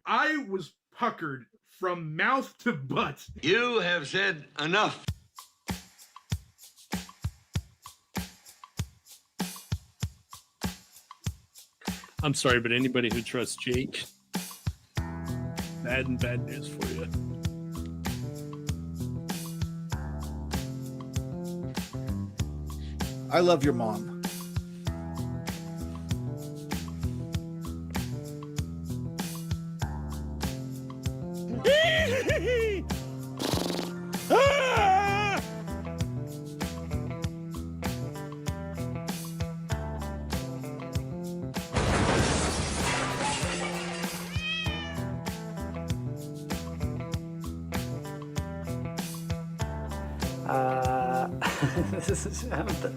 I was puckered from mouth to butt. You have said enough. I'm sorry, but anybody who trusts Jake, bad news for you. I love your mom.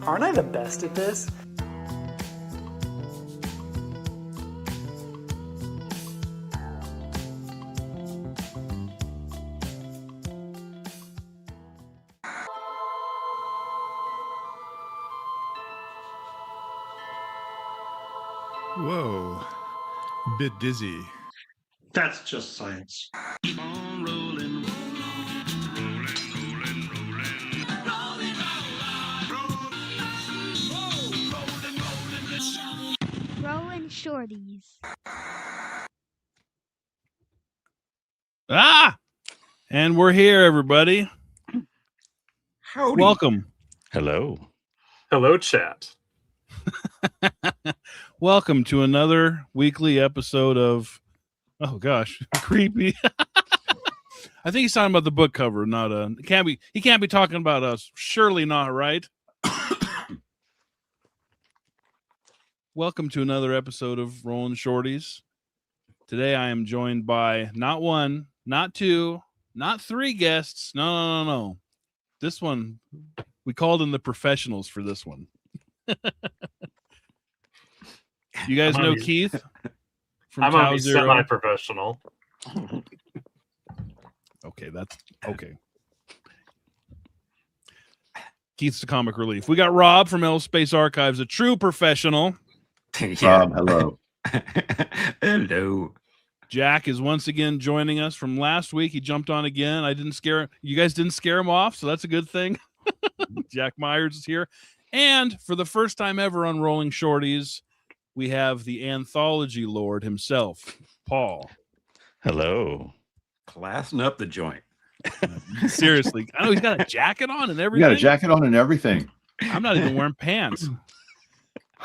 Aren't I the best at this? Whoa. Bit dizzy. That's just science. Rollin Shorties. And we're here, everybody. Howdy. Welcome. Hello. Hello, chat. Welcome to another weekly episode of, oh gosh, creepy. I think he's talking about the book cover, not he can't be talking about us. Surely not, right? Welcome to another episode of Rollin Shorties. Today I am joined by not one, not two, not three guests. No. This one, we called in the professionals for this one. You guys know Keith from I'm Tau on Zero? semi-professional. Okay, that's okay. Keith's the comic relief. We got Rob from L Space Archives, a true professional. Rob, hello. Hello. Jack is once again joining us from last week. He jumped on again. You guys didn't scare him off, so that's a good thing. Jack Myers is here. And for the first time ever on Rolling Shorties, we have the anthology lord himself, Paul. Hello. Classing up the joint. Seriously. I know he's got a jacket on and everything. You got a jacket on and everything. I'm not even wearing pants.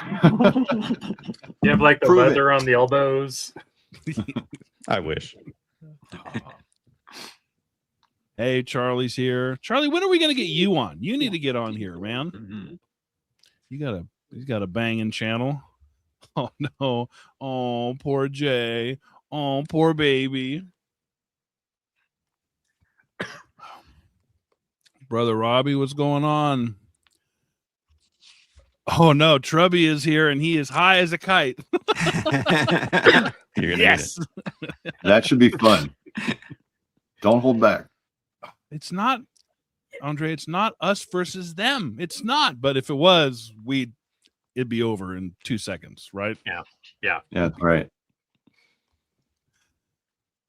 You have like the Prove leather on the elbows. I wish. Hey, Charlie's here. Charlie, when are we going to get you on? You need to get on here, man. Mm-hmm. He's got a banging channel. Oh no. Oh, poor Jay. Oh, poor baby. Brother Robbie, what's going on? Oh no, Trubby is here and he is high as a kite. You're gonna Yes. That should be fun. Don't hold back. It's not, Andre, it's not us versus them. It's not. But if it was, it'd be over in 2 seconds, right? Yeah. That's right.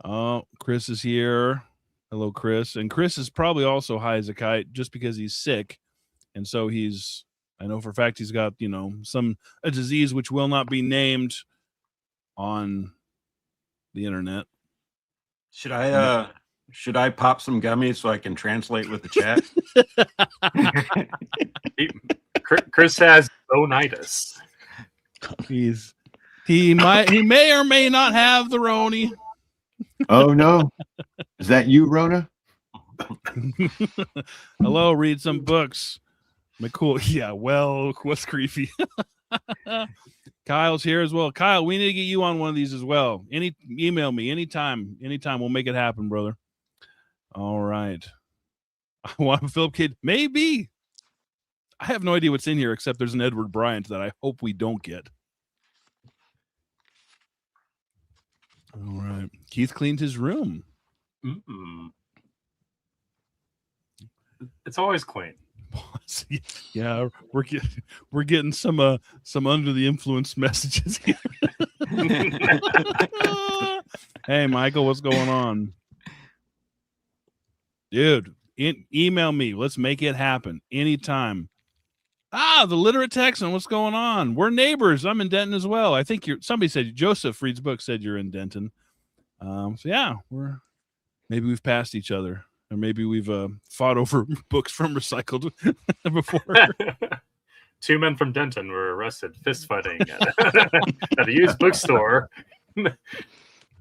Oh, Chris is here. Hello, Chris. And Chris is probably also high as a kite just because he's sick. And so I know for a fact he's got, a disease which will not be named on the internet. Should I pop some gummies so I can translate with the chat? Chris has bonitis. He may or may not have the Roni. Oh no. Is that you, Rona? Hello, read some books. McCool. Yeah, well, what's creepy? Kyle's here as well. Kyle, we need to get you on one of these as well. Email me anytime. We'll make it happen, brother. All right. I want a Philip Kid. Maybe. I have no idea what's in here except there's an Edward Bryant that I hope we don't get. All right. Keith cleaned his room. Mm-mm. It's always clean. pause. Yeah, we're getting some under the influence messages here. Hey, Michael, what's going on, dude? Email me. Let's make it happen anytime. The literate Texan, what's going on? We're neighbors. I'm in Denton as well. I think somebody said Joseph Reed's book said you're in Denton. So yeah, maybe we've passed each other, or maybe we've fought over books from recycled before. 2 men from Denton were arrested fist fighting at a used bookstore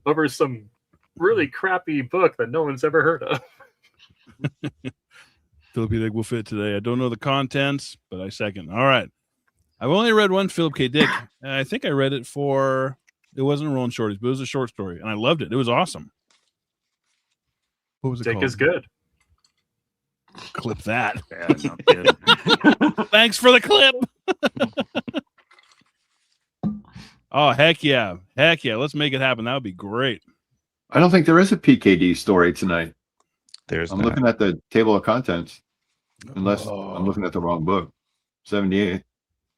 over some really crappy book that no one's ever heard of. Philip K. Dick will fit today. I don't know the contents, but I second. All right. I've only read one Philip K. Dick. I think I read it it wasn't Rollin' Shorties, but it was a short story, and I loved it. It was awesome. What was it Dick called? is good. Clip that. Yeah, no kidding. Thanks for the clip. Oh, heck yeah. Heck yeah. Let's make it happen. That would be great. I don't think there is a PKD story tonight. I'm looking at the table of contents, unless I'm looking at the wrong book. 78.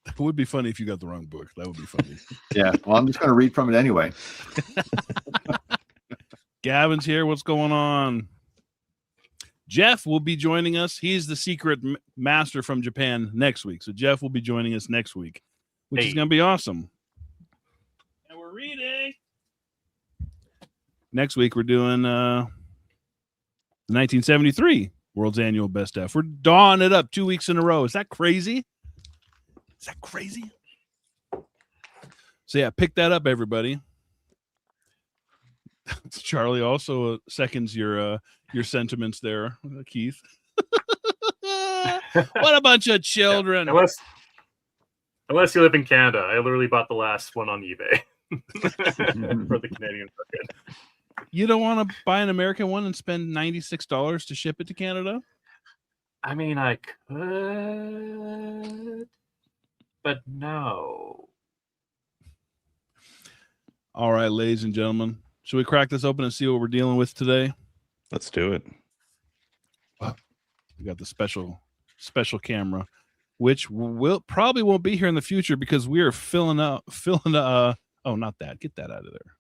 It would be funny if you got the wrong book. That would be funny. Yeah. Well, I'm just going to read from it anyway. Gavin's here. What's going on? Jeff will be joining us. He's the secret master from Japan next week. So Jeff will be joining us next week, which is going to be awesome. And we're reading. Next week, we're doing 1973 World's Annual Best F. We're dawing it up 2 weeks in a row. Is that crazy? Is that crazy? So yeah, pick that up, everybody. Charlie also seconds your sentiments there, Keith. What a bunch of children! Yeah, unless you live in Canada, I literally bought the last one on eBay for the Canadian market. You don't want to buy an American one and spend $96 to ship it to Canada? I mean, I could, but no. All right, ladies and gentlemen. Should we crack this open and see what we're dealing with today? Let's do it. We got the special camera, which probably won't be here in the future because we are filling up. Oh, not that. Get that out of there.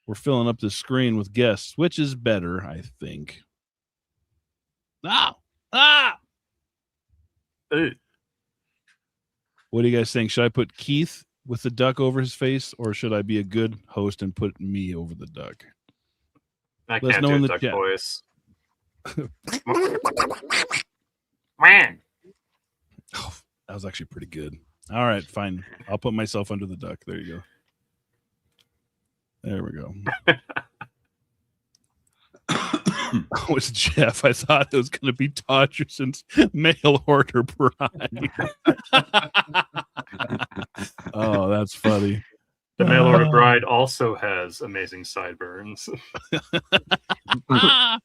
We're filling up the screen with guests, which is better, I think. What do you guys think? Should I put Keith with the duck over his face, or should I be a good host and put me over the duck? I can't do a duck voice. Man. Oh, that was actually pretty good. All right, fine. I'll put myself under the duck. There you go. There we go. Oh, it's Jeff. I thought it was going to be Dodgerson's mail order bride. Oh, that's funny. The mail order bride also has amazing sideburns. All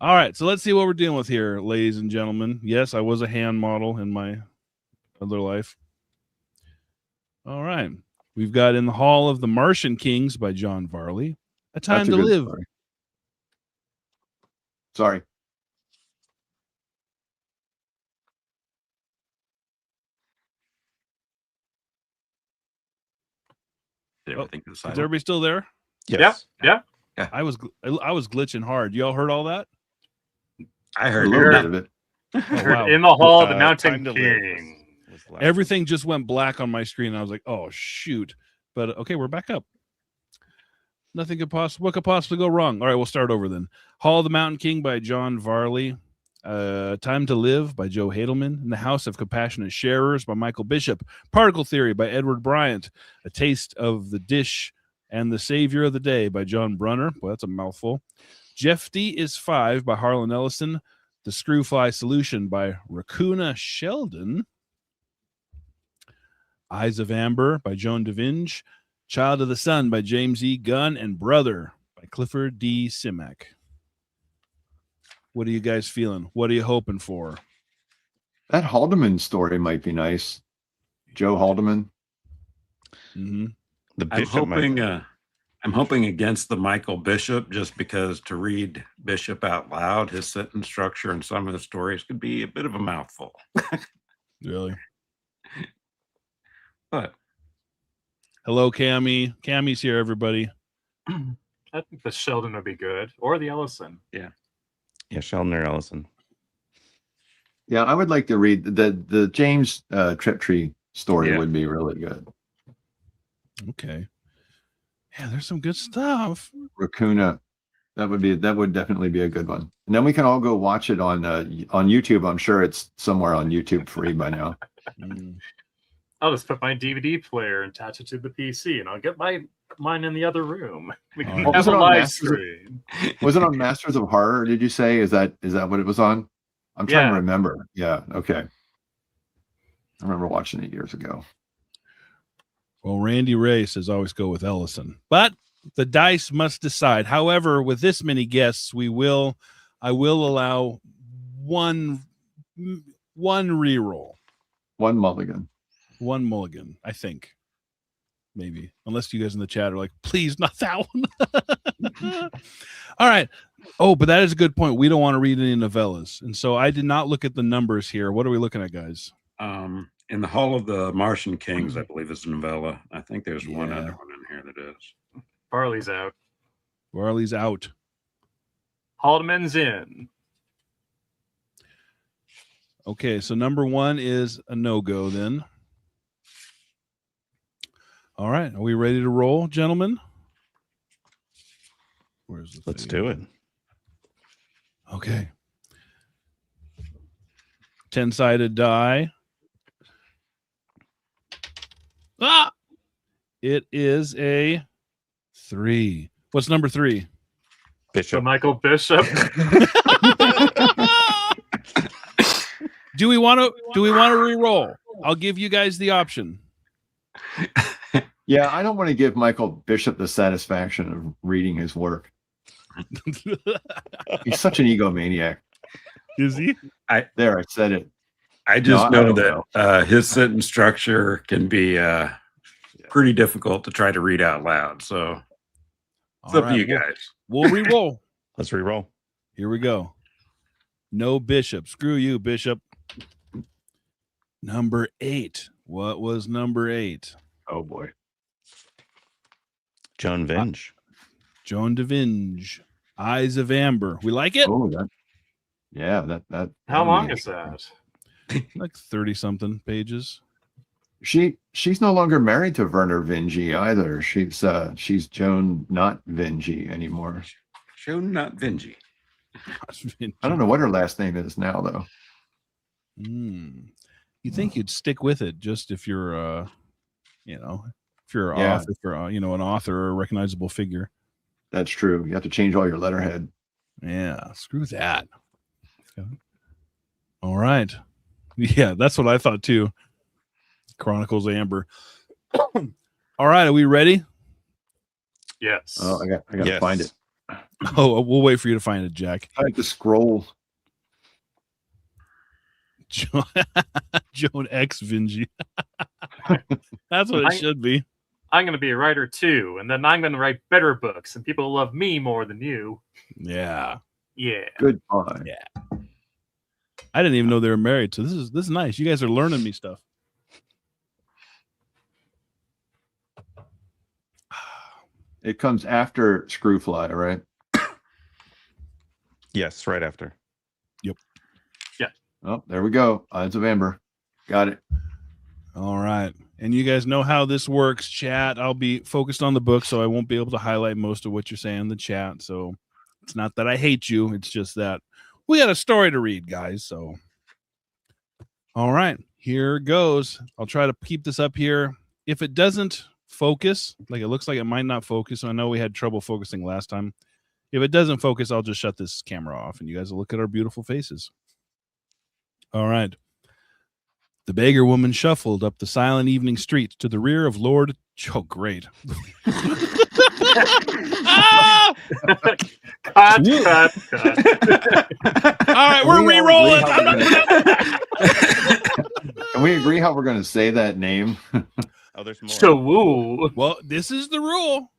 right, so let's see what we're dealing with here, ladies and gentlemen. Yes, I was a hand model in my other life. All right. We've got In the Hall of the Martian Kings by John Varley. A Time to Live. Sorry. Is everybody still there? Yes. Yeah. I was glitching hard. Y'all heard all that? I heard a little bit of it. Oh, wow. In the Hall of the Mountain King. Everything just went black on my screen. And I was like, oh, shoot. But okay, we're back up. What could possibly go wrong? All right, we'll start over then. Hall of the Mountain King by John Varley. Time to Live by Joe Hadelman. In the House of Compassionate Sharers by Michael Bishop. Particle Theory by Edward Bryant. A Taste of the Dish and the Savior of the Day by John Brunner. Well, that's a mouthful. Jeff D is 5 by Harlan Ellison. The Screwfly Solution by Raccoona Sheldon. Eyes of Amber by Joan DeVinge. Child of the Sun by James E. Gunn. And Brother by Clifford D. Simak. What are you guys feeling? What are you hoping for? That Haldeman story might be nice. Joe Haldeman. Mm-hmm. I'm hoping I'm hoping against the Michael Bishop, just because to read Bishop out loud, his sentence structure and some of the stories could be a bit of a mouthful. Really? But hello, Cammy. Cammy's here, everybody. I think the Sheldon would be good, or the Ellison. Yeah, Sheldon or Ellison. Yeah, I would like to read the James Triptree story. Yeah. Would be really good. Okay. Yeah, there's some good stuff. Raccoona, that would definitely be a good one. And then we can all go watch it on YouTube. I'm sure it's somewhere on YouTube free by now. I'll just put my DVD player and attach it to the PC, and I'll get mine in the other room. We can Oh, have was a it on live Masters stream. Was it on Masters of Horror? Did you say? Is that what it was on? I'm trying Yeah. to remember. Yeah. Okay. I remember watching it years ago. Well, Randy Ray says always go with Ellison, but the dice must decide. However, with this many guests, I will allow one reroll, One mulligan. one mulligan. I think, maybe, unless you guys in the chat are like, please, not that one. All right. Oh, but that is a good point. We don't want to read any novellas, and so I did not look at the numbers here. What are we looking at, guys? in the Hall of the Martian Kings, I believe is a novella. I think there's one Yeah. other one in here that is. Barley's out. Barley's out. Haldeman's in. Okay, so number one is a no-go then. All right, are we ready to roll, gentlemen? Where's the Let's thing? do it. Okay. 10-sided die. Ah! It is a 3. What's number 3? So Bishop. Michael Bishop. Do we want to re-roll? I'll give you guys the option. Yeah, I don't want to give Michael Bishop the satisfaction of reading his work. He's such an egomaniac. Is he? I said it. I just No, I know don't that his sentence structure can be pretty difficult to try to read out loud. So it's All up to right, you guys. We'll re-roll. Let's re-roll. Here we go. No Bishop. Screw you, Bishop. Number 8. What was number 8? Oh boy. Joan Vinge. Joan DeVinge. Eyes of Amber. We like it? Oh, that. How long is that? Like 30-something pages. She's no longer married to Werner Vinge either. She's Joan not Vinge anymore. Joan not Vinge. I don't know what her last name is now though. You think you'd stick with it just if you're if you're Yeah. off, if you're an author or a recognizable figure. That's true. You have to change all your letterhead. Yeah, screw that. All right. Yeah, that's what I thought too. Chronicles of Amber. All right, are we ready? Yes. Oh, I got to Yes. find it. Oh, we'll wait for you to find it, Jack. I have to scroll. Joan X Vinge. That's what it should be. I'm going to be a writer too, and then I'm going to write better books, and people will love me more than you. Yeah. Yeah. Goodbye. Yeah. I didn't even know they were married, so this is nice. You guys are learning me stuff. It comes after Screwfly, right? Yes, right after. Oh, there we go. Eyes of Amber. Got it. All right. And you guys know how this works, chat. I'll be focused on the book, so I won't be able to highlight most of what you're saying in the chat. So it's not that I hate you. It's just that we got a story to read, guys. So, all right, here goes. I'll try to keep this up here. If it doesn't focus, like it looks like it might not focus. I know we had trouble focusing last time. If it doesn't focus, I'll just shut this camera off and you guys will look at our beautiful faces. All right. The beggar woman shuffled up the silent evening streets to the rear of Lord. Oh, great. Ah! Cut. All right, we're re-rolling. Can we agree how we're going to say that name? Oh, there's more. So woo. Well, this is the rule.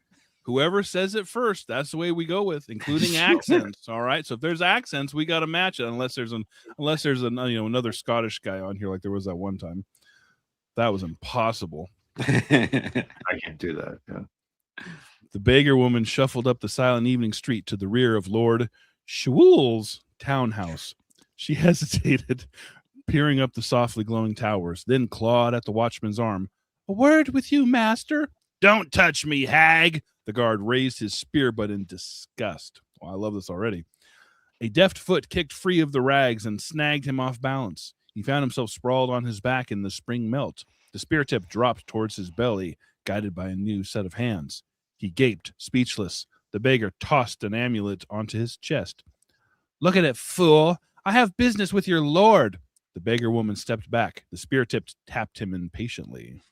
whoever says it first, that's the way we go with, including accents. All right. So if there's accents, we got to match it unless there's another Scottish guy on here like there was that one time. That was impossible. I can't do that. Yeah. The beggar woman shuffled up the silent evening street to the rear of Lord Shawul's townhouse. She hesitated, peering up the softly glowing towers, then clawed at the watchman's arm. A word with you, master. Don't touch me, hag. The guard raised his spear, but in disgust. Oh, I love this already. A deft foot kicked free of the rags and snagged him off balance. He found himself sprawled on his back in the spring melt. The spear tip dropped towards his belly, guided by a new set of hands. He gaped, speechless. The beggar tossed an amulet onto his chest. Look at it, fool. I have business with your lord. The beggar woman stepped back. The spear tip tapped him impatiently.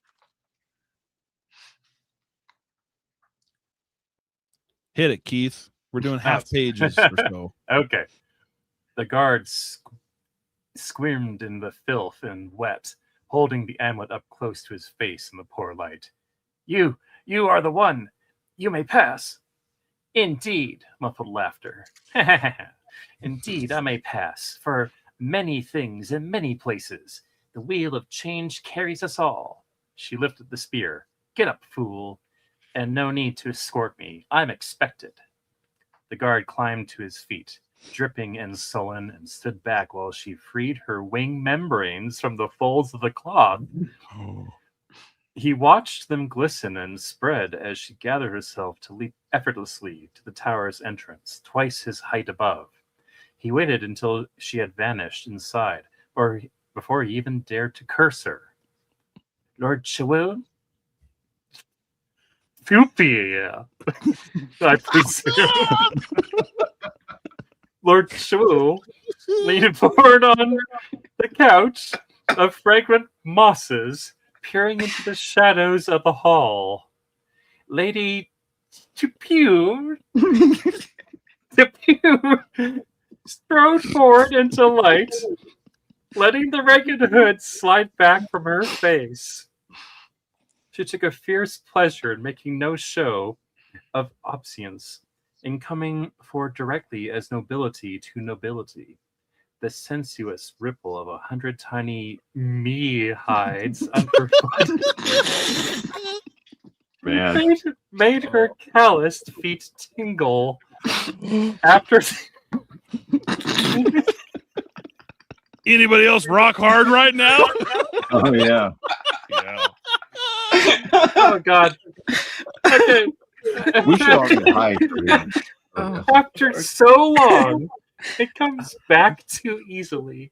Hit it, Keith. We're doing half pages or so. Okay. The guard squirmed in the filth and wet, holding the amulet up close to his face in the poor light. You are the one. You may pass. Indeed, muffled laughter. Indeed, I may pass, for many things in many places. The wheel of change carries us all. She lifted the spear. Get up, fool. And no need to escort me. I'm expected. The guard climbed to his feet, dripping and sullen, and stood back while she freed her wing membranes from the folds of the cloth. Oh. He watched them glisten and spread as she gathered herself to leap effortlessly to the tower's entrance, twice his height above. He waited until she had vanished inside, or before he even dared to curse her. Lord Chawil? Fupia, I presume. Lord Chawil leaned forward on the couch of fragrant mosses, peering into the shadows of the hall. Lady Tupew strode forward into light, letting the ragged hood slide back from her face. She took a fierce pleasure in making no show of obsequience, in coming forward directly as nobility to nobility. The sensuous ripple of 100 tiny me hides under made her calloused feet tingle. After Anybody else rock hard right now? Oh yeah. Yeah. oh god. Okay. We should all get high. After so long, it comes back too easily.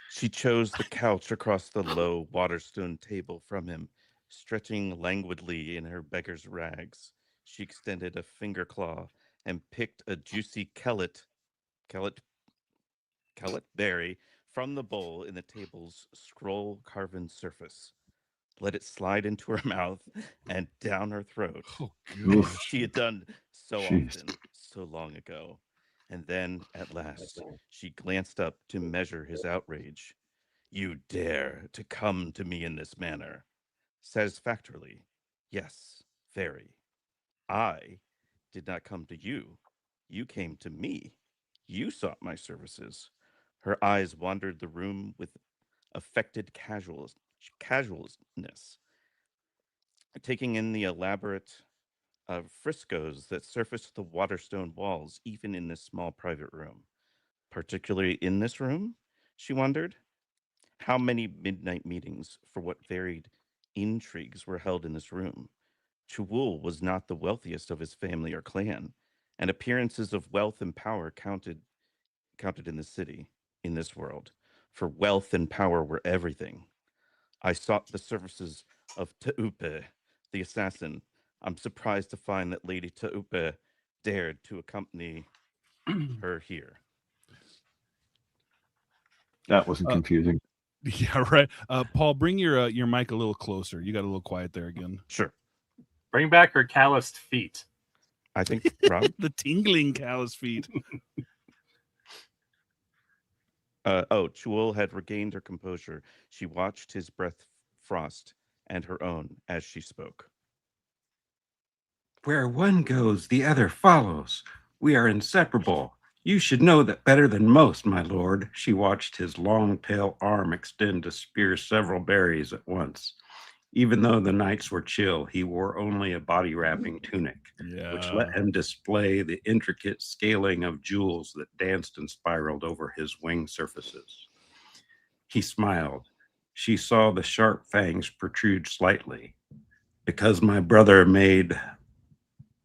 She chose the couch across the low waterstone table from him, stretching languidly in her beggar's rags. She extended a finger claw and picked a juicy kellet berry from the bowl in the table's scroll-carven surface. Let it slide into her mouth and down her throat. Oh, Oof. She had done so Jeez. often, so long ago. And then, at last, she glanced up to measure his outrage. You dare to come to me in this manner? Satisfactorily, yes, very. I did not come to you. You came to me. You sought my services. Her eyes wandered the room with affected casualness, taking in the elaborate frescoes that surfaced the waterstone walls, even in this small private room. Particularly in this room, she wondered. How many midnight meetings for what varied intrigues were held in this room? Chawul was not the wealthiest of his family or clan, and appearances of wealth and power counted in the city, in this world, for wealth and power were everything. I sought the services of Taupe, the assassin. I'm surprised to find that Lady Taupe dared to accompany her here. That wasn't confusing. Yeah, right. Paul, bring your mic a little closer. You got a little quiet there again. Sure. Bring back her calloused feet. I think, Rob. The tingling callous feet. Chul had regained her composure. She watched his breath frost and her own as she spoke. Where one goes, the other follows. We are inseparable. You should know that better than most, my lord. She watched his long, pale arm extend to spear several berries at once. Even though the nights were chill, he wore only a body wrapping tunic, which let him display the intricate scaling of jewels that danced and spiraled over his wing surfaces. He smiled. She saw the sharp fangs protrude slightly. Because my brother made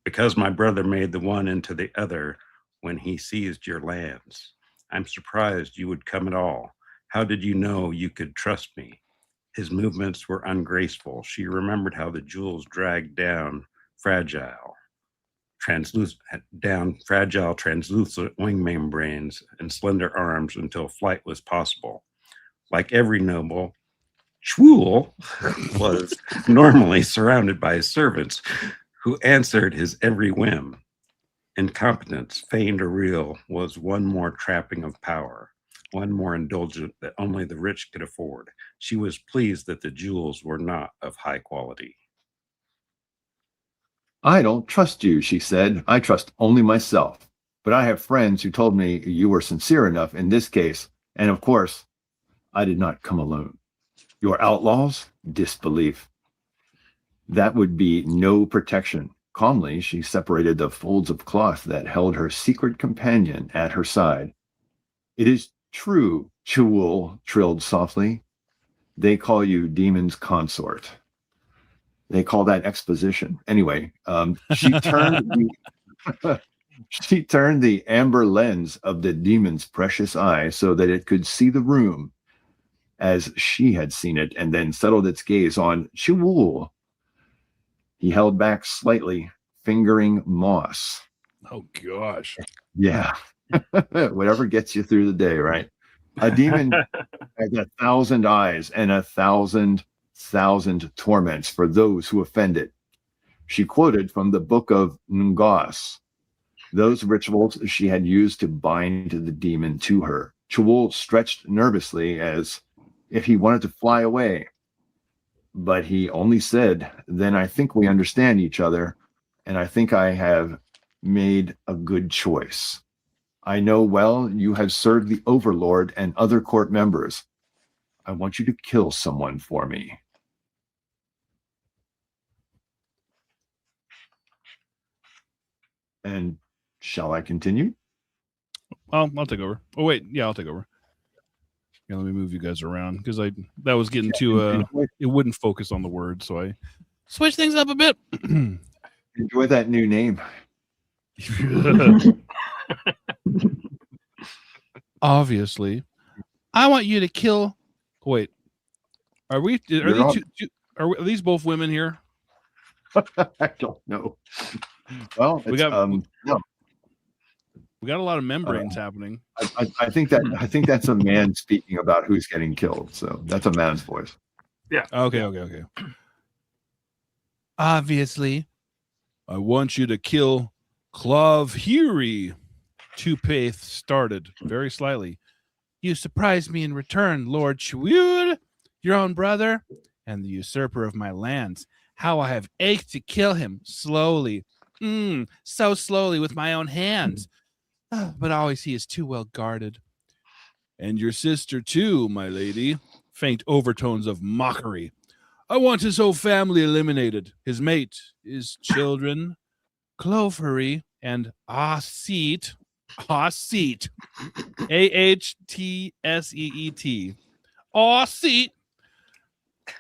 the one into the other when he seized your lands. I'm surprised you would come at all. How did you know you could trust me? His movements were ungraceful. She remembered how the jewels dragged down translucent wing membranes and slender arms until flight was possible. Like every noble, Shmuel was normally surrounded by his servants who answered his every whim. Incompetence, feigned or real, was one more trapping of power, one more indulgent that only the rich could afford. She was pleased that the jewels were not of high quality. I don't trust you, she said. I trust only myself. But I have friends who told me you were sincere enough in this case. And of course, I did not come alone. Your outlaws? Disbelief. That would be no protection. Calmly, she separated the folds of cloth that held her secret companion at her side. It is true, Chewul trilled softly. They call you Demon's Consort. They call that exposition. Anyway, she turned the amber lens of the demon's precious eye so that it could see the room as she had seen it, and then settled its gaze on Chewul. He held back slightly, fingering moss. Oh, gosh. Yeah. Whatever gets you through the day, right? A demon has 1,000 eyes and 1,000 torments for those who offend it. She quoted from the book of Ngos, those rituals she had used to bind the demon to her. Chewul stretched nervously as if he wanted to fly away. But he only said, then I think we understand each other, and I think I have made a good choice. I know well you have served the Overlord and other court members. I want you to kill someone for me. And shall I continue? Well, I'll take over. Oh, wait. Yeah, I'll take over. Yeah, let me move you guys around because that was getting too it wouldn't focus on the word, so I switch things up a bit. Enjoy that new name. Obviously, I want you to kill. Wait, are these both women here? I don't know. Well, We got no. We got a lot of membranes happening. I think that's a man speaking about who's getting killed. So that's a man's voice. Yeah. Okay. Obviously, I want you to kill Clavhiri. Tupath started very slightly. You surprised me in return, Lord Chewul, your own brother, and the usurper of my lands. How I have ached to kill him slowly. So slowly with my own hands. But always he is too well guarded. And your sister too, my lady. Faint overtones of mockery. I want his whole family eliminated. His mate, his children, Clovery, and Ahseet. Ahseet. Ahtseet. Ahseet.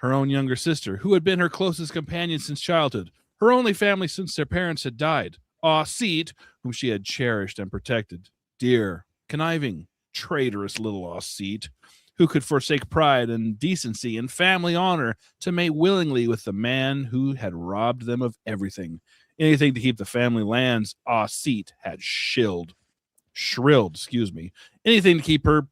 Her own younger sister, who had been her closest companion since childhood. Her only family since their parents had died. Ahseet, whom she had cherished and protected. Dear, conniving, traitorous little Ahseet, who could forsake pride and decency and family honor to mate willingly with the man who had robbed them of everything. Anything to keep the family lands Ahseet had shrilled. Anything to keep her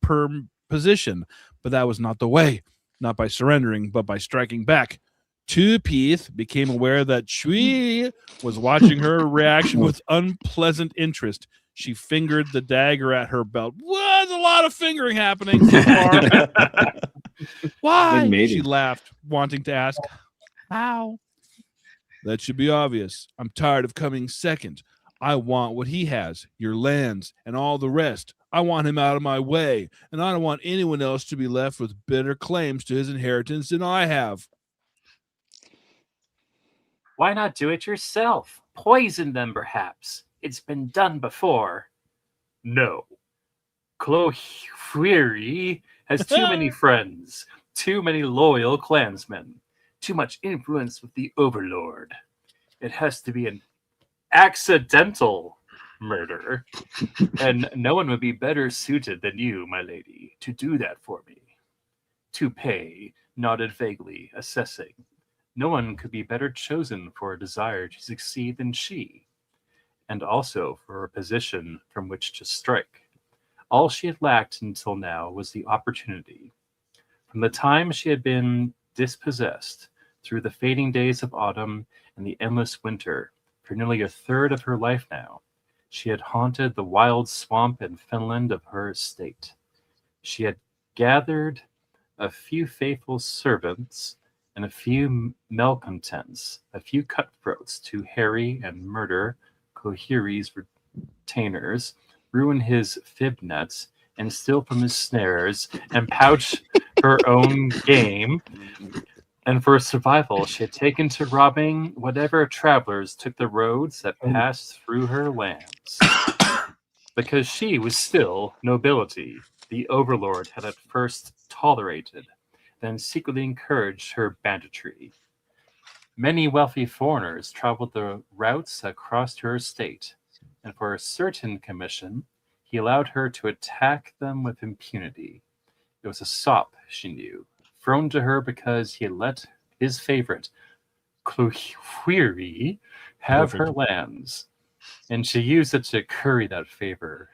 position, but that was not the way. Not by surrendering, but by striking back. Tupath became aware that Chui was watching her reaction with unpleasant interest. She fingered the dagger at her belt. Well, there's a lot of fingering happening so far. Why? She laughed, wanting to ask, how? That should be obvious. I'm tired of coming second. I want what he has, your lands, and all the rest. I want him out of my way, and I don't want anyone else to be left with better claims to his inheritance than I have. Why not do it yourself? Poison them, perhaps. It's been done before. No. Clohuiri has too many friends, too many loyal clansmen, too much influence with the Overlord. It has to be an accidental murder, and no one would be better suited than you, my lady, to do that for me. Toupee nodded vaguely, assessing. No one could be better chosen for a desire to succeed than she, and also for a position from which to strike. All she had lacked until now was the opportunity. From the time she had been dispossessed, through the fading days of autumn and the endless winter, for nearly a third of her life now, she had haunted the wild swamp and fenland of her estate. She had gathered a few faithful servants and a few malcontents, a few cutthroats to harry and murder Clohuiri's retainers, ruin his fib nets, and steal from his snares, and pouch her own game. And for survival, she had taken to robbing whatever travelers took the roads that passed through her lands. Because she was still nobility, the Overlord had at first tolerated, then secretly encouraged her banditry. Many wealthy foreigners traveled the routes across her estate, and for a certain commission, he allowed her to attack them with impunity. It was a sop, she knew, thrown to her because he had let his favorite, Clohuiri, have her lands, and she used it to curry that favor.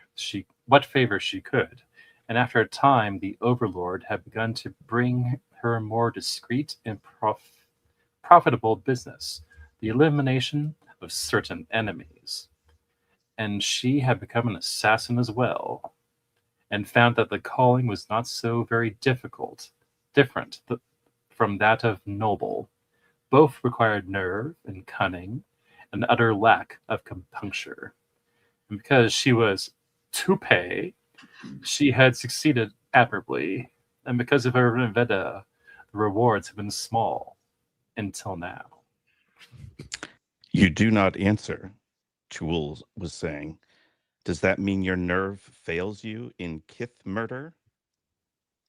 What favor she could, and after a time, the Overlord had begun to bring her more discreet and profitable business, the elimination of certain enemies. And she had become an assassin as well, and found that the calling was not so very different from that of noble. Both required nerve and cunning, an utter lack of compunction. And because she was Toupee, she had succeeded admirably, and because of her vendetta, the rewards have been small until now. You do not answer, Chul was saying. Does that mean your nerve fails you in kith murder?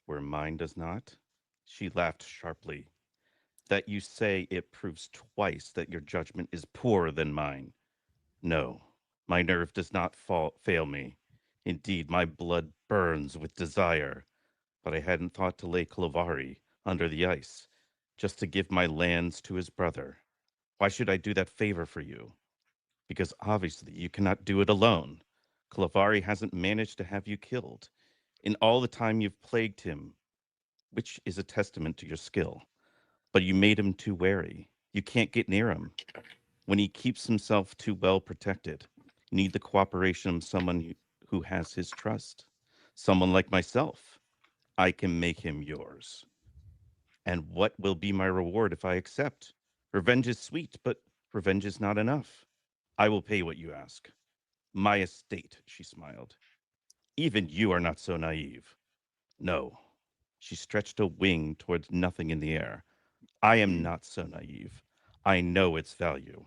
Where mine does not? She laughed sharply. That you say it proves twice that your judgment is poorer than mine. No, my nerve does not fail me. Indeed, my blood burns with desire. But I hadn't thought to lay Clovari under the ice, just to give my lands to his brother. Why should I do that favor for you? Because obviously you cannot do it alone. Clovari hasn't managed to have you killed in all the time you've plagued him, which is a testament to your skill. But you made him too wary. You can't get near him. When he keeps himself too well protected, you need the cooperation of someone who has his trust. Someone like myself. I can make him yours. And what will be my reward if I accept? Revenge is sweet, but revenge is not enough. I will pay what you ask. My estate, she smiled. Even you are not so naive. No. She stretched a wing towards nothing in the air. I am not so naive. I know its value.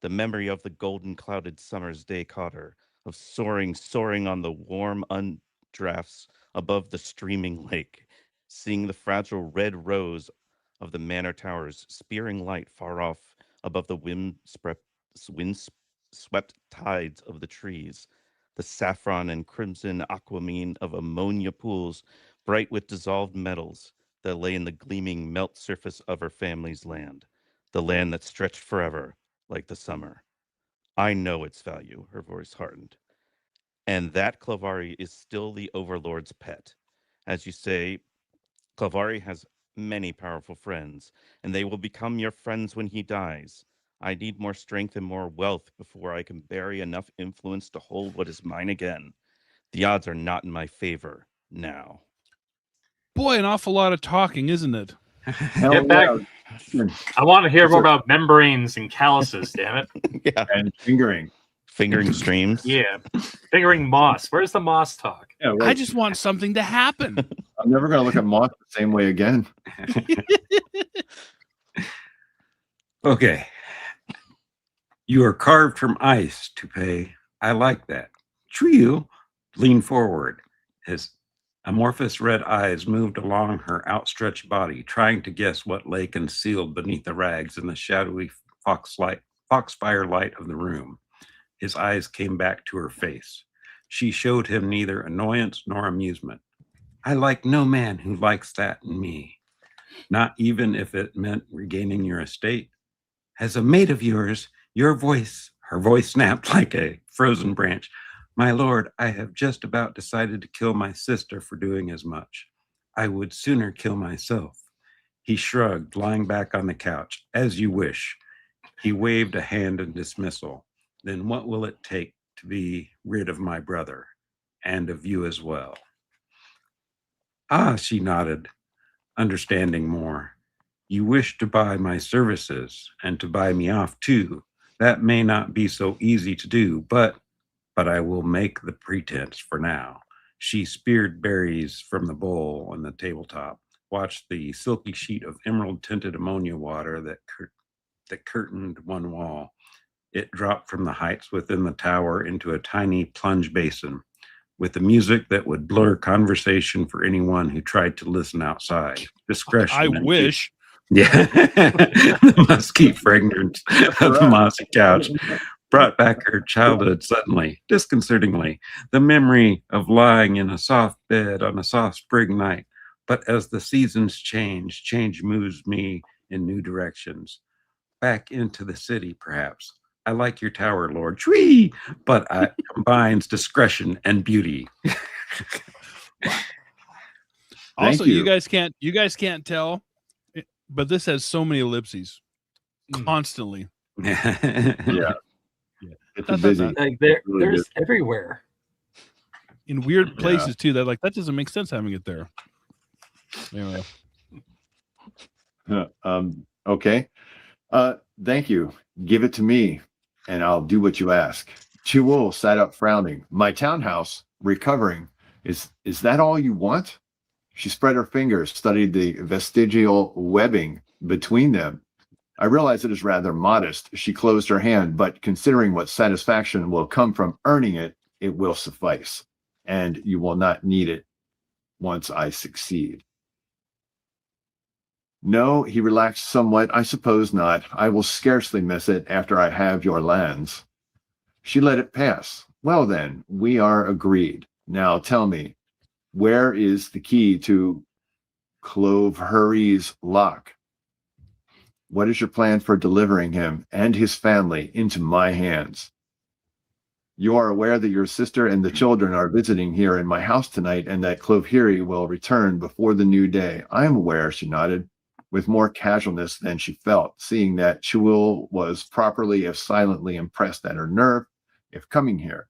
The memory of the golden clouded summer's day caught her, of soaring on the warm undrafts above the streaming lake, seeing the fragile red rose of the manor towers spearing light far off above the windswept tides of the trees, the saffron and crimson aquamarine of ammonia pools bright with dissolved metals that lay in the gleaming melt surface of her family's land, the land that stretched forever like the summer. I know its value, her voice hardened. And that Clovari is still the Overlord's pet. As you say, Clovari has many powerful friends, and they will become your friends when he dies. I need more strength and more wealth before I can bury enough influence to hold what is mine again. The odds are not in my favor now. Boy, an awful lot of talking, isn't it? Hell Get back. yeah. I want to hear more about membranes and calluses, damn it. Yeah. And fingering. Fingering streams. Yeah. Fingering moss. Where's the moss talk? Yeah, I just want something to happen. I'm never going to look at moss the same way again. Okay. You are carved from ice, Toupee. I like that. Trio leaned forward. His amorphous red eyes moved along her outstretched body, trying to guess what lay concealed beneath the rags in the shadowy foxfire light of the room. His eyes came back to her face. She showed him neither annoyance nor amusement. I like no man who likes that in me, not even if it meant regaining your estate. As a mate of yours, her voice snapped like a frozen branch. My lord, I have just about decided to kill my sister for doing as much. I would sooner kill myself. He shrugged, lying back on the couch. As you wish. He waved a hand in dismissal. Then what will it take to be rid of my brother, and of you as well? Ah, she nodded, understanding more. You wish to buy my services, and to buy me off too. That may not be so easy to do, but I will make the pretense for now. She speared berries from the bowl on the tabletop, watched the silky sheet of emerald-tinted ammonia water that curtained one wall. It dropped from the heights within the tower into a tiny plunge basin, with the music that would blur conversation for anyone who tried to listen outside. Discretion. I wish. Yeah. The musky fragrance of the mossy couch brought back her childhood suddenly, disconcertingly, the memory of lying in a soft bed on a soft spring night. But as the seasons change moves me in new directions. Back into the city, perhaps. I like your tower, Lord. Tree, but it combines discretion and beauty. Also, you guys can't tell, but this has so many ellipses constantly. Yeah. It's busy. Like there's everywhere. In weird places too. That that doesn't make sense having it there. Anyway. Okay. Thank you. Give it to me, and I'll do what you ask. Chiwul sat up frowning. My townhouse, recovering. Is that all you want? She spread her fingers, studied the vestigial webbing between them. I realize it is rather modest. She closed her hand, but considering what satisfaction will come from earning it, it will suffice. And you will not need it once I succeed. No, he relaxed somewhat. I suppose not. I will scarcely miss it after I have your lands. She let it pass. Well then, we are agreed. Now tell me, where is the key to Clove-Hurry's lock? What is your plan for delivering him and his family into my hands? You are aware that your sister and the children are visiting here in my house tonight, and that Clove-Hurry will return before the new day. I am aware, she nodded, with more casualness than she felt, seeing that Chiwul was properly, if silently, impressed at her nerve, if coming here.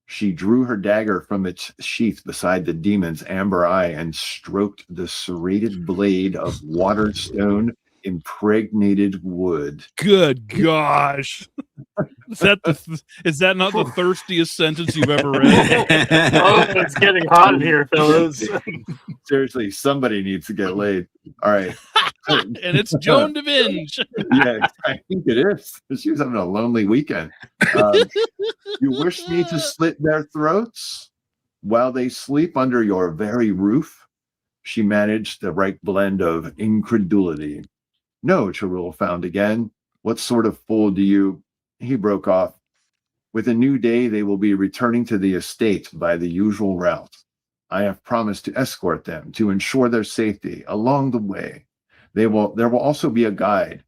She drew her dagger from its sheath beside the demon's amber eye and stroked the serrated blade of waterstone impregnated wood. Good gosh. Is that not the thirstiest sentence you've ever read? Oh, it's getting hot in here, fellas. Seriously, somebody needs to get laid. All right. And it's Joan DeVinge. Yeah, I think it is. She was having a lonely weekend. You wish me to slit their throats while they sleep under your very roof? She managed the right blend of incredulity. No, Chiwul found again. What sort of fool do you... He broke off. With a new day, they will be returning to the estate by the usual route. I have promised to escort them to ensure their safety along the way. There will also be a guide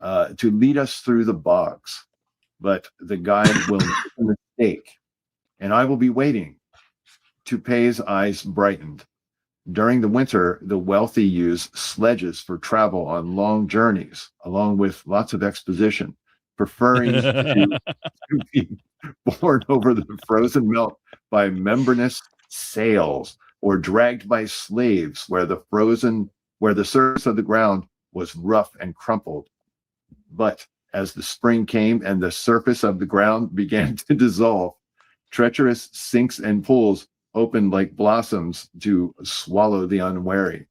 to lead us through the bogs, but the guide will make a mistake, and I will be waiting. Toupee's eyes brightened. During the winter, the wealthy use sledges for travel on long journeys, along with lots of exposition, preferring to be borne over the frozen melt by membranous sails or dragged by slaves where the frozen where the surface of the ground was rough and crumpled. But as the spring came and the surface of the ground began to dissolve, treacherous sinks and pools opened like blossoms to swallow the unwary.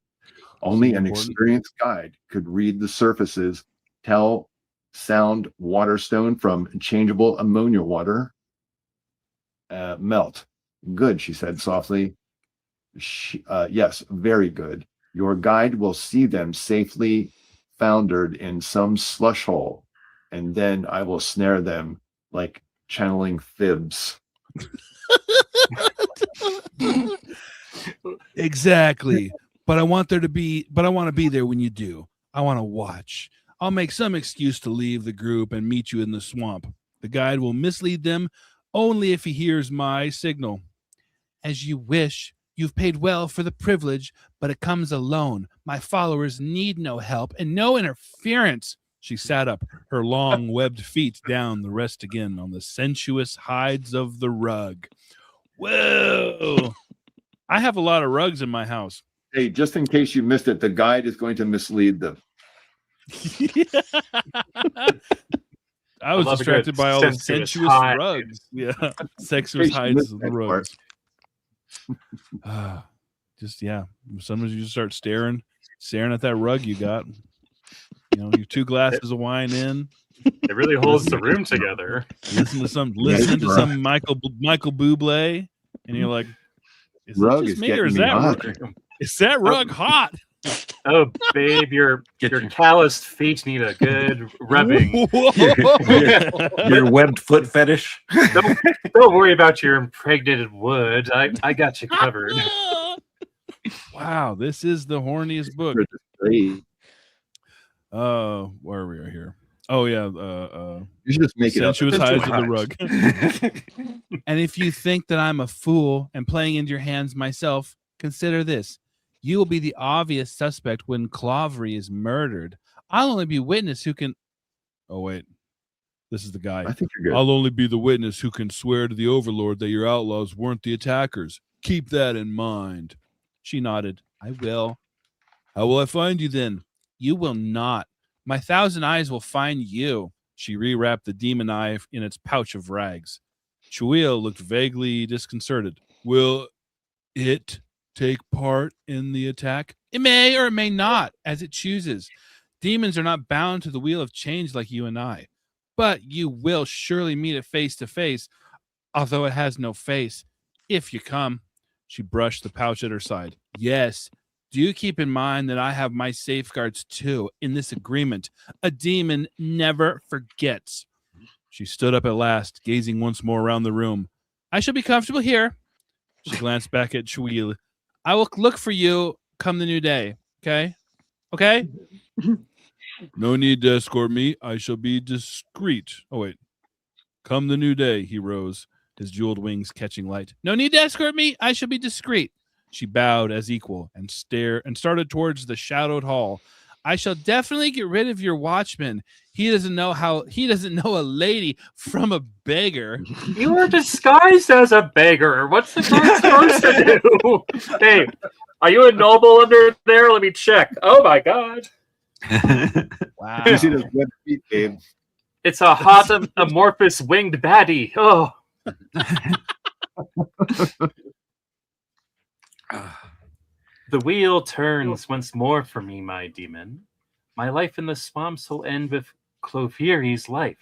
Only an experienced guide could read the surfaces, tell sound waterstone from changeable ammonia water melt. Good, she said softly. Yes, very good. Your guide will see them safely foundered in some slush hole, and then I will snare them like channeling fibs. Exactly. But I want to be there when you do. I want to watch. I'll make some excuse to leave the group and meet you in the swamp. The guide will mislead them only if he hears my signal. As you wish. You've paid well for the privilege, but it comes alone. My followers need no help and no interference. She sat up, her long webbed feet down, the rest again on the sensuous hides of the rug. Whoa! I have a lot of rugs in my house. Hey, just in case you missed it, the guide is going to mislead them. I was distracted by all the sensuous rugs. Yeah, sensuous hides of the rugs. Sometimes you just start staring at that rug you got. You know, your 2 glasses of wine in. It really holds the room together. Listen to some Michael Bublé, and you're like, "Is rug it just is me, or is is that rug hot?" Oh, babe, your calloused feet need a good rubbing. Your webbed foot fetish. Don't worry about your impregnated wood. I got you covered. Wow, this is the horniest book. Where are we here? Oh yeah, you should just make it up. Sensuous hides of the rug. And if you think that I'm a fool and playing into your hands myself, consider this. You will be the obvious suspect when Clovery is murdered. I'll only be witness who can... Oh, wait. This is the guy. I think you're good. I'll only be the witness who can swear to the Overlord that your outlaws weren't the attackers. Keep that in mind. She nodded. I will. How will I find you then? You will not. My 1,000 eyes will find you. She rewrapped the demon eye in its pouch of rags. Chuil looked vaguely disconcerted. Will it take part in the attack? It may or it may not, as it chooses. Demons are not bound to the wheel of change like you and I. But you will surely meet it face to face, although it has no face, if you come. She brushed the pouch at her side. Yes, do keep in mind that I have my safeguards too in this agreement. A demon never forgets. She stood up at last, gazing once more around the room. I shall be comfortable here. She glanced back at Chuil. I will look for you come the new day. Okay? Okay? No need to escort me. I shall be discreet. Oh, wait. Come the new day, he rose, his jeweled wings catching light. No need to escort me. I shall be discreet. She bowed as equal and started towards the shadowed hall. I shall definitely get rid of your watchman. He doesn't know a lady from a beggar. You were disguised as a beggar. What's the guy supposed to do? Hey, are you a noble under there? Let me check. Oh my god. Wow. You see those web feet, Gabe? It's a hot amorphous winged baddie. Oh. The wheel turns once more for me, my demon. My life in the swamps will end with Cloveri's life.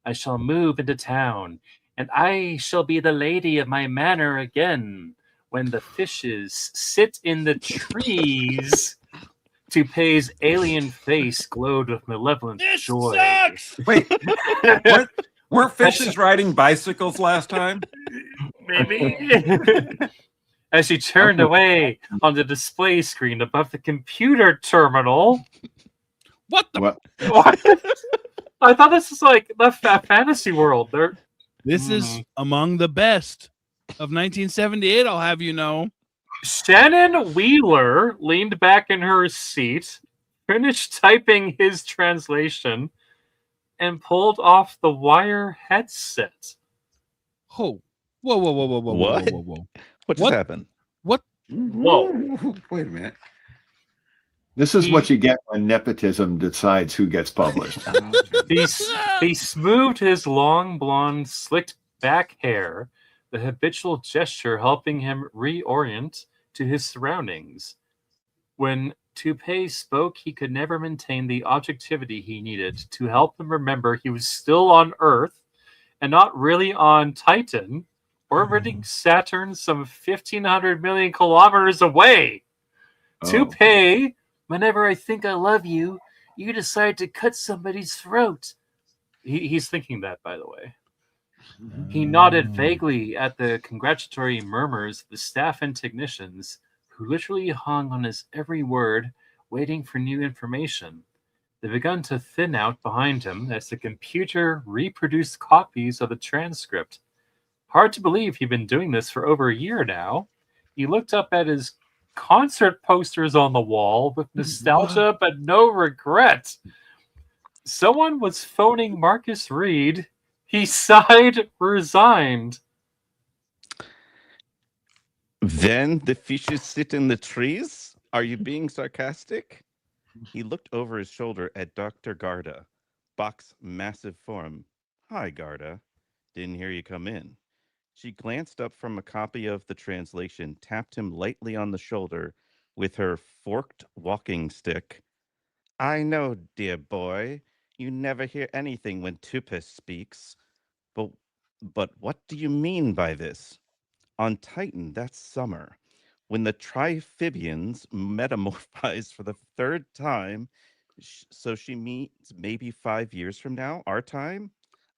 I shall move into town, and I shall be the lady of my manor again, when the fishes sit in the trees. Toupee's alien face glowed with malevolent joy. Sucks! Wait, weren't fishes riding bicycles last time? Maybe. As she turned away on the display screen above the computer terminal. What the? What? I thought this was like the fantasy world. This is among the best of 1978, I'll have you know. Shannon Wheeler leaned back in her seat, finished typing his translation, and pulled off the wire headset. Oh. Whoa. What? Whoa. What just happened? What? Whoa. Wait a minute. This is what you get when nepotism decides who gets published. He smoothed his long, blonde, slicked back hair, the habitual gesture helping him reorient to his surroundings. When Toupee spoke, he could never maintain the objectivity he needed to help him remember he was still on Earth and not really on Titan, orbiting Saturn some 1,500 million kilometers away. Toupee, whenever I think I love you, you decide to cut somebody's throat. He's thinking that, by the way. He nodded vaguely at the congratulatory murmurs of the staff and technicians, who literally hung on his every word, waiting for new information. They began to thin out behind him as the computer reproduced copies of the transcript. Hard to believe he'd been doing this for over a year now. He looked up at his concert posters on the wall with nostalgia but no regret. Someone was phoning Marcus Reed. He sighed, resigned. Then the fishes sit in the trees? Are you being sarcastic? He looked over his shoulder at Dr. Garda, Bach's massive form. Hi, Garda. Didn't hear you come in. She glanced up from a copy of the translation, tapped him lightly on the shoulder with her forked walking stick. I know, dear boy, you never hear anything when Tupis speaks. But what do you mean by this? On Titan, that's summer. When the Triphibians metamorphize for the third time, so she means maybe 5 years from now, our time?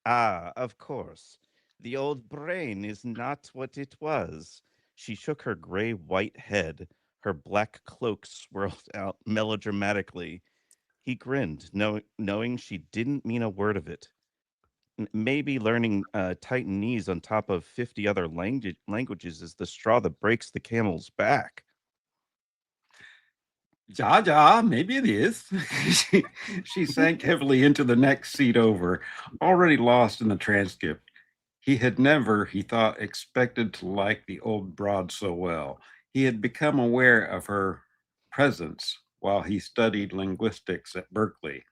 Ah, of course. The old brain is not what it was. She shook her gray-white head, her black cloak swirled out melodramatically. He grinned, knowing she didn't mean a word of it. Maybe learning Titanese on top of 50 other languages is the straw that breaks the camel's back. Ja, maybe it is. she sank heavily into the next seat over, already lost in the transcript. He had never, he thought, expected to like the old broad so well. He had become aware of her presence while he studied linguistics at Berkeley.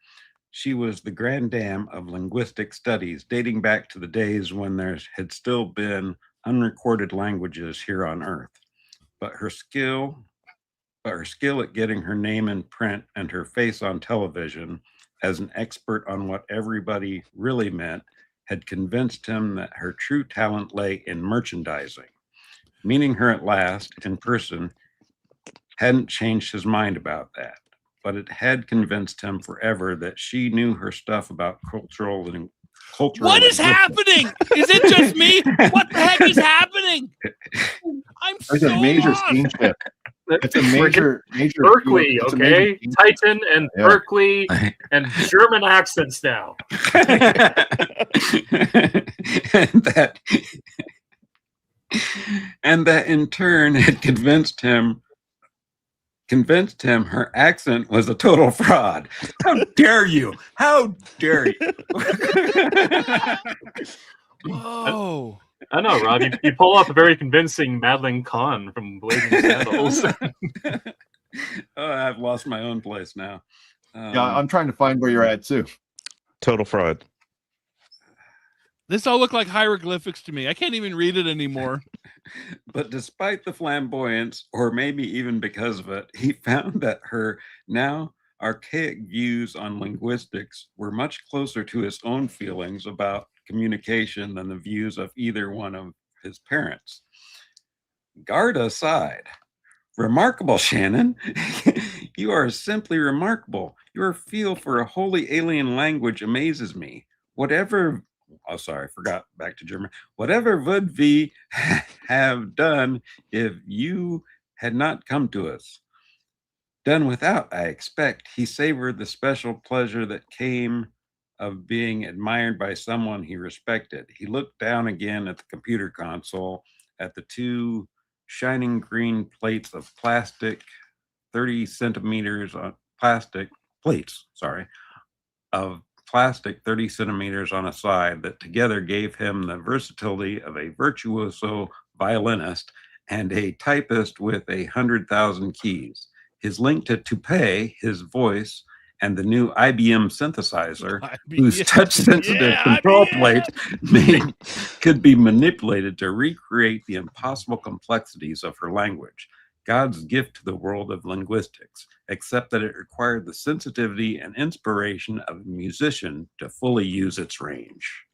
She was the grand dame of linguistic studies, dating back to the days when there had still been unrecorded languages here on Earth. But her skill at getting her name in print and her face on television as an expert on what everybody really meant had convinced him that her true talent lay in merchandising. Meeting her at last in person hadn't changed his mind about that, but it had convinced him forever that she knew her stuff about cultural. What is happening? Is it just me? What the heck is happening? There's a major scene shift. It's a major Berkeley, okay? Titan and Berkeley and German accents now. and that in turn had convinced him her accent was a total fraud. How dare you? How dare you? Whoa. I know, Rob. You pull off a very convincing Madeline Kahn from Blazing Saddles. I've lost my own place now. Yeah, I'm trying to find where you're at, too. Total fraud. This all looked like hieroglyphics to me. I can't even read it anymore. But despite the flamboyance, or maybe even because of it, he found that her now archaic views on linguistics were much closer to his own feelings about communication than the views of either one of his parents. Garda sighed. Remarkable, Shannon. You are simply remarkable. Your feel for a wholly alien language amazes me. Whatever forgot back to German. Whatever would we have done if you had not come to us? Done without, I expect. He savored the special pleasure that came of being admired by someone he respected. He looked down again at the computer console, at the two shining green plates of plastic, 30 centimeters on plastic plates, of plastic 30 centimeters on a side that together gave him the versatility of a virtuoso violinist and a typist with 100,000 keys. His link to Toupee, his voice, and the new IBM synthesizer, whose touch-sensitive control plate could be manipulated to recreate the impossible complexities of her language. God's gift to the world of linguistics, except that it required the sensitivity and inspiration of a musician to fully use its range.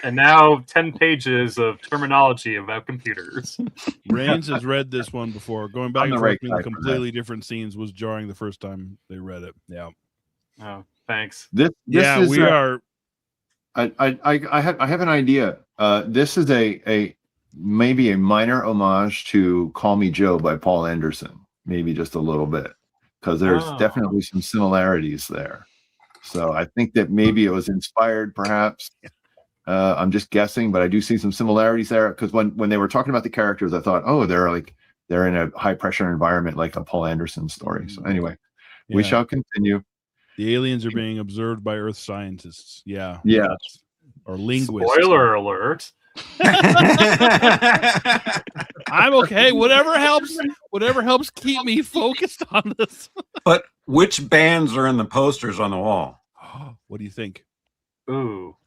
And now 10 pages of terminology about computers. Rains has read this one before. Going back I'm and the forth right between guy for completely different scenes was jarring the first time they read it. Yeah. Oh, thanks. This Yeah, is, we are. I have an idea. This is a maybe a minor homage to "Call Me Joe" by Paul Anderson, maybe just a little bit, because there's definitely some similarities there. So I think that maybe it was inspired, perhaps. I'm just guessing, but I do see some similarities there. Because when they were talking about the characters, I thought, oh, they're in a high pressure environment like a Paul Anderson story. So anyway, we Yeah. shall continue. The aliens are being observed by Earth scientists. Yeah. Yeah. Or linguists. Spoiler alert. I'm okay. Whatever helps keep me focused on this. But which bands are in the posters on the wall? What do you think? Ooh.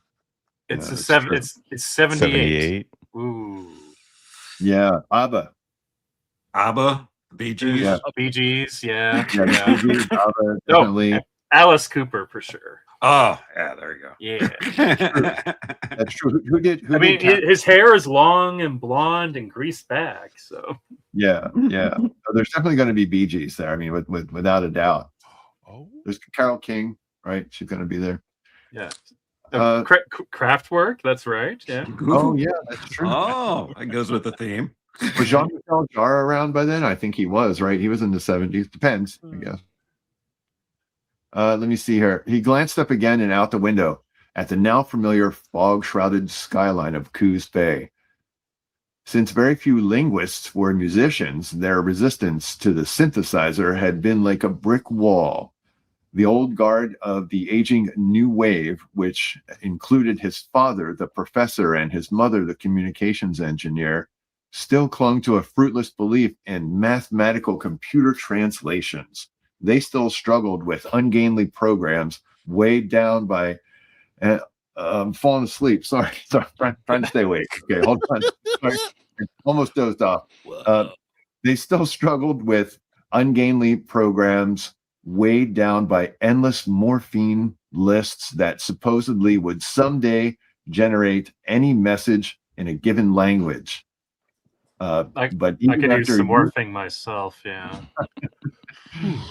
It's Yeah, a seven. true. It's 78. Ooh. Yeah, ABBA. ABBA, Bee Gees. Yeah. Bee Gees, yeah. Yeah, Bee Gees, ABBA, No, definitely. Alice Cooper for sure. Oh, yeah, there you go. Yeah. That's true. Who did? I mean, his hair is long and blonde and greased back. So Yeah. So there's definitely going to be Bee Gees there. I mean, without a doubt. Oh, there's Carole King, right? She's going to be there. yeah. Kraftwerk, that's right. Yeah. Oh yeah, that's true. Oh, that goes with the theme. Was Jean-Michel Jarre around by then? I think he was, right? He was in the 70s. Depends, I guess. Let me see here. He glanced up again and out the window at the now familiar fog-shrouded skyline of Coos Bay. Since very few linguists were musicians, their resistance to the synthesizer had been like a brick wall. The old guard of the aging new wave, which included his father, the professor, and his mother, the communications engineer, still clung to a fruitless belief in mathematical computer translations. They still struggled with ungainly programs weighed down by falling asleep. Sorry, trying to stay awake. Okay, hold on. Sorry. Almost dozed off. They still struggled with ungainly programs weighed down by endless morphine lists that supposedly would someday generate any message in a given language. I But could use some morphing myself, yeah.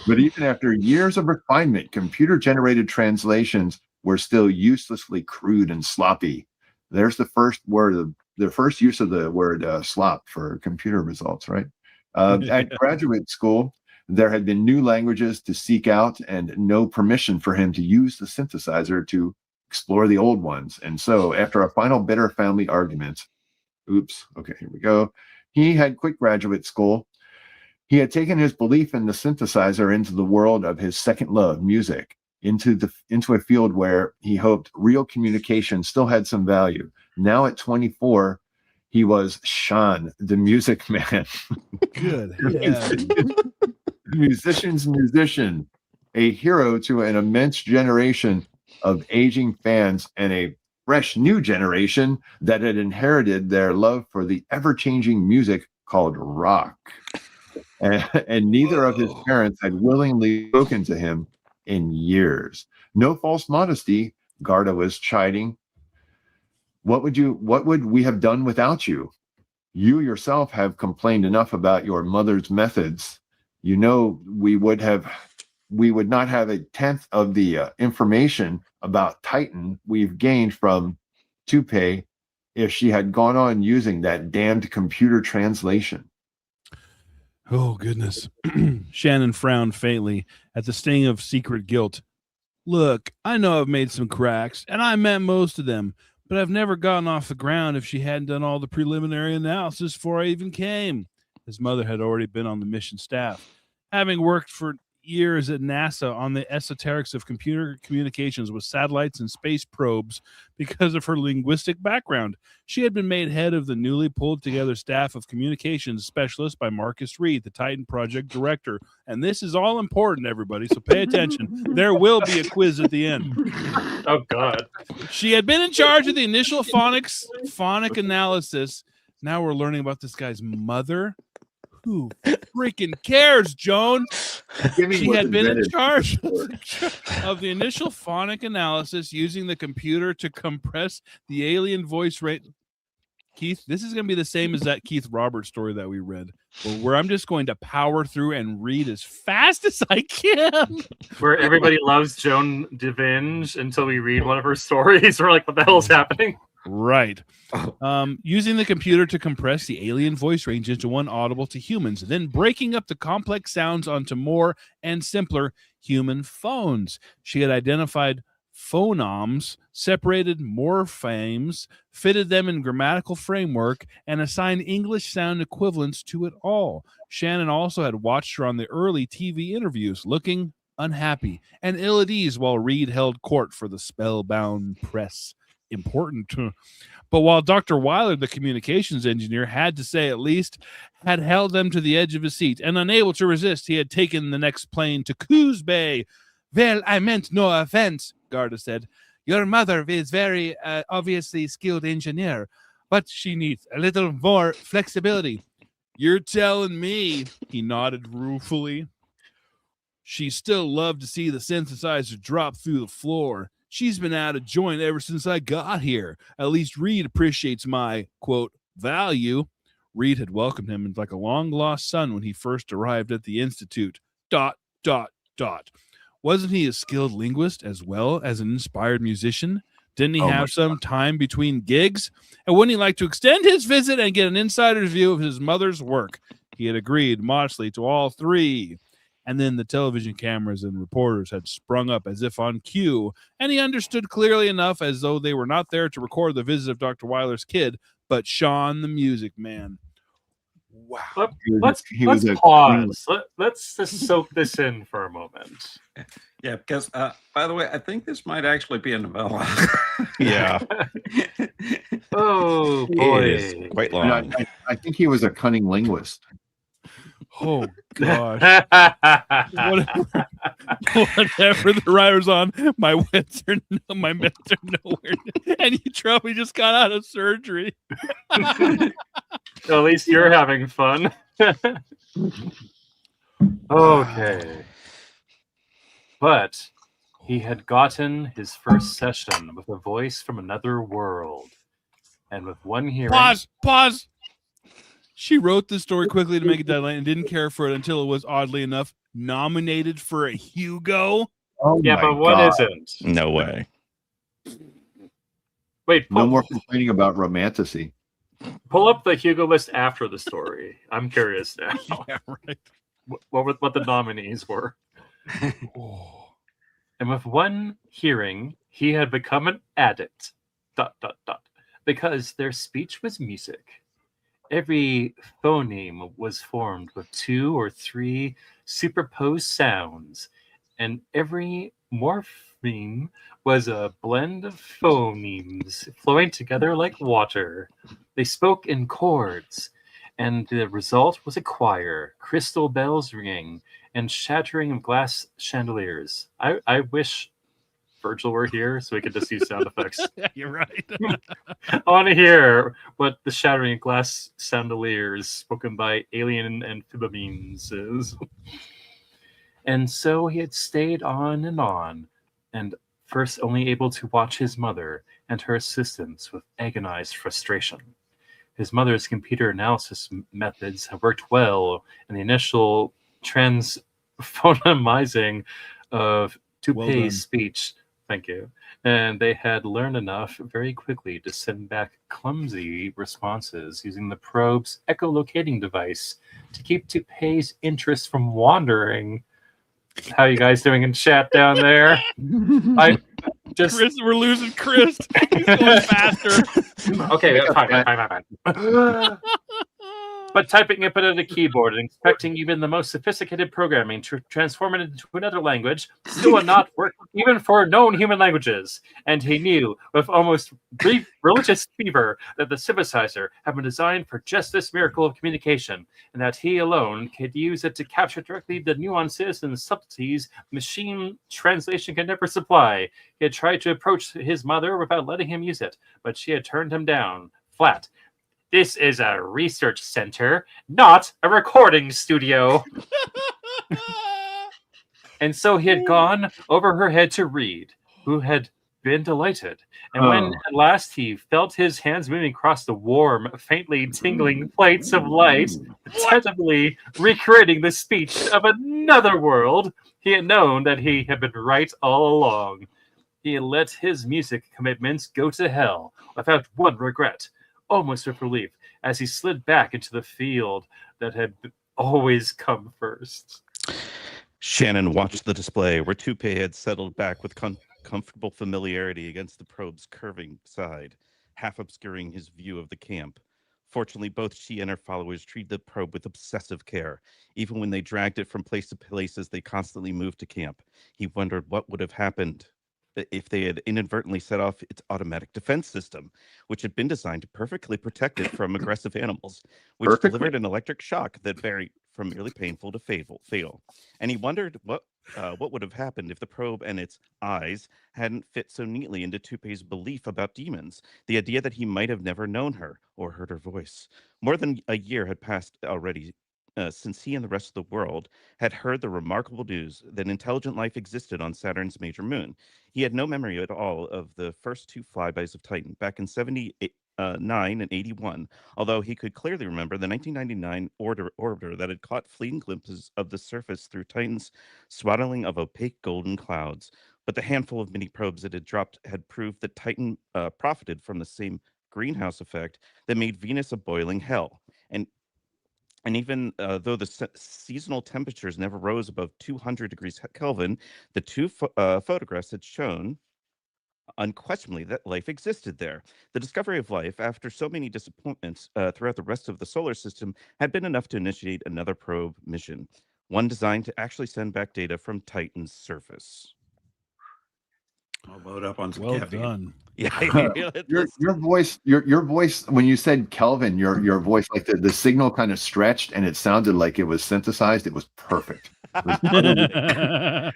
But even after years of refinement, computer-generated translations were still uselessly crude and sloppy. There's the first use of the word slop for computer results, right? At graduate school, there had been new languages to seek out and no permission for him to use the synthesizer to explore the old ones. And so, after a final bitter family argument, here we go. He had quit graduate school. He had taken his belief in the synthesizer into the world of his second love, music, into a field where he hoped real communication still had some value. Now at 24, he was Sean, the music man. Good. Musician's musician, a hero to an immense generation of aging fans and a fresh new generation that had inherited their love for the ever-changing music called rock. And neither of his parents had willingly spoken to him in years. No false modesty, Garda was chiding. What would we have done without you? You yourself have complained enough about your mother's methods. You know, we would not have a tenth of the information about Titan we've gained from Toupee if she had gone on using that damned computer translation. Oh, goodness. Shannon frowned faintly at the sting of secret guilt. Look, I know I've made some cracks, and I meant most of them, but I've never gotten off the ground if she hadn't done all the preliminary analysis before I even came. His mother had already been on the mission staff, having worked for years at NASA on the esoterics of computer communications with satellites and space probes because of her linguistic background. She had been made head of the newly pulled together staff of communications specialists by Marcus Reed, the Titan project director. And this is all important, everybody, so pay attention. There will be a quiz at the end. Oh, God. She had been in charge of the initial phonic analysis. Now we're learning about this guy's mother. Who freaking cares, Joan? She had been in charge of the initial phonic analysis using the computer to compress the alien voice rate. Keith, this is going to be the same as that Keith Roberts story that we read, where I'm just going to power through and read as fast as I can. Where everybody loves Joan DeVinge until we read one of her stories. We're like, what the hell is happening? Right. Using the computer to compress the alien voice range into one audible to humans, then breaking up the complex sounds onto more and simpler human phones. She had identified phonemes, separated morphemes, fitted them in grammatical framework, and assigned English sound equivalents to it all. Shannon also had watched her on the early TV interviews, looking unhappy and ill at ease while Reed held court for the spellbound press. Important. But while Dr. Weiler, the communications engineer, had to say at least, had held them to the edge of his seat, and unable to resist, he had taken the next plane to Coos Bay. Well, I meant no offense, Garda said. Your mother is very obviously skilled engineer, but she needs a little more flexibility. You're telling me, he nodded ruefully. She still loved to see the synthesizer drop through the floor. She's been out of joint ever since I got here. At least Reed appreciates my, quote, value. Reed had welcomed him like a long-lost son when he first arrived at the Institute. ... Wasn't he a skilled linguist as well as an inspired musician? Didn't he have some time between gigs? And wouldn't he like to extend his visit and get an insider's view of his mother's work? He had agreed modestly to all three. And then the television cameras and reporters had sprung up as if on cue, and he understood clearly enough as though they were not there to record the visit of Dr. Weiler's kid, but Sean the Music Man. Wow. Let's pause. Let's just soak this in for a moment. Yeah, because, by the way, I think this might actually be a novella. Yeah. Oh, boy. It is quite long. I think he was a cunning linguist. Oh, gosh. Whatever the writer's on, my meds are nowhere. And you probably just got out of surgery. At least you're having fun. Okay. But he had gotten his first session with a voice from another world. And with one hearing... Pause! She wrote this story quickly to make a deadline and didn't care for it until it was, oddly enough, nominated for a Hugo. Oh yeah, but what isn't? No way. Wait, no more complaining about romanticy. Pull up the Hugo list after the story. I'm curious now. Yeah, right. What the nominees were. And with one hearing, he had become an addict. ... Because their speech was music. Every phoneme was formed with 2 or 3 superposed sounds, and every morpheme was a blend of phonemes flowing together like water. They spoke in chords, and the result was a choir, crystal bells ringing, and shattering of glass chandeliers. I wish Virgil were here so we could just use sound effects. Yeah, you're right. I want to hear what the shattering of glass chandeliers spoken by alien amphibians is. And so he had stayed on, and first only able to watch his mother and her assistants with agonized frustration. His mother's computer analysis methods have worked well in the initial phonemizing of Toupe's speech. Thank you. And they had learned enough very quickly to send back clumsy responses using the probe's echolocating device to keep Toupe's interest from wandering. How you guys doing in chat down there? We're losing Chris. He's going faster. Okay, fine. But typing input at a keyboard and expecting even the most sophisticated programming to transform it into another language still would not work, even for known human languages. And he knew, with almost religious fever, that the synthesizer had been designed for just this miracle of communication, and that he alone could use it to capture directly the nuances and subtleties machine translation could never supply. He had tried to approach his mother without letting him use it, but she had turned him down, flat. This is a research center, not a recording studio. And so he had gone over her head to Reed, who had been delighted. And when at last he felt his hands moving across the warm, faintly tingling plates of light, tentatively recreating the speech of another world, he had known that he had been right all along. He had let his music commitments go to hell without one regret, almost with relief, as he slid back into the field that had always come first. Shannon watched the display where Toupee had settled back with comfortable familiarity against the probe's curving side, half obscuring his view of the camp. Fortunately, both she and her followers treated the probe with obsessive care. Even when they dragged it from place to place as they constantly moved to camp, he wondered what would have happened if they had inadvertently set off its automatic defense system, which had been designed to perfectly protect it from aggressive animals, which delivered an electric shock that varied from merely painful to fatal. And he wondered what would have happened if the probe and its eyes hadn't fit so neatly into Toupee's belief about demons, the idea that he might have never known her or heard her voice. More than a year had passed already since he and the rest of the world had heard the remarkable news that intelligent life existed on Saturn's major moon. He had no memory at all of the first two flybys of Titan back in 79 and 81, although he could clearly remember the 1999 orbiter that had caught fleeting glimpses of the surface through Titan's swaddling of opaque golden clouds. But the handful of mini probes it had dropped had proved that Titan profited from the same greenhouse effect that made Venus a boiling hell. And even though the seasonal temperatures never rose above 200 degrees Kelvin, the two photographs had shown unquestionably that life existed there. The discovery of life, after so many disappointments throughout the rest of the solar system, had been enough to initiate another probe mission, one designed to actually send back data from Titan's surface. I'll load up on some Well caffeine. done. Yeah, your voice when you said Kelvin, your voice, like the signal kind of stretched and it sounded like it was synthesized. It was perfect. It was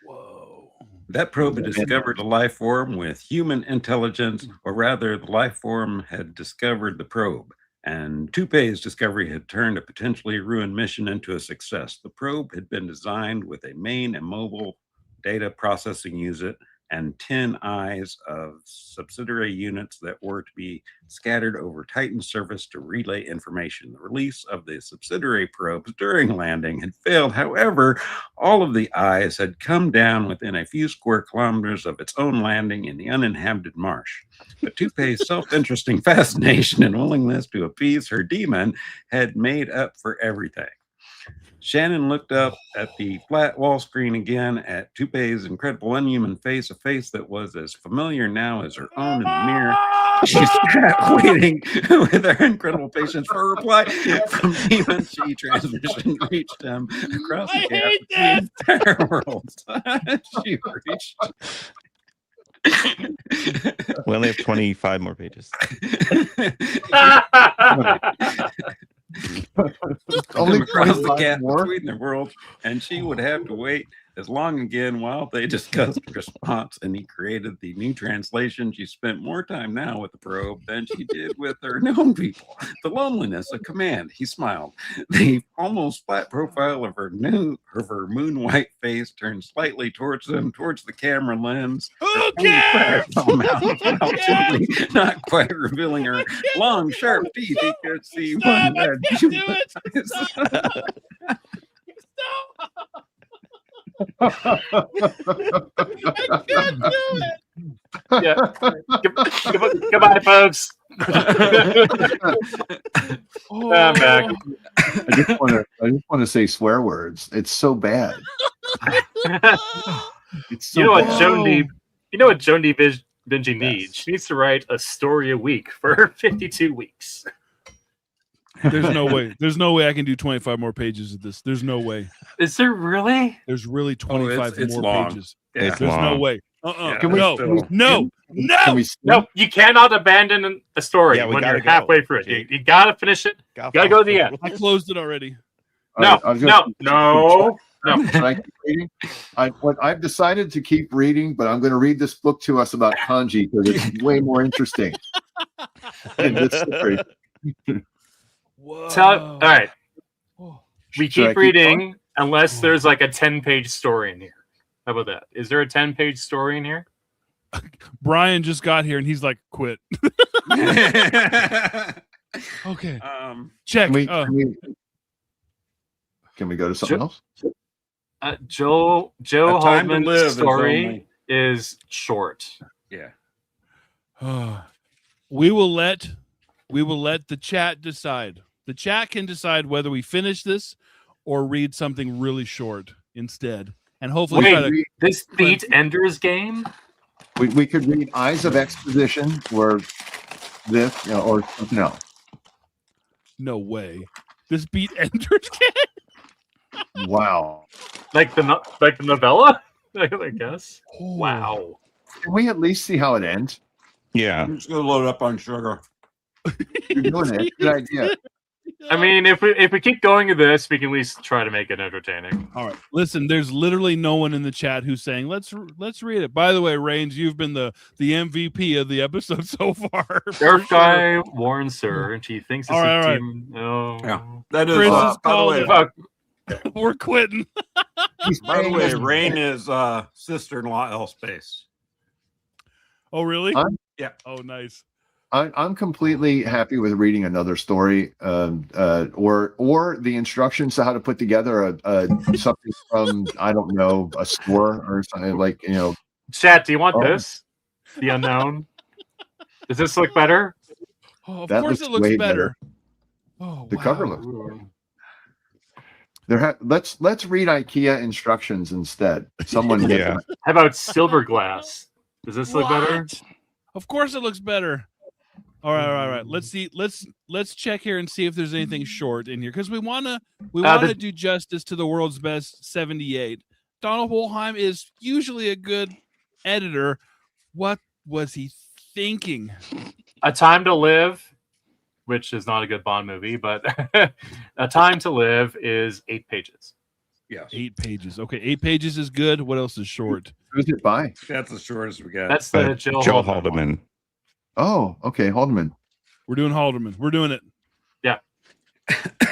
Whoa. That probe had discovered a life form with human intelligence, or rather, the life form had discovered the probe. And Toupee's discovery had turned a potentially ruined mission into a success. The probe had been designed with a main and mobile data processing unit and 10 eyes of subsidiary units that were to be scattered over Titan's surface to relay information. The release of the subsidiary probes during landing had failed. However, all of the eyes had come down within a few square kilometers of its own landing in the uninhabited marsh. But Toupee's self-interesting fascination and willingness to appease her demon had made up for everything. Shannon looked up at the flat wall screen again at Toupee's incredible unhuman face, a face that was as familiar now as her own in the mirror. She sat waiting with her incredible patience for a reply from Demon. She transmission reached him across the gap between the entire world. She reached. We only have 25 more pages. only across the 25 gap more? between the worlds, and she would have to wait as long again while they discussed response, and he created the new translation. She spent more time now with the probe than she did with her known people. The loneliness of command, he smiled. The almost flat profile of her moon white face turned slightly towards them, towards the camera lens. Okay. Not quite revealing her long, sharp teeth. He could see one red. I can't do it. I can't do it. Yeah. Goodbye, folks. I'm back. I just want to say swear words. It's so bad. It's so You know what bad. Joan D. Benji needs? She needs to write a story a week for 52 weeks. There's no way. There's no way I can do 25 more pages of this. There's no way. Is there really? There's really 25 it's more long. pages. Yeah. There's no way. Yeah, Can we- no, still- no, no. No, you cannot abandon a story Yeah, we when gotta you're halfway go, through it. Jake. You gotta finish it. You gotta go to the end. I closed it already. No, I was no, no, no. Should I keep reading? I've decided to keep reading, but I'm going to read this book to us about kanji because it's way more interesting than this story. Whoa. All right. We Should I keep keep reading unless there's like a 10-page story in here. How about that? Is there a 10-page story in here? Brian just got here and he's like, quit. Okay. Check. Can we go to something else? Joe A Time to Live Haldeman's is story is short. Yeah. We will let the chat decide. The chat can decide whether we finish this or read something really short instead. And hopefully Wait, this beat Ender's Game? We could read Eyes of Exposition or this, or something else. No way. This beat Ender's Game? Wow. Like the novella? I guess. Wow. Can we at least see how it ends? Yeah. I'm just gonna load it up on sugar. You're doing it. Good idea. I mean, if we keep going with this, we can at least try to make it entertaining. All right. Listen, there's literally no one in the chat who's saying let's read it. By the way, Rains, you've been the MVP of the episode so far. Earth Guy warns her, and she thinks it's All right, a team. Oh. Yeah. That is Chris has by the called way. it. We're quitting. By the way, Rain is sister-in-law Elspace. Oh, really? Yeah. Oh, nice. I'm completely happy with reading another story, or the instructions to how to put together something from, I don't know, a store or something like, Chat, do you want this? The unknown. Does this look better? Oh, of That course looks it looks way better. Oh, the wow. cover looks better. Let's read IKEA instructions instead. Someone get Yeah. them. How about Silverglass? Does this look better? What? Of course it looks better. All right. Let's see. Let's check here and see if there's anything short in here because we wanna do justice to the world's best 78. Donald Wollheim is usually a good editor. What was he thinking? A Time to Live, which is not a good Bond movie, but A Time to Live is 8 pages. Yes. 8 pages. Okay, 8 pages is good. What else is short? Who's it by? That's the shortest we got. That's the Joe Haldeman. Oh, okay, Haldeman. We're doing Haldeman. We're doing it. Yeah.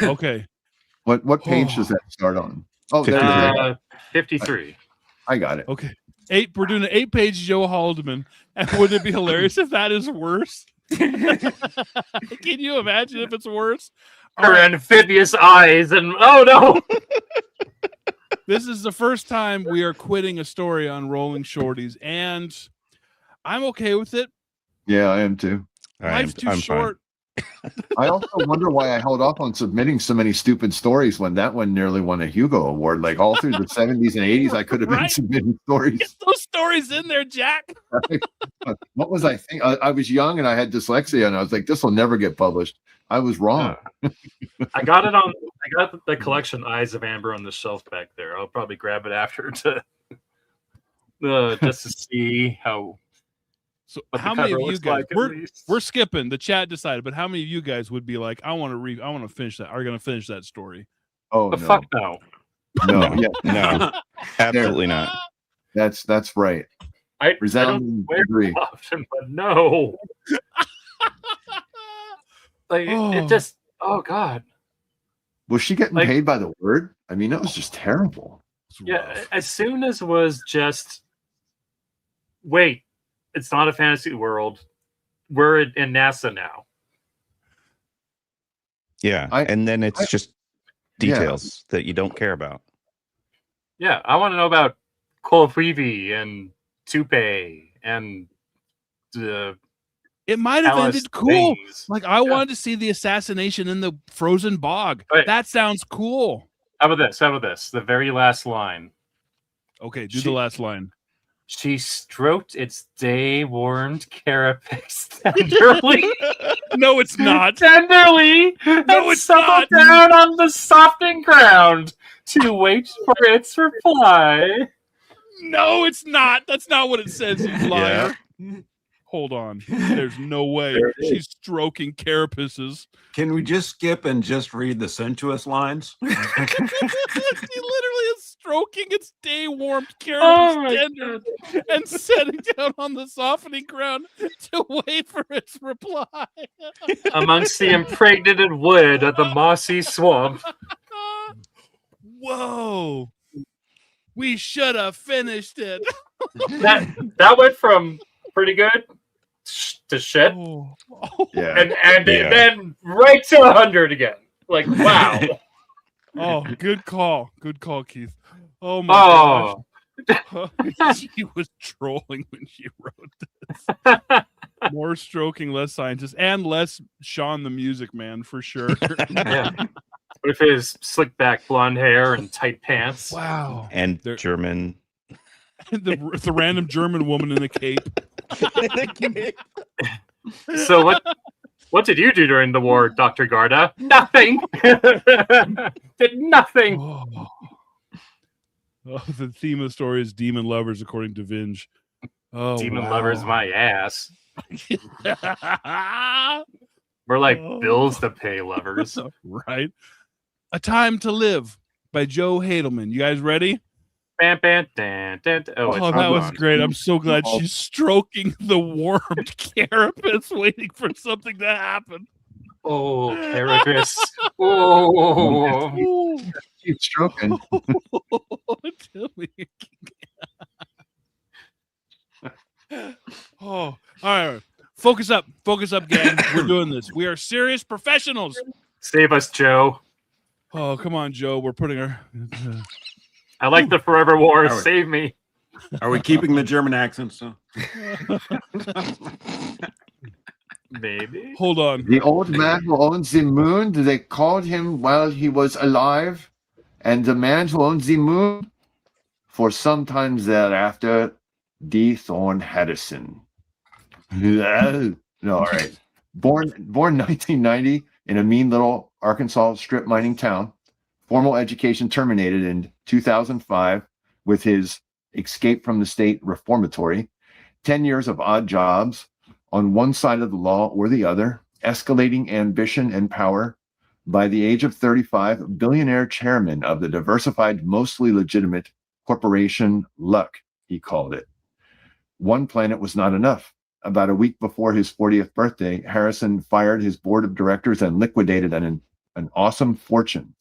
Okay. What page does that start on? Oh, there it is. 53. I got it. Okay. We're doing an 8-page Joe Haldeman. And wouldn't it be hilarious if that is worse? Can you imagine if it's worse? Her amphibious eyes and oh no. This is the first time we are quitting a story on Rolling Shorties, and I'm okay with it. Yeah, I am too. Life's too short. I also wonder why I held off on submitting so many stupid stories when that one nearly won a Hugo Award. Like all through the 70s and 80s, I could have been Right. submitting stories. Get those stories in there, Jack. What was I thinking? I was young and I had dyslexia, and I was like, "This will never get published." I was wrong. I got the collection Eyes of Amber on the shelf back there. I'll probably grab it after just to see how. So what the how many cover of you looks guys like, at we're least. skipping the chat decided, but how many of you guys would be like, I want to finish that, are gonna finish that story? Oh The no, fuck no. no, yeah, No, absolutely not. that's right. I don't Resounding swear agree. often, but no. Like it just. Oh god. Was she getting Like- paid by the word? I mean, that was just terrible. It's Yeah. rough. As soon as was just. Wait, it's not a fantasy world. We're in NASA now. Yeah, and then it's just details that you don't care about. Yeah, I want to know about Kolfuivi and Tupe and the It might have Alice ended cool. things. Like I wanted to see the assassination in the frozen bog. Right. That sounds cool. How about this? The very last line. Okay, do the last line. She stroked its day-warmed carapace tenderly. No, it's not. Tenderly, No, and it's settled not. down on the softening ground to wait for its reply. No, it's not. That's not what it says, you liar. Hold on. There's no way. She's stroking carapaces. Can we just skip and just read the sensuous lines? She literally is stroking its day-warmed Oh carapace my tender and setting down on the softening ground to wait for its reply. Amongst the impregnated wood of the mossy swamp. Whoa. We should have finished it. That went from pretty good to shit, Yeah. and then right to 100 again. Like, wow. Oh, good call. Good call, Keith. Oh my gosh. She was trolling when she wrote this. More stroking, less scientist, and less Sean the Music Man for sure. Yeah. With his slick back blonde hair and tight pants. Wow. And German. the random German woman in a cape. So what did you do during the war, Dr. Garda? Nothing. Did nothing. Oh, the theme of the story is demon lovers, according to Vinge. Oh, Demon wow. lovers, my ass. We're like bills to pay lovers. Right. A Time to Live by Joe Hadelman. You guys ready? Bam, bam, dan, dan. Oh, that was great. I'm so glad she's stroking the warmed carapace, waiting for something to happen. Oh, carapace. Oh. Keep stroking. Tell me. Oh, all right. Focus up, gang. We're doing this. We are serious professionals. Save us, Joe. Oh, come on, Joe. We're putting our. I like the Forever War. Save me. Are we keeping the German accents? So? Maybe. Hold on. The old man who owns the moon, they called him while he was alive. And the man who owns the moon, for some time thereafter, D. Thorne Harrison. No, all right. Born 1990 in a mean little Arkansas strip mining town. Formal education terminated in 2005 with his escape from the state reformatory. 10 years of odd jobs on one side of the law or the other, escalating ambition and power. By the age of 35, billionaire chairman of the diversified, mostly legitimate corporation Luck, he called it. One planet was not enough. About a week before his 40th birthday, Harrison fired his board of directors and liquidated an awesome fortune.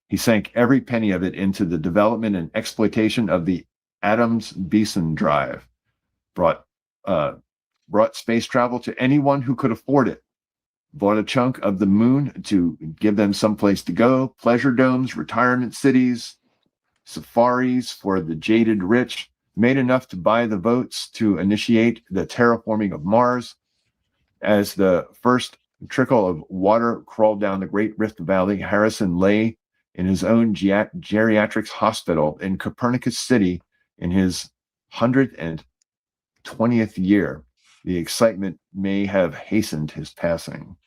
He sank every penny of it into the development and exploitation of the Adams-Beeson drive. Brought space travel to anyone who could afford it. Bought a chunk of the moon to give them someplace to go. Pleasure domes, retirement cities, safaris for the jaded rich. Made enough to buy the votes to initiate the terraforming of Mars. As the first trickle of water crawled down the Great Rift Valley, Harrison lay in his own geriatrics hospital in Copernicus City in his 120th year. The excitement may have hastened his passing.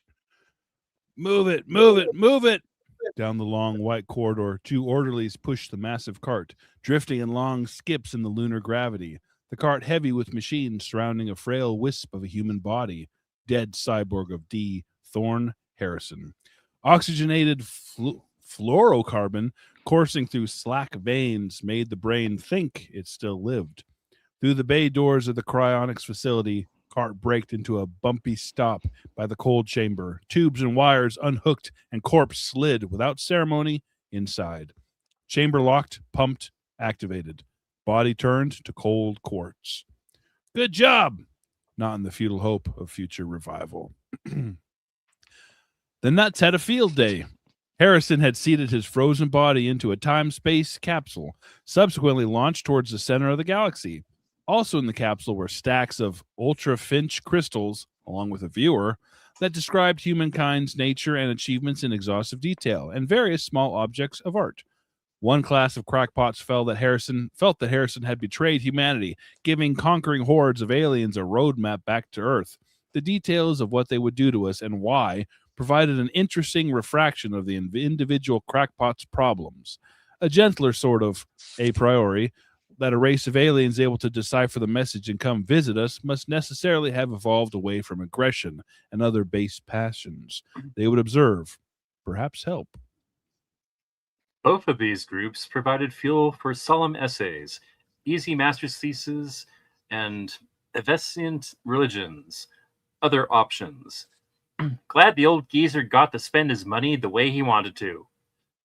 Move it, move it, move it. Down the long white corridor, two orderlies pushed the massive cart, drifting in long skips in the lunar gravity. The cart heavy with machines surrounding a frail wisp of a human body. Dead cyborg of D. Thorne Harrison. Oxygenated fluorocarbon coursing through slack veins made the brain think it still lived. Through the bay doors of the cryonics facility, cart braked into a bumpy stop by the cold chamber. Tubes and wires unhooked, and corpse slid without ceremony inside. Chamber locked, pumped, activated. Body turned to cold quartz. Good job! Not in the futile hope of future revival. The Nuts had a field day. Harrison had seated his frozen body into a time-space capsule, subsequently launched towards the center of the galaxy. Also in the capsule were stacks of ultra-finch crystals, along with a viewer, that described humankind's nature and achievements in exhaustive detail, and various small objects of art. One class of crackpots felt that Harrison had betrayed humanity, giving conquering hordes of aliens a roadmap back to Earth. The details of what they would do to us and why provided an interesting refraction of the individual crackpots' problems. A gentler sort of a priori that a race of aliens able to decipher the message and come visit us must necessarily have evolved away from aggression and other base passions. They would observe, perhaps help. Both of these groups provided fuel for solemn essays, easy master's theses, and evanescent religions. Other options. Glad the old geezer got to spend his money the way he wanted to.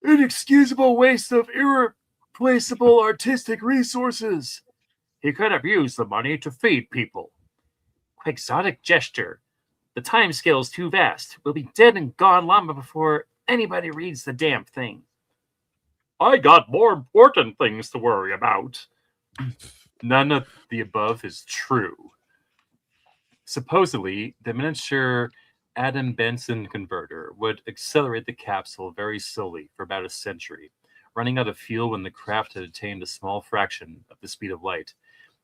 Inexcusable waste of irreplaceable artistic resources. He could have used the money to feed people. Quixotic gesture. The time scale's too vast. We'll be dead and gone long before anybody reads the damn thing. I got more important things to worry about. None of the above is true. Supposedly, the miniature Adam Benson converter would accelerate the capsule very slowly for about a century, running out of fuel when the craft had attained a small fraction of the speed of light.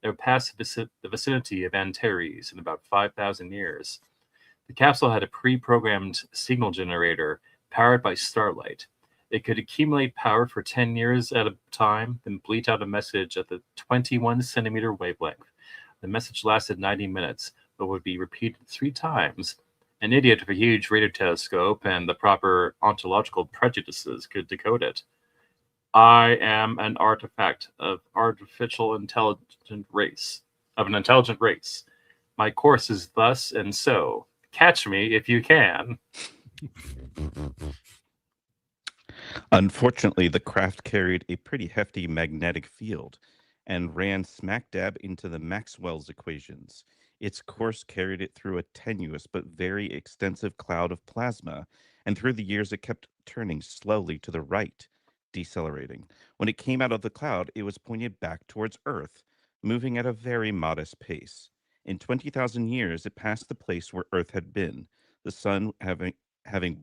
It would pass the vicinity of Antares in about 5,000 years. The capsule had a pre-programmed signal generator powered by starlight. It could accumulate power for 10 years at a time, then bleat out a message at the 21-centimeter wavelength. The message lasted 90 minutes, but would be repeated 3 times. An idiot with a huge radio telescope and the proper ontological prejudices could decode it. I am an artifact of an intelligent race. My course is thus and so. Catch me if you can. Unfortunately, the craft carried a pretty hefty magnetic field and ran smack dab into the Maxwell's equations. Its course carried it through a tenuous but very extensive cloud of plasma, and through the years it kept turning slowly to the right, decelerating. When it came out of the cloud, it was pointed back towards Earth, moving at a very modest pace. In 20,000 years, it passed the place where Earth had been, the sun having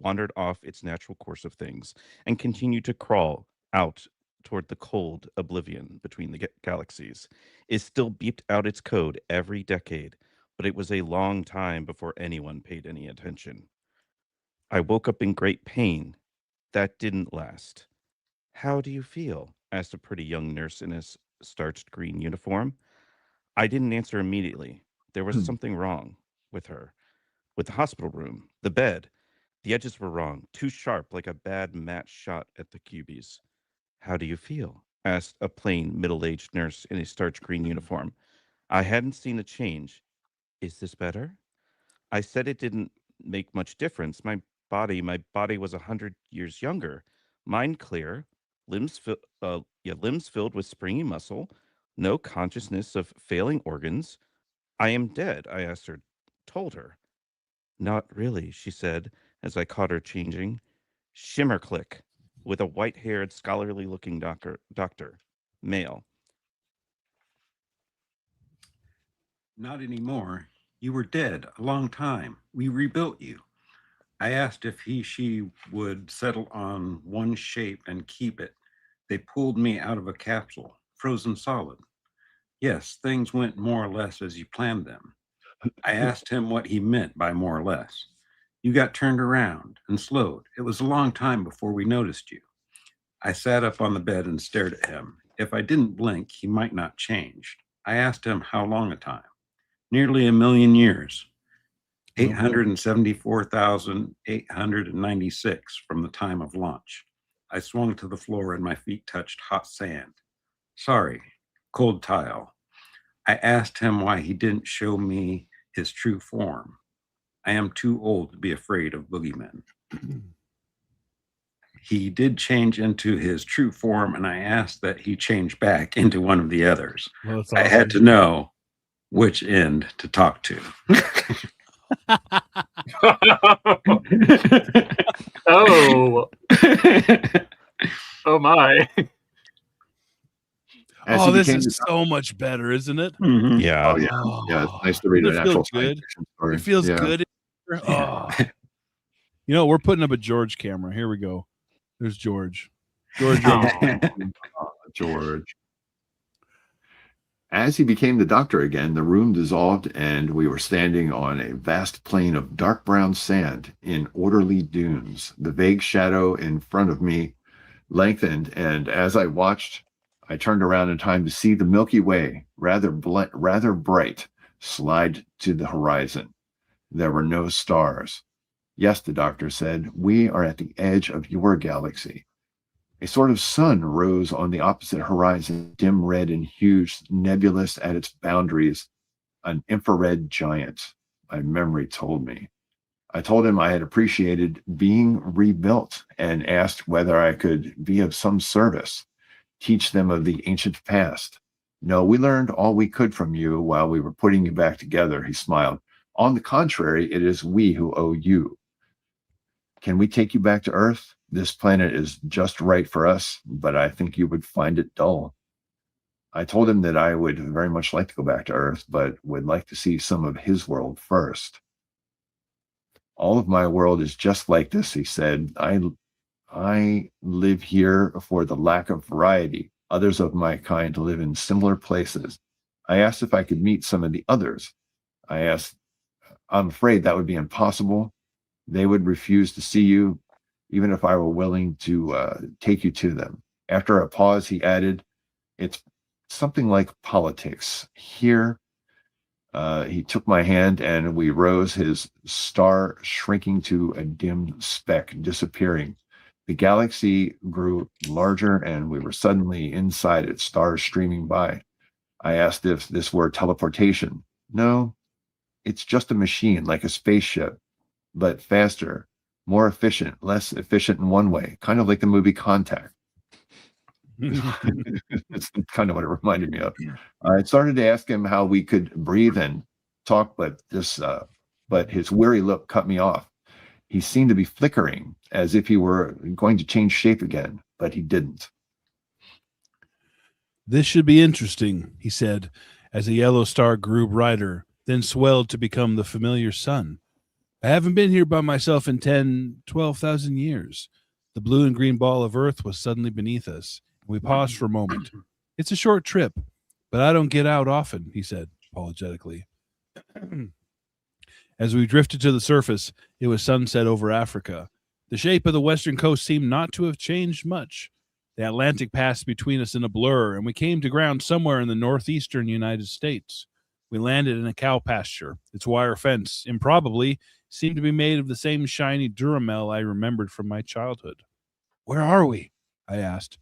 wandered off its natural course of things, and continued to crawl out toward the cold oblivion between the galaxies. It still beeped out its code every decade, but it was a long time before anyone paid any attention. I woke up in great pain. That didn't last. How do you feel? Asked a pretty young nurse in a starched green uniform. I didn't answer immediately. There was something wrong with her. With the hospital room, the bed. The edges were wrong, too sharp, like a bad match shot at the cubies. How do you feel? Asked a plain, middle-aged nurse in a starched green uniform. I hadn't seen a change. Is this better? I said it didn't make much difference. My body was 100 years younger. Mind clear, limbs filled with springy muscle, no consciousness of failing organs. I am dead, I told her. Not really, she said, as I caught her changing. Shimmer click, with a white-haired, scholarly-looking doctor, male. Not anymore. You were dead a long time. We rebuilt you. I asked if she would settle on one shape and keep it. They pulled me out of a capsule, frozen solid. Yes, things went more or less as you planned them. I asked him what he meant by more or less. You got turned around and slowed. It was a long time before we noticed you. I sat up on the bed and stared at him. If I didn't blink, he might not change. I asked him how long a time. Nearly 1 million years. 874,896 from the time of launch. I swung to the floor and my feet touched hot sand. Sorry, cold tile. I asked him why he didn't show me his true form. I am too old to be afraid of boogeymen. He did change into his true form, and I asked that he change back into one of the others. Well, that's awesome. I had to know which end to talk to. Oh. Oh my. This is so much better, isn't it? Mm-hmm. Yeah. Oh, yeah. Yeah, it's nice to read an actual science fiction story. It feels Yeah. good. Oh. You know, we're putting up a George camera. Here we go. There's George. George. George. As he became the doctor again, the room dissolved, and we were standing on a vast plain of dark brown sand in orderly dunes. The vague shadow in front of me lengthened, and as I watched, I turned around in time to see the Milky Way, rather bright, slide to the horizon. There were no stars. Yes, the doctor said, we are at the edge of your galaxy. A sort of sun rose on the opposite horizon, dim red and huge, nebulous at its boundaries, an infrared giant, my memory told me. I told him I had appreciated being rebuilt and asked whether I could be of some service, teach them of the ancient past. No, we learned all we could from you while we were putting you back together, he smiled. On the contrary, it is we who owe you. Can we take you back to Earth? This planet is just right for us, but I think you would find it dull. I told him that I would very much like to go back to Earth, but would like to see some of his world first. All of my world is just like this, he said. I live here for the lack of variety. Others of my kind live in similar places. I asked if I could meet some of the others. I'm afraid that would be impossible. They would refuse to see you, even if I were willing to take you to them. After a pause, he added, it's something like politics. Here, he took my hand and we rose, his star shrinking to a dim speck, disappearing. The galaxy grew larger and we were suddenly inside it, stars streaming by. I asked if this were teleportation. No, it's just a machine like a spaceship, but faster, more efficient, less efficient in one way, kind of like the movie Contact. That's kind of what it reminded me of. I started to ask him how we could breathe and talk, but his weary look cut me off. He seemed to be flickering, as if he were going to change shape again, but he didn't. This should be interesting, he said, as a yellow star grew brighter, then swelled to become the familiar sun. I haven't been here by myself in 12,000 years. The blue and green ball of Earth was suddenly beneath us. We paused for a moment. It's a short trip, but I don't get out often, he said, apologetically. As we drifted to the surface, it was sunset over Africa. The shape of the western coast seemed not to have changed much. The Atlantic passed between us in a blur, and we came to ground somewhere in the northeastern United States. We landed in a cow pasture. Its wire fence, improbably, seemed to be made of the same shiny duramel I remembered from my childhood. Where are we? I asked.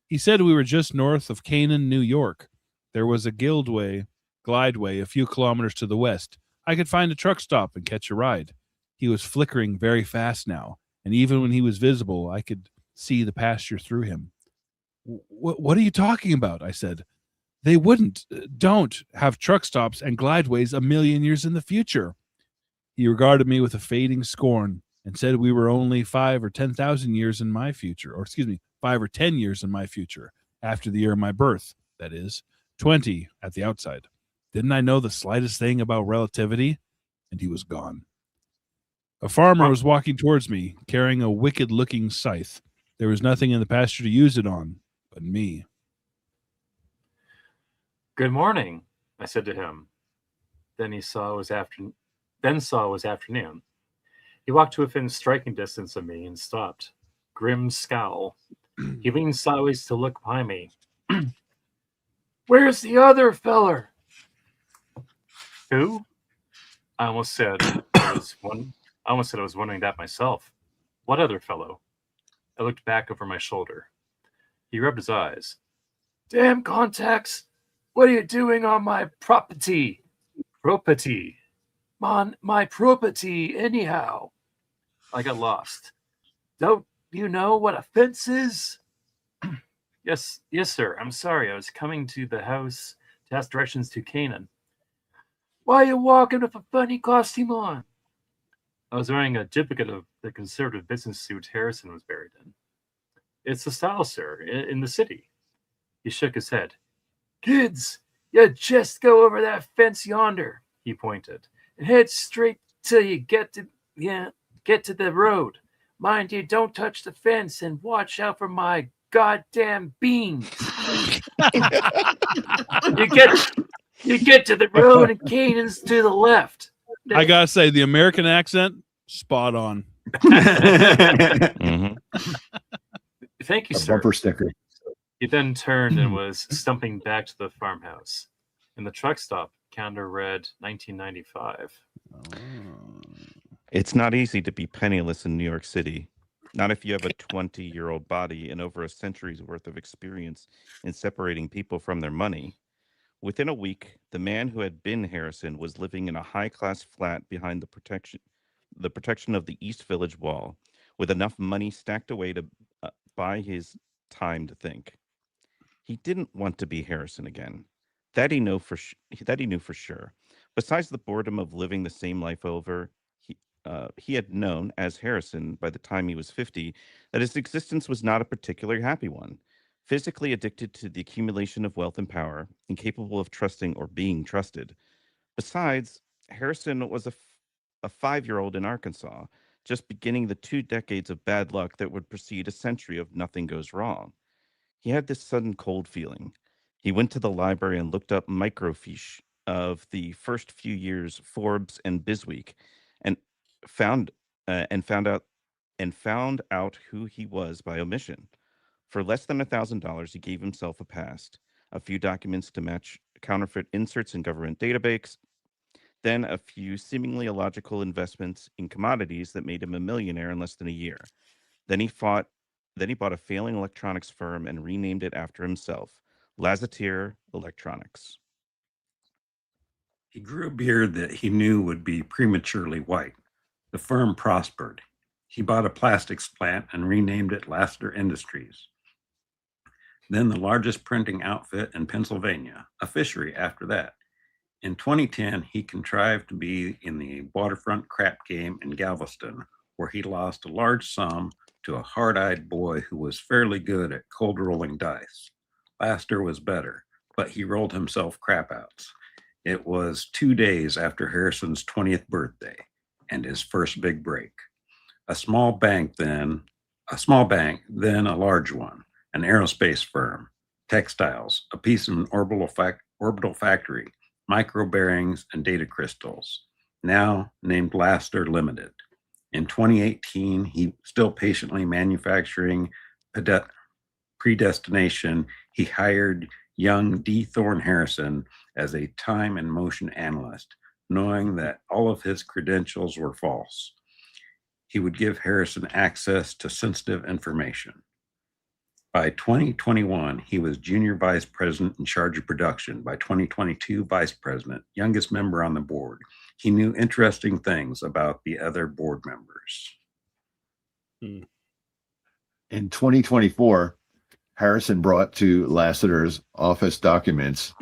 He said we were just north of Canaan, New York. There was a glideway a few kilometers to the west. I could find a truck stop and catch a ride. He was flickering very fast now, and even when he was visible, I could see the pasture through him. What are you talking about? I said. They don't have truck stops and glideways a million years in the future. He regarded me with a fading scorn and said we were only 5 or 10,000 years in my future, 5 or 10 years in my future, after the year of my birth, that is, 20 at the outside. Didn't I know the slightest thing about relativity? And he was gone. A farmer was walking towards me, carrying a wicked-looking scythe. There was nothing in the pasture to use it on, but me. Good morning, I said to him. Then saw it was afternoon. He walked to within striking distance of me and stopped. Grim scowl. He leaned sideways to look behind me. Where's the other feller? Who? I almost said I was wondering that myself. What other fellow? I looked back over my shoulder. He rubbed his eyes. Damn contacts! What are you doing on my property? Property. My property, anyhow. I got lost. Don't you know what a fence is? Yes, sir. I'm sorry. I was coming to the house to ask directions to Canaan. Why are you walking with a funny costume on? I was wearing a duplicate of the conservative business suit Harrison was buried in. It's the style, sir, in the city. He shook his head. Kids, you just go over that fence yonder, he pointed, and head straight till you get to the road. Mind you, don't touch the fence and watch out for my goddamn beans. you get to the road and Canaan's to the left. I gotta say, the American accent, spot on. Mhm. Thank you, A sir. bumper sticker. He then turned and was stumping back to the farmhouse. In the truck stop, counter read 1995. It's not easy to be penniless in New York City. Not if you have a 20-year-old body and over a century's worth of experience in separating people from their money. Within a week, the man who had been Harrison was living in a high-class flat behind the protection of the East Village wall, with enough money stacked away to buy his time to think. He didn't want to be Harrison again. That he knew for sure. Besides the boredom of living the same life over, he had known as Harrison by the time he was 50 that his existence was not a particularly happy one. Physically addicted to the accumulation of wealth and power, incapable of trusting or being trusted. Besides, Harrison was a 5-year-old in Arkansas, just beginning the 2 decades of bad luck that would precede a century of nothing goes wrong. He had this sudden cold feeling. He went to the library and looked up microfiche of the first few years Forbes and Bizweek, and found out who he was by omission. For less than $1,000, he gave himself a pass, a few documents to match counterfeit inserts in government database, then a few seemingly illogical investments in commodities that made him a millionaire in less than a year. Then he bought a failing electronics firm and renamed it after himself, Lazatir Electronics. He grew a beard that he knew would be prematurely white. The firm prospered. He bought a plastics plant and renamed it Lassiter Industries. Then the largest printing outfit in Pennsylvania, a fishery after that. In 2010, he contrived to be in the waterfront crap game in Galveston, where he lost a large sum to a hard-eyed boy who was fairly good at cold rolling dice. Lassiter was better, but he rolled himself crapouts. It was 2 days after Harrison's 20th birthday and his first big break. A small bank, then a large one, an aerospace firm, textiles, a piece of an orbital factory, micro bearings, and data crystals, now named Lassiter Limited. In 2018, he still patiently manufacturing predestination. He hired young D. Thorne Harrison as a time and motion analyst, knowing that all of his credentials were false. He would give Harrison access to sensitive information. By 2021, he was junior vice president in charge of production. By 2022, vice president, youngest member on the board. He knew interesting things about the other board members. In 2024, Harrison brought to Lassiter's office documents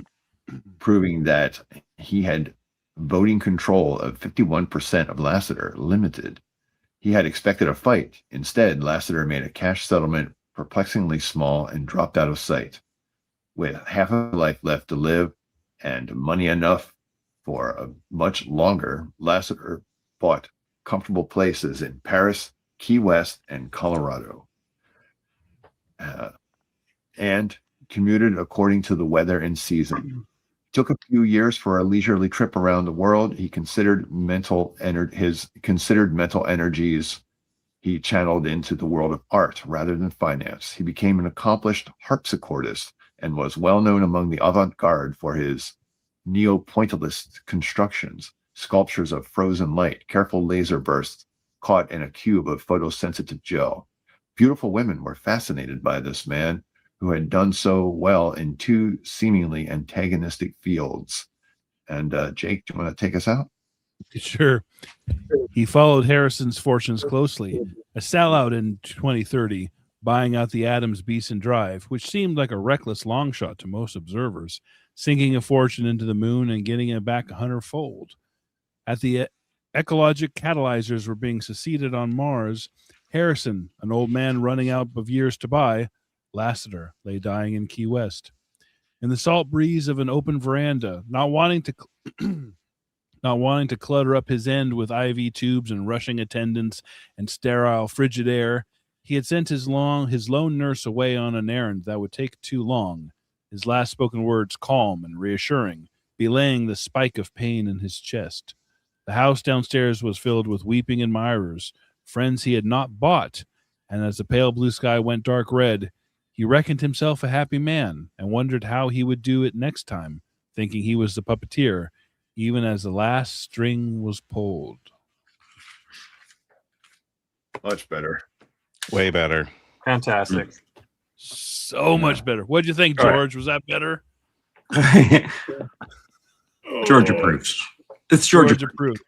proving that he had voting control of 51% of Lassiter Limited. He had expected a fight. Instead, Lassiter made a cash settlement perplexingly small and dropped out of sight. With half a life left to live and money enough for a much longer, Lassiter bought comfortable places in Paris, Key West, and Colorado, and commuted according to the weather and season. It took a few years for a leisurely trip around the world. He considered his mental energies he channeled into the world of art rather than finance. He became an accomplished harpsichordist and was well known among the avant-garde for his neo-pointillist constructions, sculptures of frozen light, careful laser bursts caught in a cube of photosensitive gel. Beautiful women were fascinated by this man who had done so well in 2 seemingly antagonistic fields. And Jake, do you want to take us out? Sure. He followed Harrison's fortunes closely, a sellout in 2030, buying out the Adams Beeson Drive, which seemed like a reckless long shot to most observers, sinking a fortune into the moon and getting it back 100-fold. At the ecologic catalyzers were being seceded on Mars, Harrison, an old man running out of years to buy, Lassiter, lay dying in Key West. In the salt breeze of an open veranda, not wanting to clutter up his end with IV tubes and rushing attendants and sterile frigid air, He had sent his lone nurse away on an errand that would take too long, his last spoken words calm and reassuring, belaying the spike of pain in his chest. The house downstairs was filled with weeping admirers, friends he had not bought, and as the pale blue sky went dark red, he reckoned himself a happy man and wondered how he would do it next time, thinking he was the puppeteer, even as the last string was pulled. Much better. Way better. Fantastic. So much better. What'd you think, All right. George? Was that better? Georgia proofs. It's Georgia proof. approved.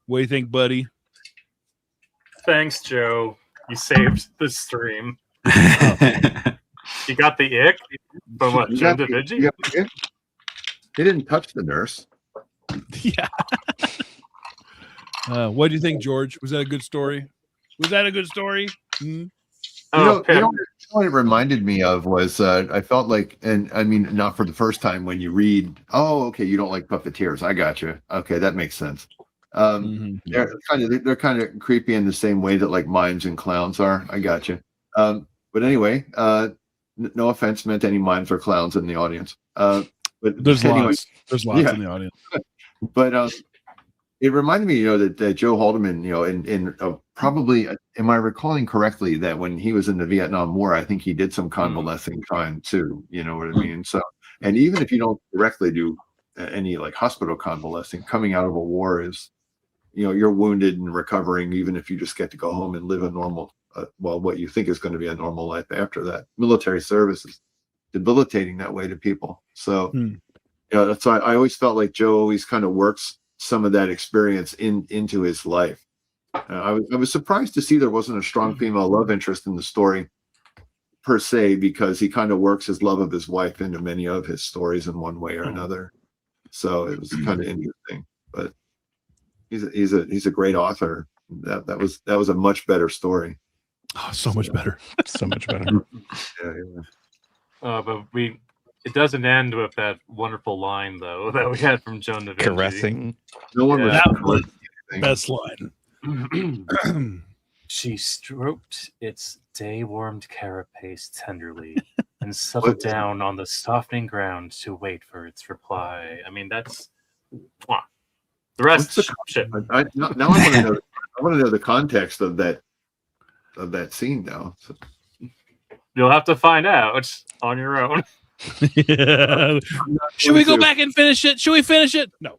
What do you think, buddy? Thanks, Joe. You saved the stream. You got the ick from what, You Joe got the- DaVinci? you got the ick? He didn't touch the nurse. Yeah. What do you think, George? Was that a good story? Was that a good story? Hmm? Oh, You know what it reminded me of was I felt like, and I mean, not for the first time when you read, oh, okay, you don't like puppeteers. I got you. Okay, that makes sense. They're kind of creepy in the same way that like mimes and clowns are. I got you. But anyway, no offense meant to any mimes or clowns in the audience. But There's anyway, lots. There's lots yeah. in the audience. But it reminded me, that Joe Haldeman, in probably, am I recalling correctly that when he was in the Vietnam War, I think he did some convalescing time too. You know what I mean? So, and even if you don't directly do any like hospital convalescing, coming out of a war is, you're wounded and recovering, even if you just get to go home and live a normal, what you think is going to be a normal life after that. Military service is debilitating that way to people. So, that's why I always felt like Joe always kind of works some of that experience into his life. I was surprised to see there wasn't a strong female love interest in the story per se, because he kind of works his love of his wife into many of his stories in one way or another. So it was kind of interesting. But he's a great author. That was a much better story. Oh, so much better. So much better. Yeah. But it doesn't end with that wonderful line though that we had from Joan DaVinci. Caressing. No one was That was anything. best line. She stroked its day-warmed carapace tenderly and settled down on the softening ground to wait for its reply. I mean, that's the rest. Shit. Now I want to know. I want to know the context of that scene now. So. You'll have to find out on your own. Yeah. Should we go back and finish it? Should we finish it? No.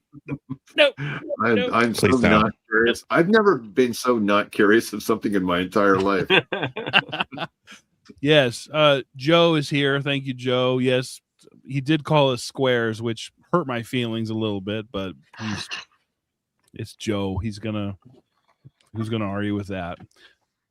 I'm so Please don't. not curious. I've never been so not curious of something in my entire life. Yes. Joe is here. Thank you, Joe. Yes, he did call us squares, which hurt my feelings a little bit, but it's Joe. Who's gonna argue with that?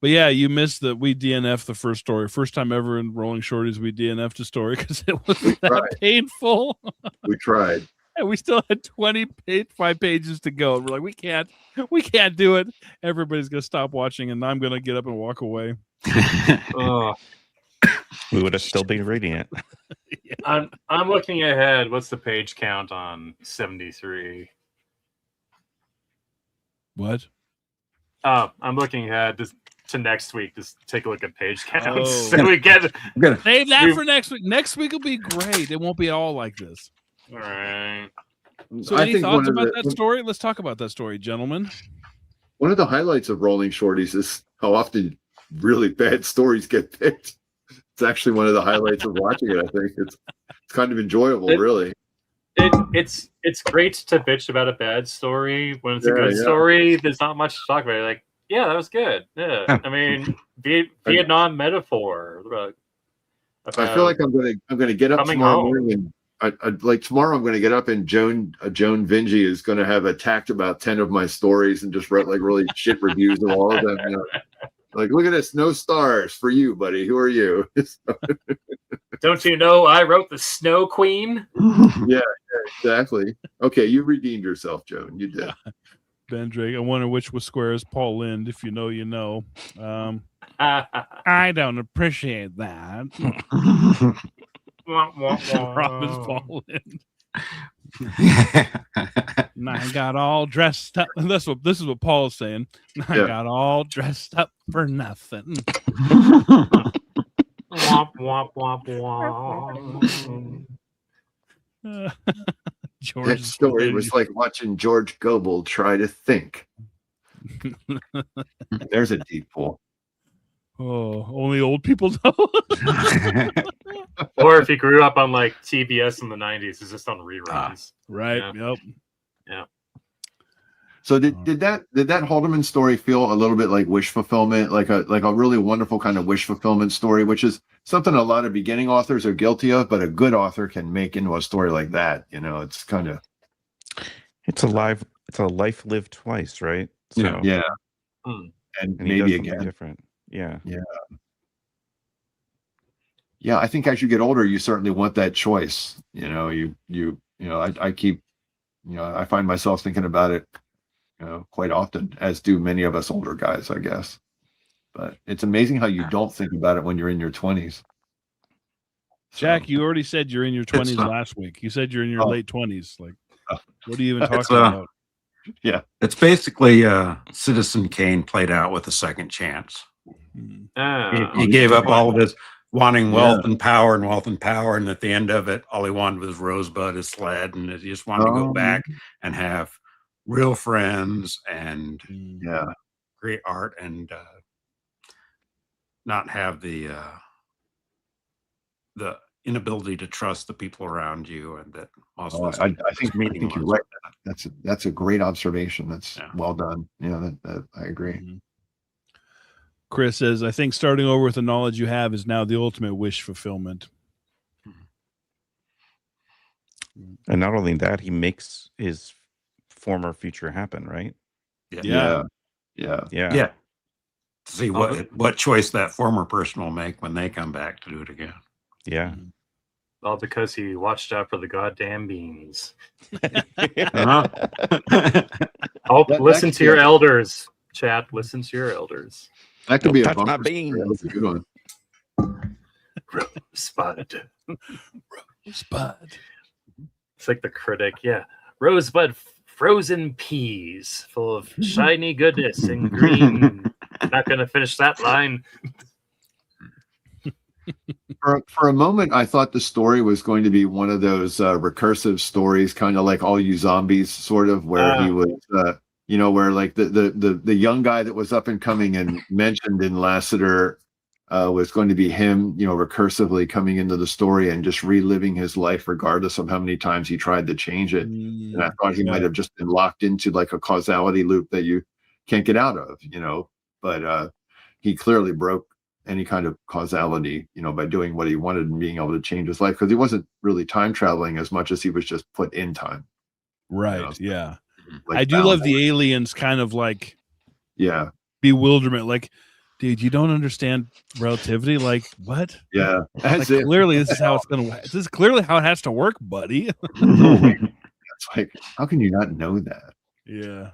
But yeah, you missed that we DNF'd the first story. First time ever in Rolling Shorties we DNF'd a story because it was that painful. We tried. And we still had 25 pages to go. We're like, we can't do it. Everybody's gonna stop watching, and I'm gonna get up and walk away. We would have still been reading it. I'm looking ahead. What's the page count on 73? What? I'm looking ahead to next week. Just take a look at page counts. Oh. So we get Save that for next week. Next week will be great. It won't be all like this. all right. So I any think thoughts about that story? Let's talk about that story, gentlemen. One of the highlights of Rolling Shorties is how often really bad stories get picked. It's actually one of the highlights of watching it. I think it's kind of enjoyable, really. It's great to bitch about a bad story when it's a good story. There's not much to talk about. Like, yeah, that was good. Yeah, I mean, Vietnam metaphor. I feel like I'm gonna get up tomorrow morning, and tomorrow I'm gonna get up and Joan Vinci is gonna have attacked about 10 of my stories and just write like really shit reviews of all of them. Like, look at this, no stars for you, buddy. Who are you? Don't you know I wrote the Snow Queen? Yeah, exactly. Okay, you redeemed yourself, Joan. You did. Ben Drake, I wonder which was squares Paul Lind. If you know, you know. I don't appreciate that. Rob is Paul Lind. And I got all dressed up. This is what Paul's saying. I Yeah. got all dressed up for nothing. Womp, womp, womp, womp. George That story was like watching George Goebel try to think. There's a deep pool. Oh, only old people know. Or if he grew up on like TBS in the 90s, it's just on reruns. Right. Yeah. Yep. Yeah. So did that Haldeman story feel a little bit like wish fulfillment, like a really wonderful kind of wish fulfillment story, which is something a lot of beginning authors are guilty of, but a good author can make into a story like that. You know, it's kind of It's a life lived twice, right? So, yeah. Hmm. And and he does maybe something again. different. Yeah. Yeah, I think as you get older, you certainly want that choice. You know, I keep, I find myself thinking about it, quite often, as do many of us older guys, I guess. But it's amazing how you don't think about it when you're in your 20s. Jack, you already said you're in your 20s last week. You said you're in your late 20s. Like, what are you even talking about? Yeah. It's basically Citizen Kane played out with a second chance. He gave up all of his wanting wealth and power, and at the end of it, all he wanted was Rosebud, his sled, and he just wanted to go back and have real friends and great art, and not have the inability to trust the people around you, and that most of us I think you're right. That's a great observation. That's well done. Yeah, that I agree. Chris says, I think starting over with the knowledge you have is now the ultimate wish fulfillment. And not only that, he makes his former future happen, right? Yeah. To see what choice that former person will make when they come back to do it again. Yeah. All because he watched out for the goddamn beans. Listen to your elders, chat. Listen to your elders. That could be a touch my bumper sticker. That was a good one. Rosebud. Rosebud. It's like the critic. Yeah. Rosebud frozen peas full of shiny goodness and green. Not going to finish that line. For a moment, I thought the story was going to be one of those recursive stories, kind of like All You Zombies, sort of, where he was, where like the young guy that was up and coming and mentioned in Lassiter was going to be him, recursively coming into the story and just reliving his life, regardless of how many times he tried to change it. And I thought he might have just been locked into like a causality loop that you can't get out of, but he clearly broke any kind of causality, by doing what he wanted and being able to change his life, because he wasn't really time traveling as much as he was just put in time. Right. Yeah. Like I do love the aliens kind of like bewilderment. Like, dude, you don't understand relativity. Like, what? Yeah. Like, clearly this is how it's gonna. This is clearly how it has to work, buddy. It's like, how can you not know that? Yeah.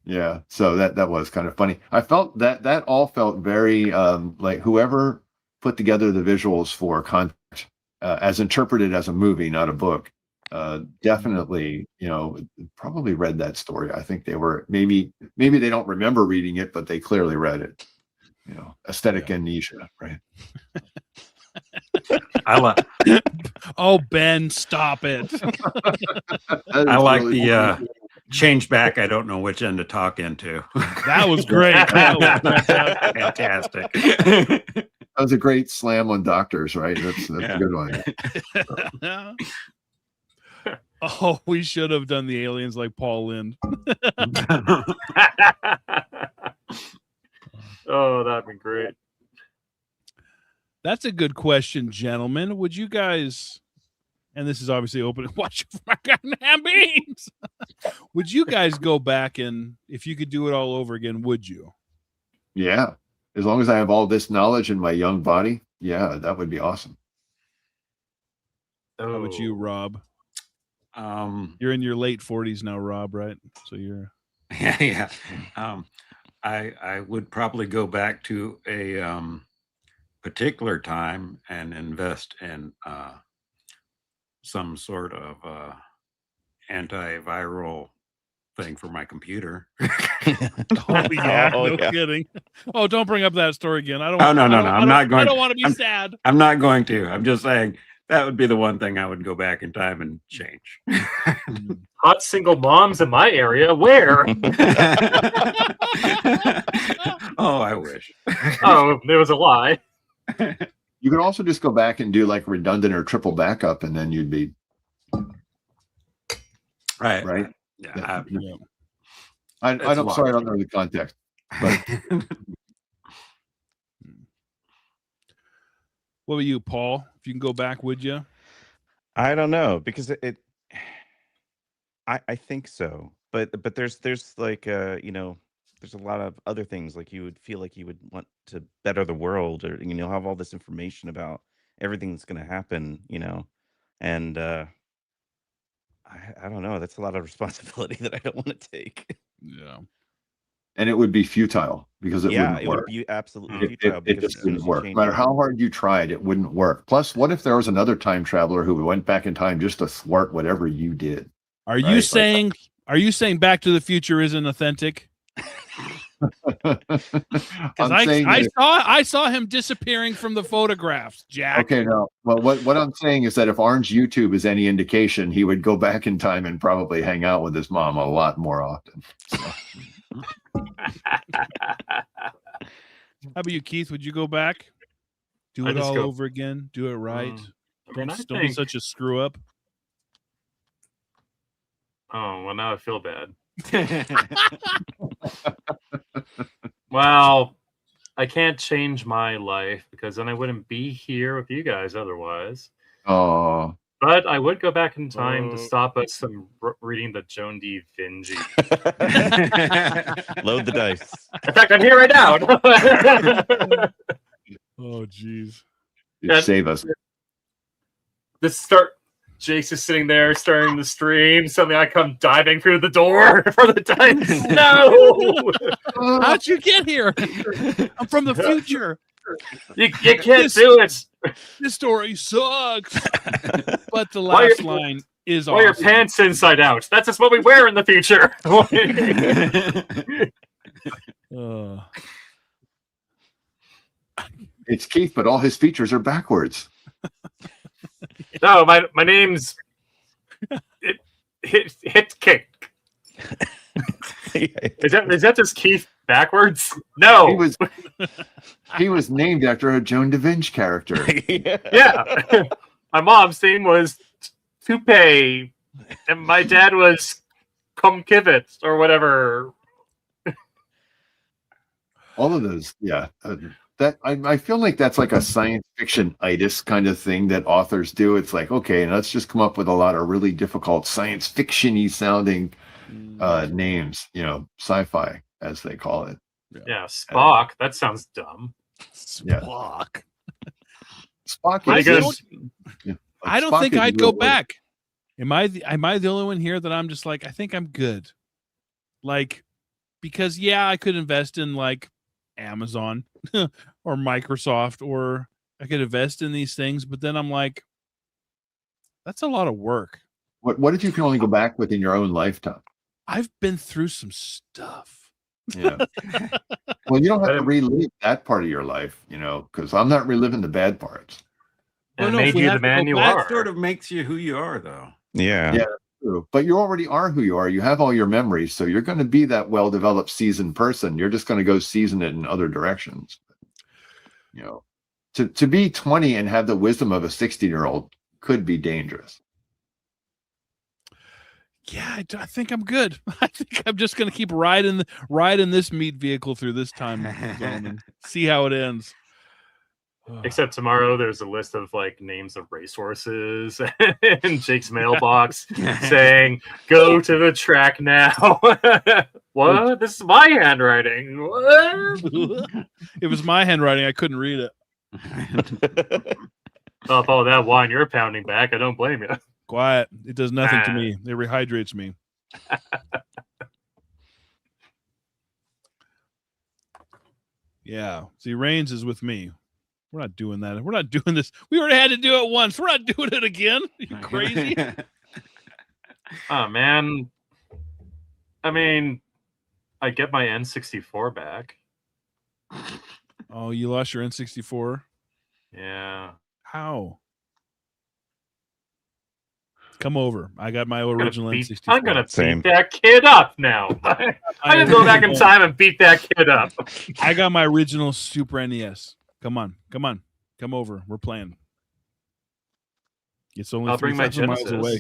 Yeah, so that was kind of funny. I felt that all felt very like whoever put together the visuals for Contact, as interpreted as a movie, not a book, definitely, probably read that story. I think they were maybe they don't remember reading it, but they clearly read it. Aesthetic amnesia, right? Oh, Ben, stop it. I like the change back. I don't know which end to talk into. That was great. That was fantastic. That was a great slam on doctors, right? That's a good one. Oh, we should have done the aliens like Paul Lynde. Oh, that'd be great. That's a good question, gentlemen. Would you guys, and this is obviously open, watch for my goddamn beans. Would you guys go back and, if you could do it all over again, would you? Yeah. As long as I have all this knowledge in my young body, yeah, that would be awesome. How about you, Rob? You're in your late 40s now, Rob, right? So you're I would probably go back to a particular time and invest in some sort of antiviral thing for my computer. Oh yeah, no kidding. Oh, don't bring up that story again. I don't. Oh no. I'm not going. I don't want to be sad. I'm not going to. I'm just saying that would be the one thing I would go back in time and change. Hot single moms in my area. Where? Oh, I wish. Oh, there was a lie. You could also just go back and do like redundant or triple backup, and then you'd be right. Yeah. I don't. Sorry, I don't know the context. But what about you, Paul? If you can go back, would you? I don't know, because I think so, but there's like there's a lot of other things, like you would feel like you would want to better the world, or have all this information about everything that's going to happen, and I don't know. That's a lot of responsibility that I don't want to take. Yeah. And it would be futile because it wouldn't it work. would be absolutely It futile. just wouldn't work. No matter how hard you tried, it wouldn't work. Plus, what if there was another time traveler who went back in time just to thwart whatever you did? Are you saying Back to the Future isn't authentic? I saw him disappearing from the photographs, Jack. Okay, no. Well, what I'm saying is that if Orange YouTube is any indication, he would go back in time and probably hang out with his mom a lot more often. So. How about you, Keith? Would you go back? Do it all over again? Do it right? Don't be such a screw up. Oh, well, now I feel bad. Well, I can't change my life because then I wouldn't be here with you guys otherwise. Oh. But I would go back in time to stop us from reading the Joan D. Vinci. Load the dice. In fact, I'm here right now. Oh, jeez. Save us. Jake's just sitting there starting the stream. Suddenly I come diving through the door for the dice. No! How'd you get here? I'm from the future. You can't do it. This story sucks. But the last line is awesome. Wear your pants inside out. That's just what we wear in the future. It's Keith, but all his features are backwards. No, my name's Hit Kick. Is that just Keith backwards? No, he was named after a Joan Da Vinci character. Yeah. My mom's name was Toupee, and my dad was Comkivit or whatever. All of those, yeah. That I feel like that's like a science fiction-itis kind of thing that authors do. It's like, okay, let's just come up with a lot of really difficult science fiction-y sounding names, sci-fi as they call it. Yeah, Spock. That sounds dumb. Spock. Spock. I don't think I'd go back. Am I the only one here that I'm just like, I think I'm good? Like, because I could invest in like Amazon or Microsoft, or I could invest in these things, but then I'm like, that's a lot of work. What if you can only go back within your own lifetime? I've been through some stuff. Yeah. Well, you don't have to relive that part of your life, because I'm not reliving the bad parts. And it made you the man you are. That sort of makes you who you are, though. Yeah. Yeah. True. But you already are who you are. You have all your memories, so you're going to be that well-developed, seasoned person. You're just going to go season it in other directions. To be 20 and have the wisdom of a 60-year-old could be dangerous. Yeah, I think I'm good. I think I'm just going to keep riding this meat vehicle through this time zone and see how it ends. Except tomorrow there's a list of like names of racehorses in Jake's mailbox saying, "Go to the track now." What? This is my handwriting. What? It was my handwriting. I couldn't read it. Well, with all that wine you're pounding back, I don't blame you. Quiet. It does nothing to me. It rehydrates me. Yeah. See, Reigns is with me. We're not doing that. We're not doing this. We already had to do it once. We're not doing it again. Are you crazy? Oh man. I mean, I get my N64 back. Oh, you lost your N64? Yeah. How? Come over. I got my original N64. I'm gonna beat that kid up now. I'm gonna go back in time and beat that kid up. I got my original Super NES. Come on. Come over. We're playing. It's only I'll bring my 3,000 miles away.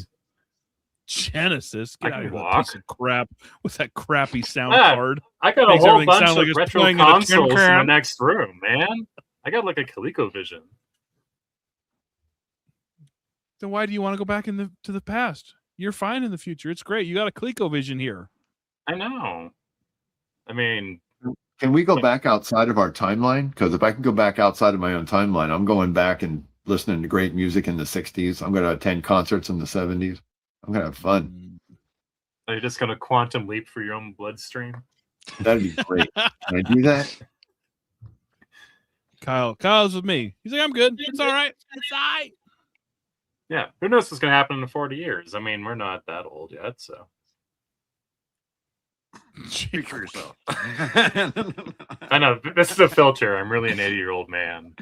Genesis. Genesis? Get I out can of here, walk. piece of crap with that crappy sound Yeah, card. I got a Makes whole everything bunch sound of like it's retro playing in a tin consoles in the can. next room, man. I got like a ColecoVision. Then why do you want to go back to the past? You're fine in the future. It's great. You got a ColecoVision here. I know. I mean, can we go back outside of our timeline? Because if I can go back outside of my own timeline, I'm going back and listening to great music in the 60s. I'm going to attend concerts in the 70s. I'm going to have fun. are you just gonna quantum leap for your own bloodstream? That'd be great. Can I do that? Kyle's with me. He's like, I'm good. It's all right. It's all right. Yeah. Who knows what's gonna happen in 40 years? I mean, we're not that old yet, so. Speak for yourself. I know this is a filter. I'm really an 80-year-old man.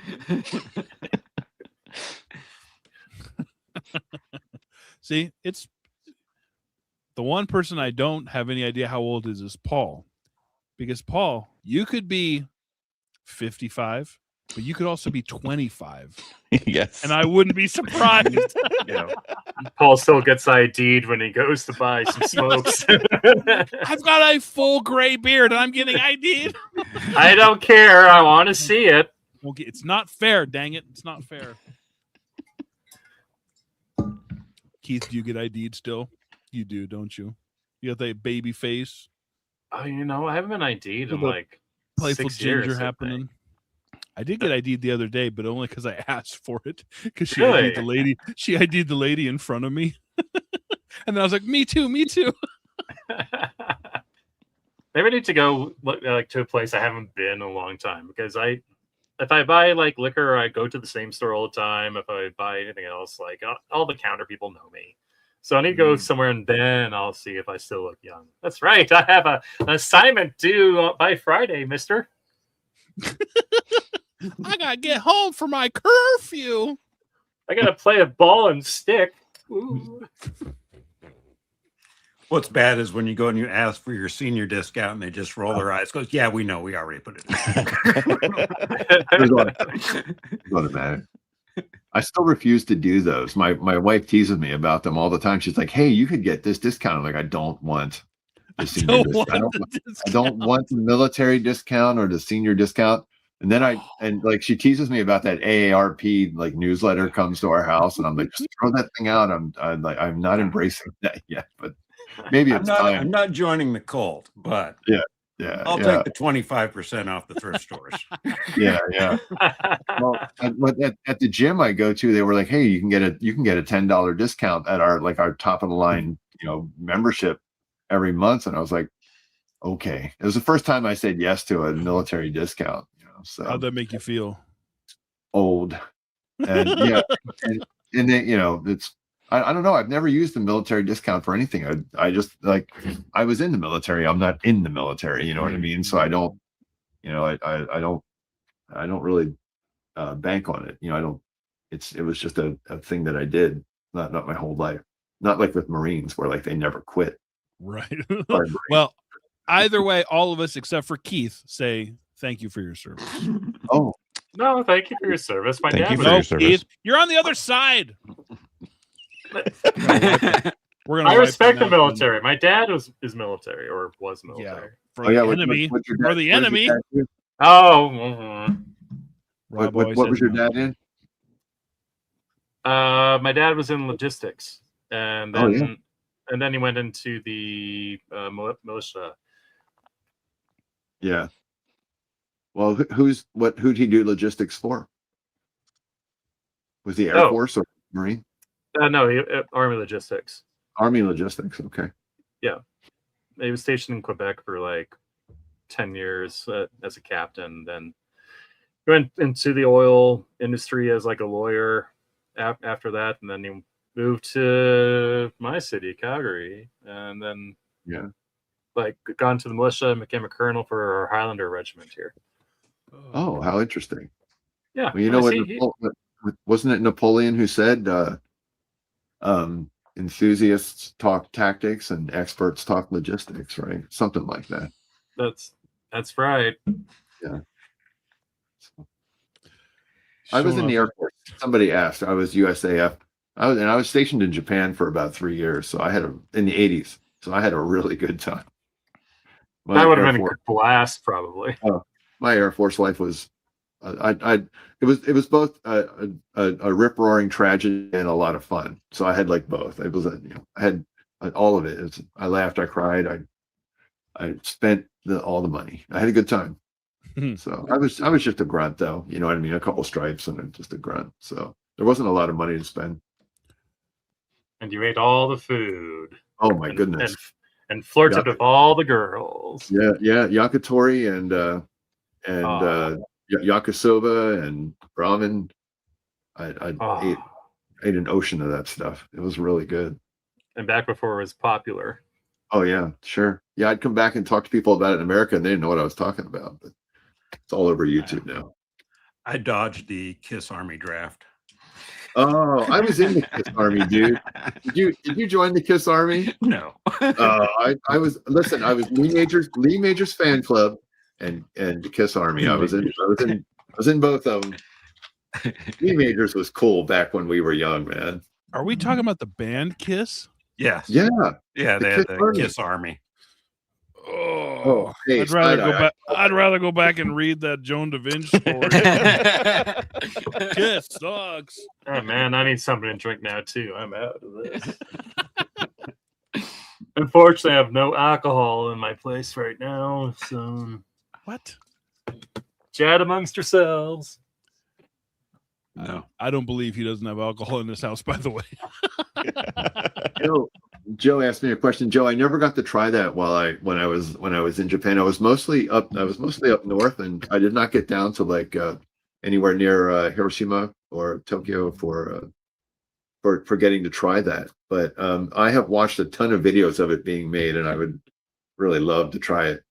See, it's the one person I don't have any idea how old is Paul. Because Paul, you could be 55, but you could also be 25. Yes. And I wouldn't be surprised. Yeah. Paul still gets ID'd when he goes to buy some smokes. I've got a full gray beard and I'm getting ID'd. I don't care. I want to see it. Okay, it's not fair, dang it. It's not fair. Keith, do you get ID'd still? You do, don't you? You got that baby face. Oh, you know, I haven't been ID'd in The like playful 6 ginger years, happening. I did get ID'd the other day, but only because I asked for it. Because she Really? ID'd the lady. She ID'd the lady in front of me. And then I was like, me too. Maybe I need to go like to a place I haven't been in a long time, because if I buy like liquor, I go to the same store all the time. If I buy anything else, like all the counter people know me. So I need to go somewhere and then I'll see if I still look young. That's right. I have an assignment due by Friday, mister. I gotta get home for my curfew. I gotta play a ball and stick. Ooh. What's bad is when you go and you ask for your senior discount and they just roll their eyes. Goes, yeah, we know. We already put it Doesn't matter. I still refuse to do those. My wife teases me about them all the time. She's like, "Hey, you could get this discount." I'm like, I don't want the senior discount. I don't want the military discount or the senior discount. And then like she teases me about that AARP like newsletter comes to our house, and I'm like, just throw that thing out. I'm not embracing that yet, but maybe it's time. I'm not joining the cult, but yeah. I'll take the 25% off the thrift stores. Yeah. Well, at the gym I go to, they were like, "Hey, you can get a $10 discount at our top of the line, membership every month." And I was like, "Okay." It was the first time I said yes to a military discount. So how'd that make you feel? Old, and yeah, and then it's. I don't know. I've never used the military discount for anything. I just I was in the military. I'm not in the military. You know what I mean? So I don't, I don't really bank on it. I don't. It was just a thing that I did, not my whole life. Not like with Marines where they never quit. Right. Well, either way, all of us except for Keith say thank you for your service. Oh no, thank you for your service. My thank dad you for your service. Keith, you're on the other side. I respect the military. My dad is military or was military. For the enemy. For the enemy. Oh. What was your dad in? My dad was in logistics, and then he went into the militia. Yeah. Well, who'd he do logistics for? Was he Air Force or Marine? No, Army logistics. Army logistics. Okay. Yeah, he was stationed in Quebec for 10 years as a captain. Then went into the oil industry as like a lawyer after that, and then he moved to my city, Calgary, and then like got into the militia and became a colonel for our Highlander regiment here. Oh, how interesting. Yeah. Well, you know wasn't it Napoleon who said enthusiasts talk tactics and experts talk logistics, right? Something like that. That's right. Yeah. I was in the Air Force. Somebody asked. I was USAF. I was stationed in Japan for about 3 years. So I had in the 80s. So I had a really good time. That would have been a good blast, probably. My Air Force life was, it was both a rip roaring tragedy and a lot of fun. So I had like both. It was I had all of it. I laughed, I cried, I spent all the money. I had a good time. So I was just a grunt, though. You know what I mean? A couple stripes and just a grunt. So there wasn't a lot of money to spend. And you ate all the food. Oh my goodness! And flirted with all the girls. Yeah, yakitori and yakisoba and ramen. I ate an ocean of that stuff. It was really good. And back before it was popular. Oh yeah, sure. Yeah, I'd come back and talk to people about it in America, and they didn't know what I was talking about. But it's all over YouTube now. I dodged the Kiss Army draft. Oh, I was in the Kiss Army, dude. Did you join the Kiss Army? No. I was. Listen, I was Lee Majors fan club and the Kiss Army. I was in both of them. Lee Majors was cool back when we were young, man. Are we talking about the band Kiss? Yes. Yeah. Yeah, they had the Kiss Army. Oh, hey, I'd rather go back and read that Joan da Vinci story. Kiss sucks. Oh man, I need something to drink now too. I'm out of this. Unfortunately, I have no alcohol in my place right now. So what? Chat amongst yourselves. No, I don't believe he doesn't have alcohol in this house. By the way, Joe asked me a question. Joe, I never got to try that when I was in Japan. I was mostly up north, and I did not get down to like anywhere near Hiroshima or Tokyo for getting to try that. But I have watched a ton of videos of it being made, and I would really love to try it.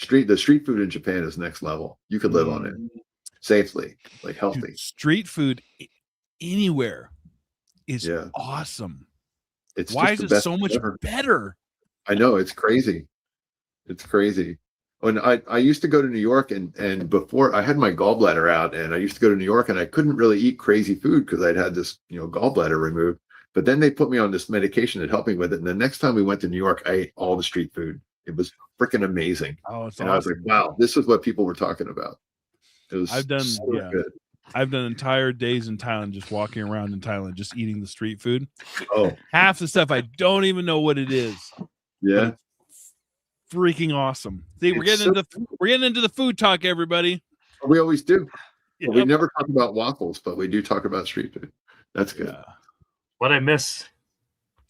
The street food in Japan is next level. You could live on it safely, like healthy. Dude, street food anywhere is awesome. Why is it so much better? I know, it's crazy. It's crazy. When I used to go to New York and before I had my gallbladder out, and I used to go to New York and I couldn't really eat crazy food because I'd had this gallbladder removed. But then they put me on this medication that helped me with it. And the next time we went to New York, I ate all the street food. It was freaking amazing. Oh, it's and awesome. I was like, wow, this is what people were talking about. It was good. I've done entire days in Thailand just walking around in Thailand, just eating the street food. Oh, half the stuff I don't even know what it is. Yeah, freaking awesome. See, we're getting into the food talk, everybody. We always do. Yep. We never talk about waffles, but we do talk about street food. That's good. What I miss?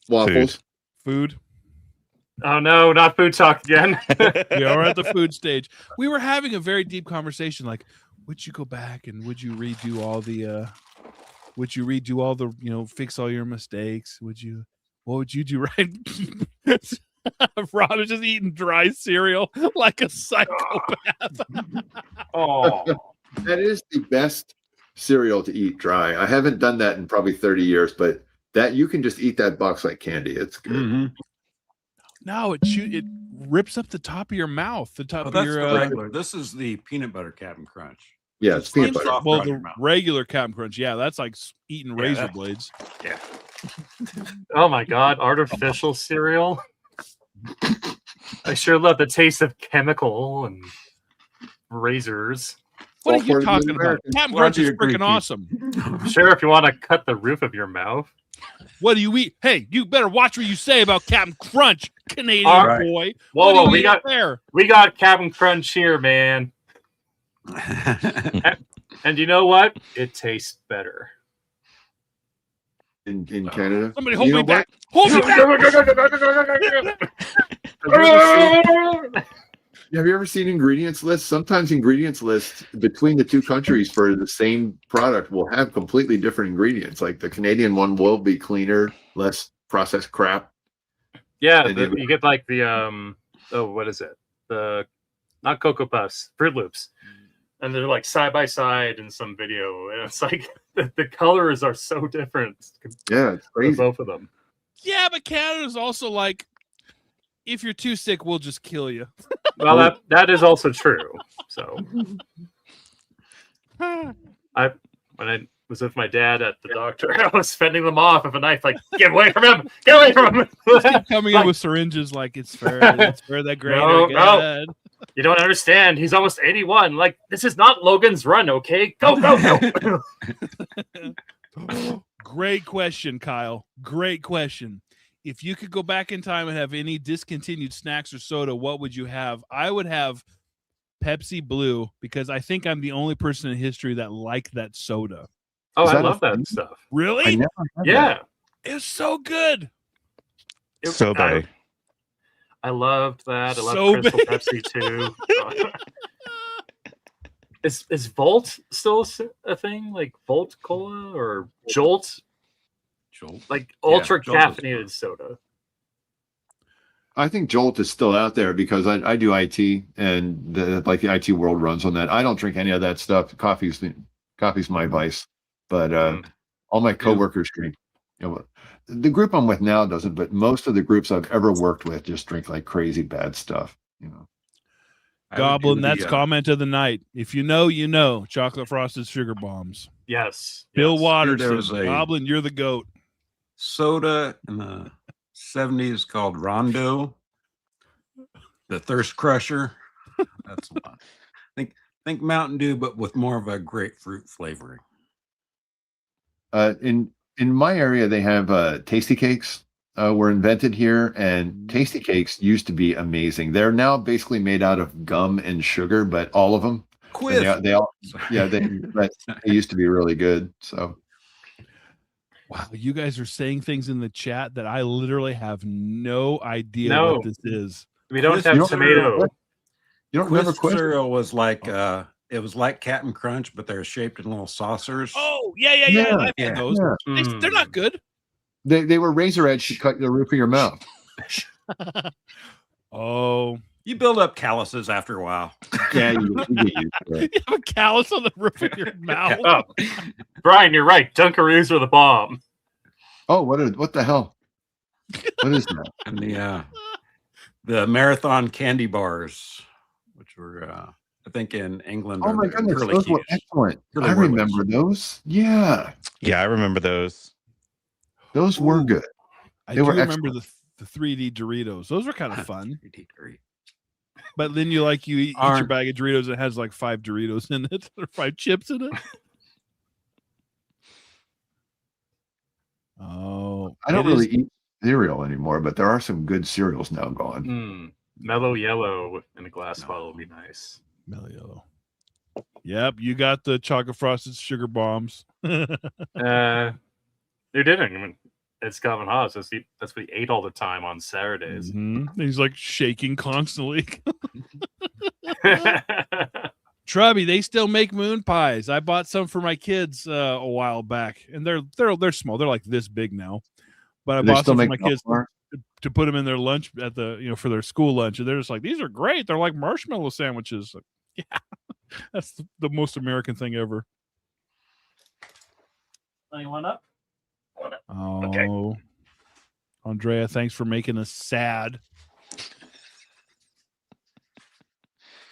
Waffles. Food. Oh no, not food talk again. We are at the food stage. We were having a very deep conversation, like, would you go back and would you redo all the fix all your mistakes? What would you do right? Rod is just eating dry cereal like a psychopath. Oh, that is the best cereal to eat dry. I haven't done that in probably 30 years, but that you can just eat that box like candy. It's good. Mm-hmm. No, it rips up the top of your mouth. The top of your regular. This is the peanut butter Captain Crunch. Yeah, it's peanut butter. Well, the regular Captain Crunch, that's like eating razor blades. Yeah. Oh my God, artificial cereal. I sure love the taste of chemical and razors. What are you talking about? Captain Crunch is freaking awesome. Sure, if you want to cut the roof of your mouth. What do you eat? Hey, you better watch what you say about Captain Crunch, Canadian boy. Whoa, we got Captain Crunch here, man. And you know what? It tastes better. In Canada? Somebody hold me back. Hold me back. Have you ever seen ingredients lists? Sometimes ingredients lists between the two countries for the same product will have completely different ingredients. Like the Canadian one will be cleaner, less processed crap. Yeah, you get like the what is it? The not Cocoa Puffs, Fruit Loops, and they're like side by side in some video, and it's like the colors are so different. Yeah, it's crazy. Both of them. Yeah, but Canada's also like, if you're too sick, we'll just kill you. Well, that is also true. So, when I was with my dad at the doctor, I was fending them off with a knife, like, get away from him! Get away from him! Keep coming in with syringes, like it's fair. It's fair that great. No. You don't understand. He's almost 81. Like, this is not Logan's Run, okay? Go, go, go! Great question, Kyle. Great question. If you could go back in time and have any discontinued snacks or soda, what would you have? I would have Pepsi Blue because I think I'm the only person in history that liked that soda. Oh, I love that stuff. Really? Yeah. It's so good. Sobe. I loved that. I love Crystal Pepsi too. Is Volt still a thing? Like Volt Cola or Jolt? Jolt. Like ultra caffeinated soda. I think Jolt is still out there because I do IT and the IT world runs on that. I don't drink any of that stuff. Coffee's my vice, but all my coworkers drink. You know, the group I'm with now doesn't, but most of the groups I've ever worked with just drink like crazy bad stuff. You know, Goblin. That's comment of the night. If you know, you know. Chocolate frosted sugar bombs. Yes. Bill Waters. There was a Goblin. You're the goat. Soda in the 70s called Rondo, the Thirst Crusher. That's one. Think Mountain Dew, but with more of a grapefruit flavoring. In my area, they have Tasty Cakes were invented here, and Tasty Cakes used to be amazing. They're now basically made out of gum and sugar, but all of them. They all they used to be really good. So. Wow, you guys are saying things in the chat that I literally have no idea what this is. We don't have tomato. You don't remember Quist cereal was like it was like Captain Crunch, but they're shaped in little saucers. Oh, yeah. I've had those. Yeah. They're not good. They were razor edge to cut the roof of your mouth. Oh. You build up calluses after a while. Yeah, you have a callus on the roof of your mouth. Oh. Brian, you're right. Dunkaroos are the bomb. Oh, what the hell? What is that? And the marathon candy bars, which were I think in England. Oh my goodness, those were excellent. I remember those. Yeah. Yeah, I remember those. Those were good. I do remember the 3D Doritos. Those were kind of fun. 3D Doritos. But then you eat your bag of Doritos and it has like 5 Doritos in it or 5 chips in it. Oh, I don't really eat cereal anymore, but there are some good cereals now gone. Mellow Yellow in a glass bottle would be nice. Mellow Yellow. Yep, you got the chocolate frosted sugar bombs. You didn't. I mean, it's Calvin Haas. That's what he ate all the time on Saturdays. Mm-hmm. He's like shaking constantly. Trubby, they still make moon pies. I bought some for my kids a while back, and they're small. They're like this big now, but I bought some for my kids to put them in their lunch at the for their school lunch, and they're just like, these are great. They're like marshmallow sandwiches. Like, yeah, that's the most American thing ever. Anyone up? Oh, okay. Andrea, thanks for making us sad.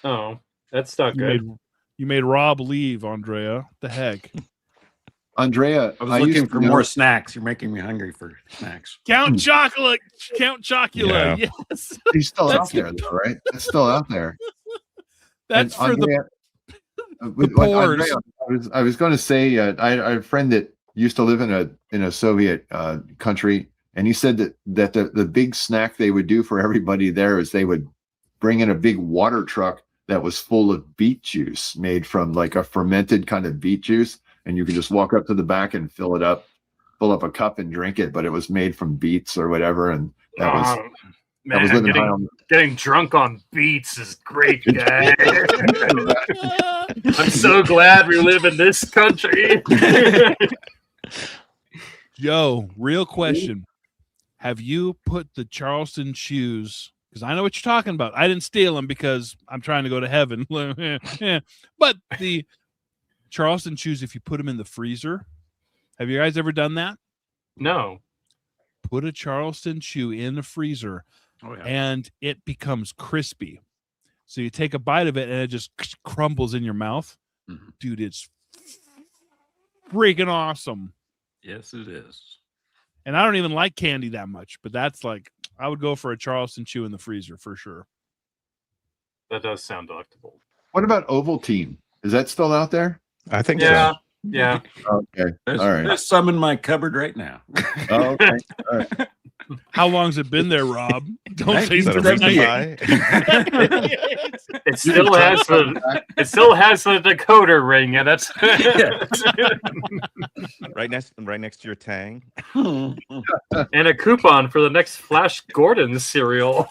Oh, that's not good. You made Rob leave, Andrea. What the heck? Andrea, I was looking for more snacks. You're making me hungry for snacks. Count Chocula. Yeah. Yes. He's still out there, though, right? It's still out there. That's for Andrea, the pores. Andrea, I was going to say, I had a friend that used to live in a Soviet country, and he said that the big snack they would do for everybody there is they would bring in a big water truck that was full of beet juice made from like a fermented kind of beet juice, and you could just walk up to the back and fill up a cup and drink it, but it was made from beets or whatever, and that was I was Man, living high on getting drunk on beets is great, guys. I'm so glad we live in this country. Joe, real question. Have you put the Charleston shoes, because I know what you're talking about. I didn't steal them because I'm trying to go to heaven. But the Charleston shoes, if you put them in the freezer, have you guys ever done that? No. Put a Charleston shoe in the freezer and it becomes crispy. So you take a bite of it and it just crumbles in your mouth. Mhm. Dude, it's freaking awesome. Yes, it is. And I don't even like candy that much, but that's like, I would go for a Charleston chew in the freezer for sure. That does sound delectable. What about Ovaltine? Is that still out there? I think Yeah. so. Yeah. Okay. There's, All right. there's some in my cupboard right now. Oh, okay. All right. How long's it been there, Rob? Don't say Is that a something reason like why? It still has the decoder ring, and that's right next to your Tang. and a coupon for the next Flash Gordon cereal.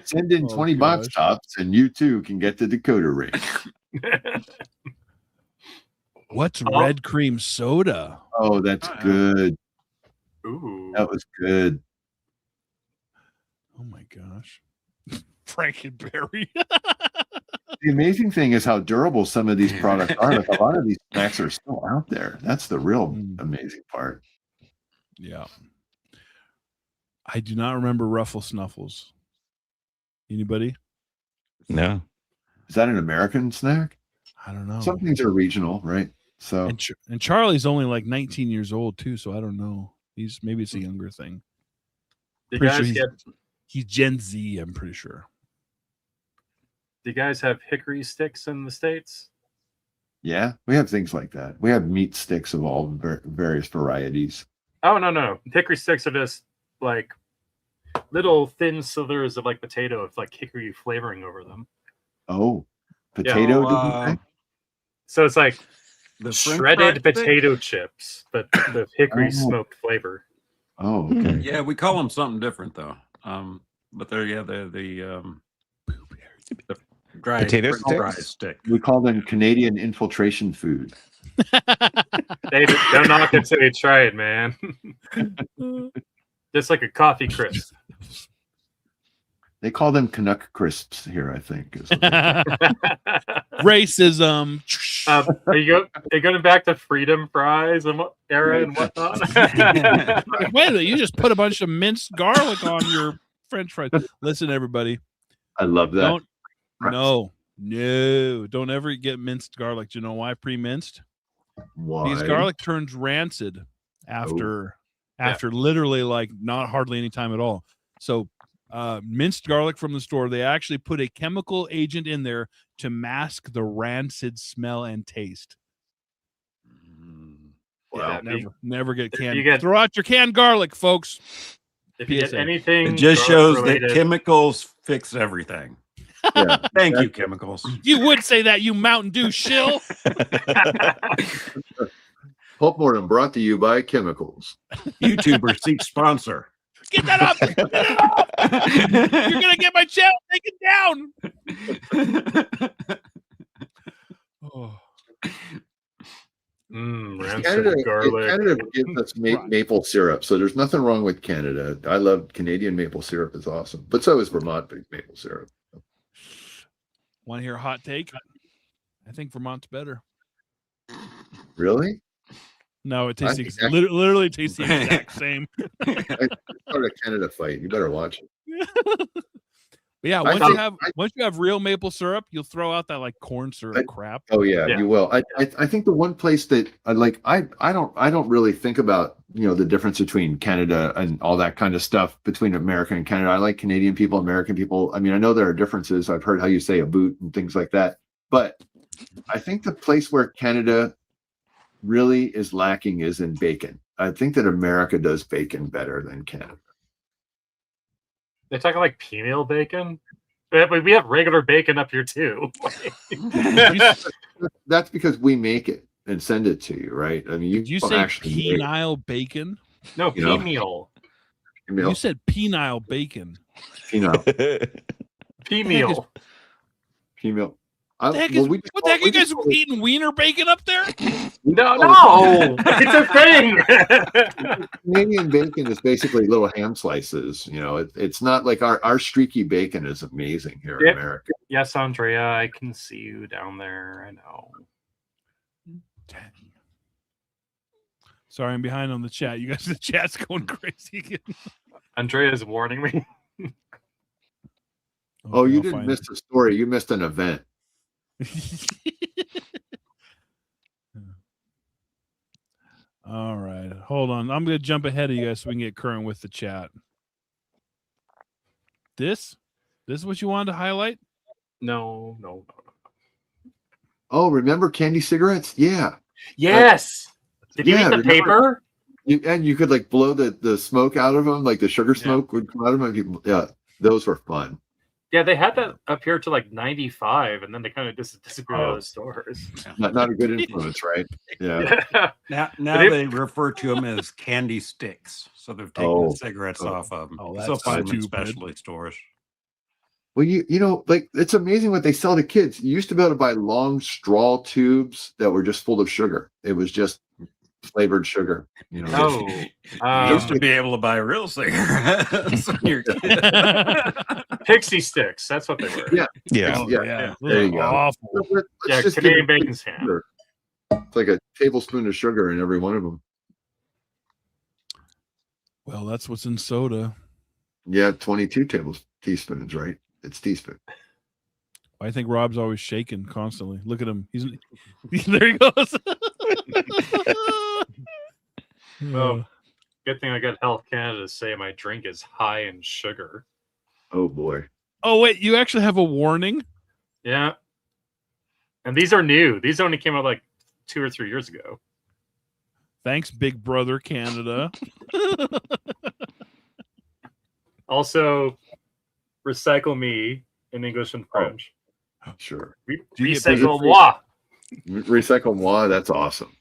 Send in 20 box tops, and you too can get the decoder ring. What's red cream soda? Oh, that's good. Ooh. That was good. Oh my gosh. Frankenberry. The amazing thing is how durable some of these products are. Like a lot of these snacks are still out there. That's the real amazing part. Yeah. I do not remember Ruffle Snuffles. Anybody? No. Is that an American snack? I don't know. Some things are regional, right? So And Charlie's only like 19 years old too, so I don't know. Maybe it's a younger thing. Do you Pretty guys sure he's Gen Z, I'm pretty sure. Do you guys have hickory sticks in the States? yeah, we have things like that. We have meat sticks of all various varieties. Oh, no. Hickory sticks are just like little thin slivers of like potato with like hickory flavoring over them. Oh, potato. So it's like The shredded potato chips, but the hickory smoked flavor. Oh, okay. Yeah, we call them something different though. But they're the dry Potato dry sticks? stick. We call them Canadian infiltration food. They don't knock it until you try it, man. Just like a coffee crisp. They call them Canuck crisps here, I think. Racism. Are you going back to freedom fries and era and whatnot? Wait a minute, you just put a bunch of minced garlic on your French fries. Listen, everybody. I love that. Don't ever get minced garlic. Do you know why pre-minced? Why? Because garlic turns rancid after literally like not hardly any time at all. So minced garlic from the store, they actually put a chemical agent in there to mask the rancid smell and taste. Wow. Never get canned. You get- Throw out your canned garlic, folks. If you get PSA. anything, It just shows that garlic-related- chemicals fix everything. Yeah, Thank you, chemicals. You would say that, you Mountain Dew shill. Pulp Mortem brought to you by chemicals. YouTuber seek sponsor. Get that up. Get it off. You're going to get my channel taken down. Oh. Rancid Canada garlic. gives us maple syrup, so there's nothing wrong with Canada. I love Canadian maple syrup; it's awesome. But so is Vermont maple syrup. Want to hear a hot take? I think Vermont's better. Really? No, it tastes literally tastes the exact same. I started a Canada fight. You better watch it. But yeah, once you have real maple syrup, you'll throw out that like corn syrup crap. Oh yeah, you will. I think the one place that I like, I don't really think about, the difference between Canada and all that kind of stuff between America and Canada. I like Canadian people, American people. I mean, I know there are differences. I've heard how you say a boot and things like that. But I think the place where Canada really is lacking is in bacon. I think that America does bacon better than Canada. They're talking like pea meal bacon. We have regular bacon up here too. That's because we make it and send it to you, right? I mean, Did you say penile bacon? No, pea meal. You said penile bacon. Penile. P-meal. Penile. What the heck are you guys eating wiener bacon up there? No, it's a thing. Canadian bacon is basically little ham slices. You know, it's not like our streaky bacon is amazing here in America. Yes, Andrea, I can see you down there. I know. Sorry, I'm behind on the chat. You guys, the chat's going crazy again. Andrea's warning me. Oh, you didn't miss a story. You missed an event. All right, hold on. I'm going to jump ahead of you guys so we can get current with the chat. This is what you wanted to highlight? No. Oh, remember candy cigarettes? Yeah. Yes. Did you eat the paper? And you could like blow the smoke out of them, like the sugar smoke would come out of them. Yeah, those were fun. Yeah, they had that up here to like 95, and then they kind of disappeared out of the stores. Not a good influence, right? Yeah. Now they refer to them as candy sticks, so they've taken the cigarettes off of them. Still find them in specialty stores. Well, you know, like it's amazing what they sell to kids. You used to be able to buy long straw tubes that were just full of sugar. It was just flavored sugar. You know. You used to be able to buy real cigarettes when you're a kid. Pixie sticks. That's what they were. Yeah. Yeah. There you go. Awful. Yeah, just Canadian bacon's ham. It's like a tablespoon of sugar in every one of them. Well, that's what's in soda. Yeah, 22 teaspoons, right? It's teaspoon. I think Rob's always shaking constantly. Look at him. He's there he goes. Well, good thing I got Health Canada to say my drink is high in sugar. Oh boy. Oh wait, you actually have a warning? Yeah. And these are new. These only came out like 2 or 3 years ago. Thanks, Big Brother Canada. Also, recycle me in English and French. Oh, sure. Recycle moi. Recycle moi. That's awesome.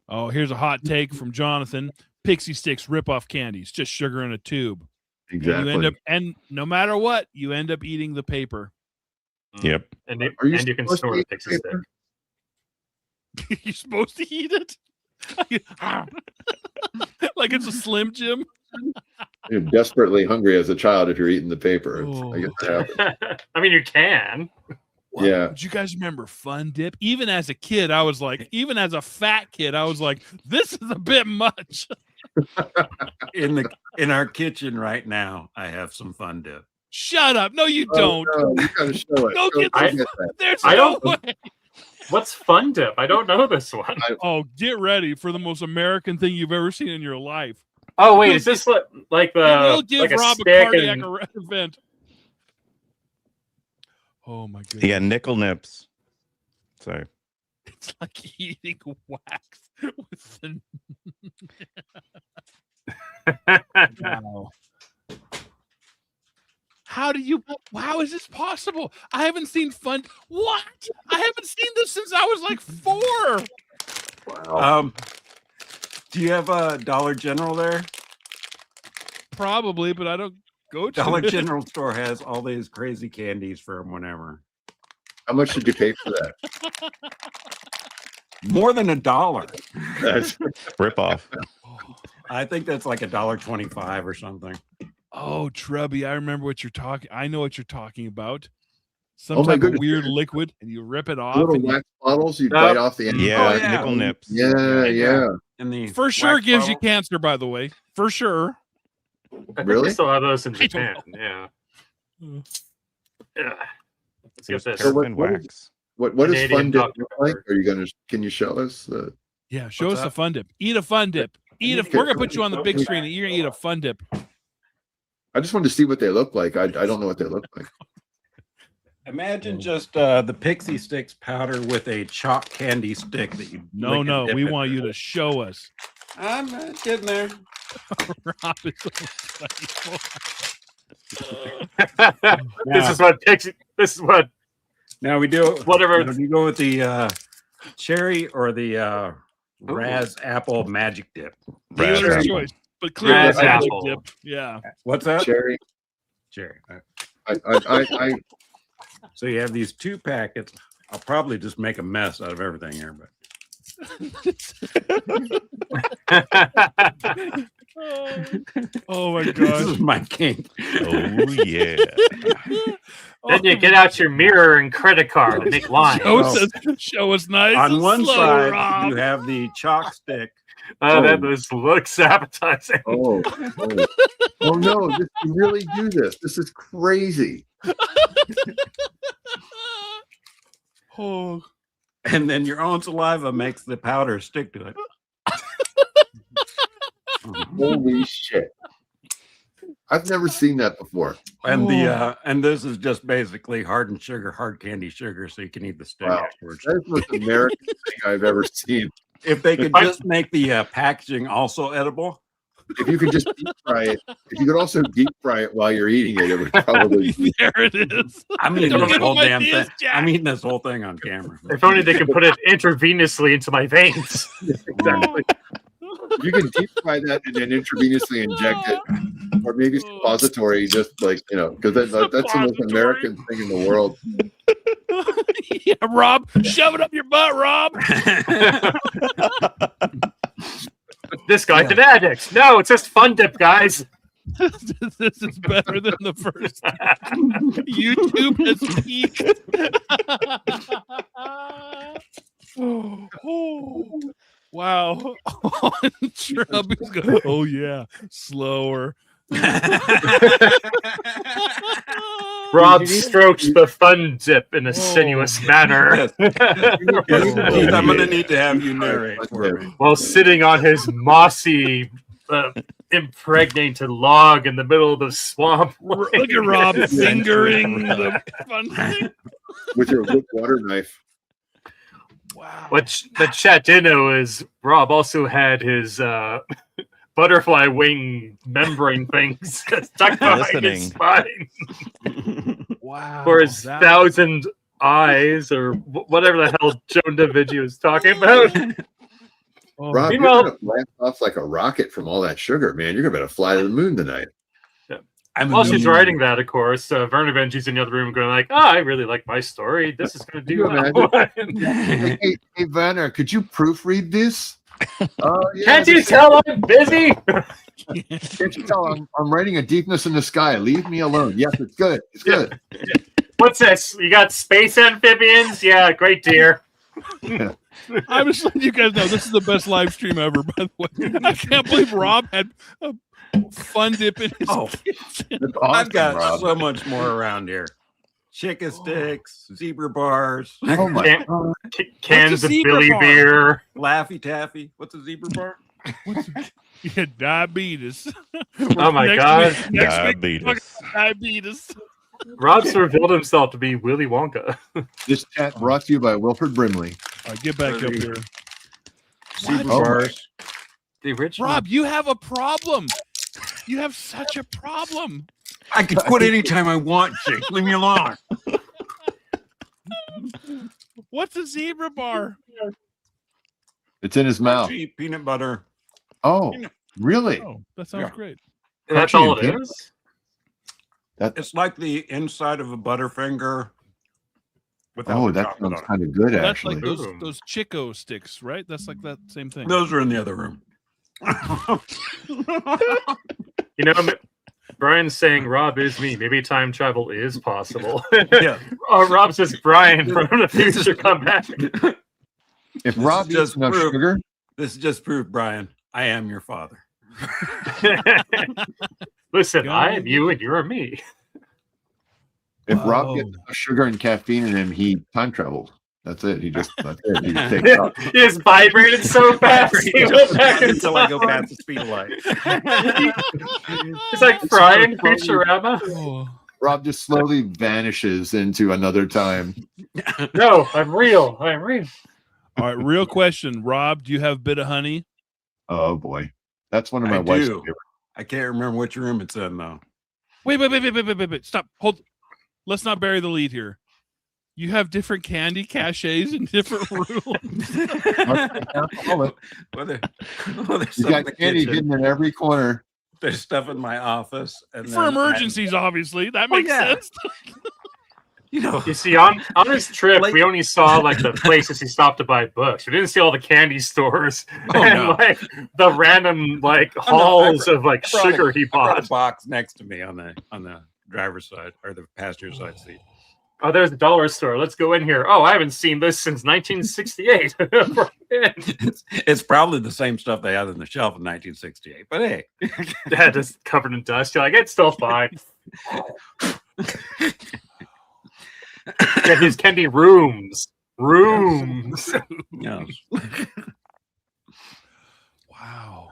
Oh, here's a hot take from Jonathan. Pixie Sticks rip-off candies, just sugar in a tube. Exactly. And no matter what, you end up eating the paper. Yep. And you can store the Pixie Stick. You're supposed to eat it? Like it's a Slim Jim? You're desperately hungry as a child if you're eating the paper. Oh. I guess that happens. I mean, you can. Wow. Yeah. Do you guys remember Fun Dip? Even as a kid, I was like, even as a fat kid, I was like, this is a bit much. In our kitchen right now, I have some Fun Dip. Shut up. No, you don't. No, you gotta show it. Go get that. There's I no don't- way. What's Fun Dip? I don't know this one. Oh, get ready for the most American thing you've ever seen in your life. Oh, wait. Is this like We'll give like a Rob a stick cardiac and... event. Oh, my goodness. Yeah, nickel nips. Sorry. It's like eating wax with the... Wow. How is this possible? I haven't seen Fun. What? I haven't seen this since I was like 4. Wow. Do you have a Dollar General there? Probably, but I don't go to Dollar it. General store has all these crazy candies for whenever. How much did you pay for that? More than $1. That's Rip off. I think that's like $1.25 or something. Oh, Trubby, I remember what you're talking. I know what you're talking about. Some Oh my type of goodness. weird liquid, and you rip it off. little And wax bottles you bite off the end. Yeah, yeah. nickel nips. Yeah. And the for sure wax gives you bottle. cancer, by the way. For sure. I think Really? they still have those in I don't Japan. Yeah. Yeah. Let's There's get this. So paraffin what- wax. What does Canadian Fun Dip Dr. look like? Pepper. Are you gonna? Can you show us? Yeah, show What's us a up? Fun Dip. Eat a Fun Dip. We're gonna put you on the big screen, and you're gonna eat a Fun Dip. I just wanted to see what they look like. I don't know what they look like. Imagine just the Pixie Sticks powder with a chalk candy stick that you. No, lick and no, dip we in. want you to show us. I'm not getting there. Rob is so playful. This is what Pixie. This is what Now we do whatever. Do you go with the cherry or the Raz apple magic dip. Dealer's Raz choice, but clearly Raz magic apple. dip. Yeah. What's that? Cherry. Cherry. I So you have these 2 packets. I'll probably just make a mess out of everything here, but Oh my this gosh. is my kink. Oh yeah. Then you get out your mirror and credit card and make lines. Show us nice. On and one slow, side, Rob. you have the chalk stick. Oh, that looks appetizing. oh no! You really do this. This is crazy. Oh. And then your own saliva makes the powder stick to it. Holy shit! I've never seen that before. And and this is just basically hardened sugar, hard candy sugar, so you can eat the stick Wow. afterwards. That's the most American thing I've ever seen. If they could just make the packaging also edible. If you could just deep fry it, if you could also deep fry it while you're eating it, it would probably be. There it is. I'm eating Don't this give whole him damn ideas, thing. Jack. I'm eating this whole thing on camera. If only they could put it intravenously into my veins. Exactly. You can deep fry that and then intravenously inject it, or maybe suppository, just like because that's the most American thing in the world. Yeah, Rob, shove it up your butt, Rob. This guy's an addict. No, it's just fun dip, guys. This is better than the first. YouTube has peaked. Oh, wow. Chubby's going, oh, yeah, slower. Rob strokes the fun dip in a sinuous manner. Keith, I'm going to need to have you narrate for me. While sitting on his mossy, impregnated log in the middle of the swamp. Look at Rob fingering the fun thing. With your wood water knife. Wow. What the chat did know is Rob also had his butterfly wing membrane things stuck behind his spine. Wow. For his 1,000 eyes or whatever the hell Joan Da Vinci was talking about. Rob, you're gonna blast off like a rocket from all that sugar, man. You're gonna be able to fly to the moon tonight. While she's writing that, of course, Verna Benji's in the other room going like, "Oh, I really like my story. This is going to do well." hey, Vanna, could you proofread this? Yeah, Can't you tell I'm busy? Can't you tell I'm writing a deepness in the sky? Leave me alone. Yes, it's good. It's good. What's this? You got space amphibians? Yeah, great, dear. I'm just letting you guys know this is the best live stream ever, by the way. I can't believe Rob had a fun dip in his kitchen. Awesome, I've got Rob. so much more around here. Chicken sticks, zebra bars. Oh my God. Cans of Billy beer. Laffy Taffy. What's a zebra bar? Yeah, diabetes. Oh my God. Next week, diabetes. Rob's revealed himself to be Willy Wonka. This chat brought to you by Wilford Brimley. All right, get back up here. Zebra bars. The original. Rob, you have a problem. You have such a problem. I can quit anytime I want, Jake. Leave me alone. What's a zebra bar? It's in his mouth. Cheap peanut butter. Oh, really? Oh, that sounds great. That's all it is? It's like the inside of a Butterfinger. Oh, that sounds kind of good, That's actually. like those Chico sticks, right? That's like that same thing. Those are in the other room. You know, Brian's saying Rob is me. Maybe time travel is possible. Yeah. Rob says Brian from the future come back. If Rob eats enough sugar, this just proved, Brian, I am your father. Listen, I am you and you're me. if Rob gets enough sugar and caffeine in him, he time travels. That's it. He just takes off. He just vibrated so fast. He went back in until I go time. past the speed of light. It's like Brian Futurama. Oh. Rob just slowly vanishes into another time. No, I'm real. I'm real. All right, real question. Rob, do you have Bit of Honey? Oh boy, that's one of my I wife's do. favorites. I can't remember which room it's in, though. Wait. Stop. Hold. Let's not bury the lead here. You have different candy caches in different rooms. Well, there's You some in got the candy kitchen. hidden in every corner. There's stuff in my office. And For emergencies, obviously. That makes sense. You see, on his trip, we only saw like the places he stopped to buy books. We didn't see all the candy stores and like the random like halls of like sugar he I brought bought. a box next to me on the driver's side or the passenger side seat. Oh, there's the dollar store. Let's go in here. Oh, I haven't seen this since 1968. It's probably the same stuff they had on the shelf in 1968. But hey, yeah, just covered in dust. You're like, it's still fine. Get his candy rooms. Yes. Wow.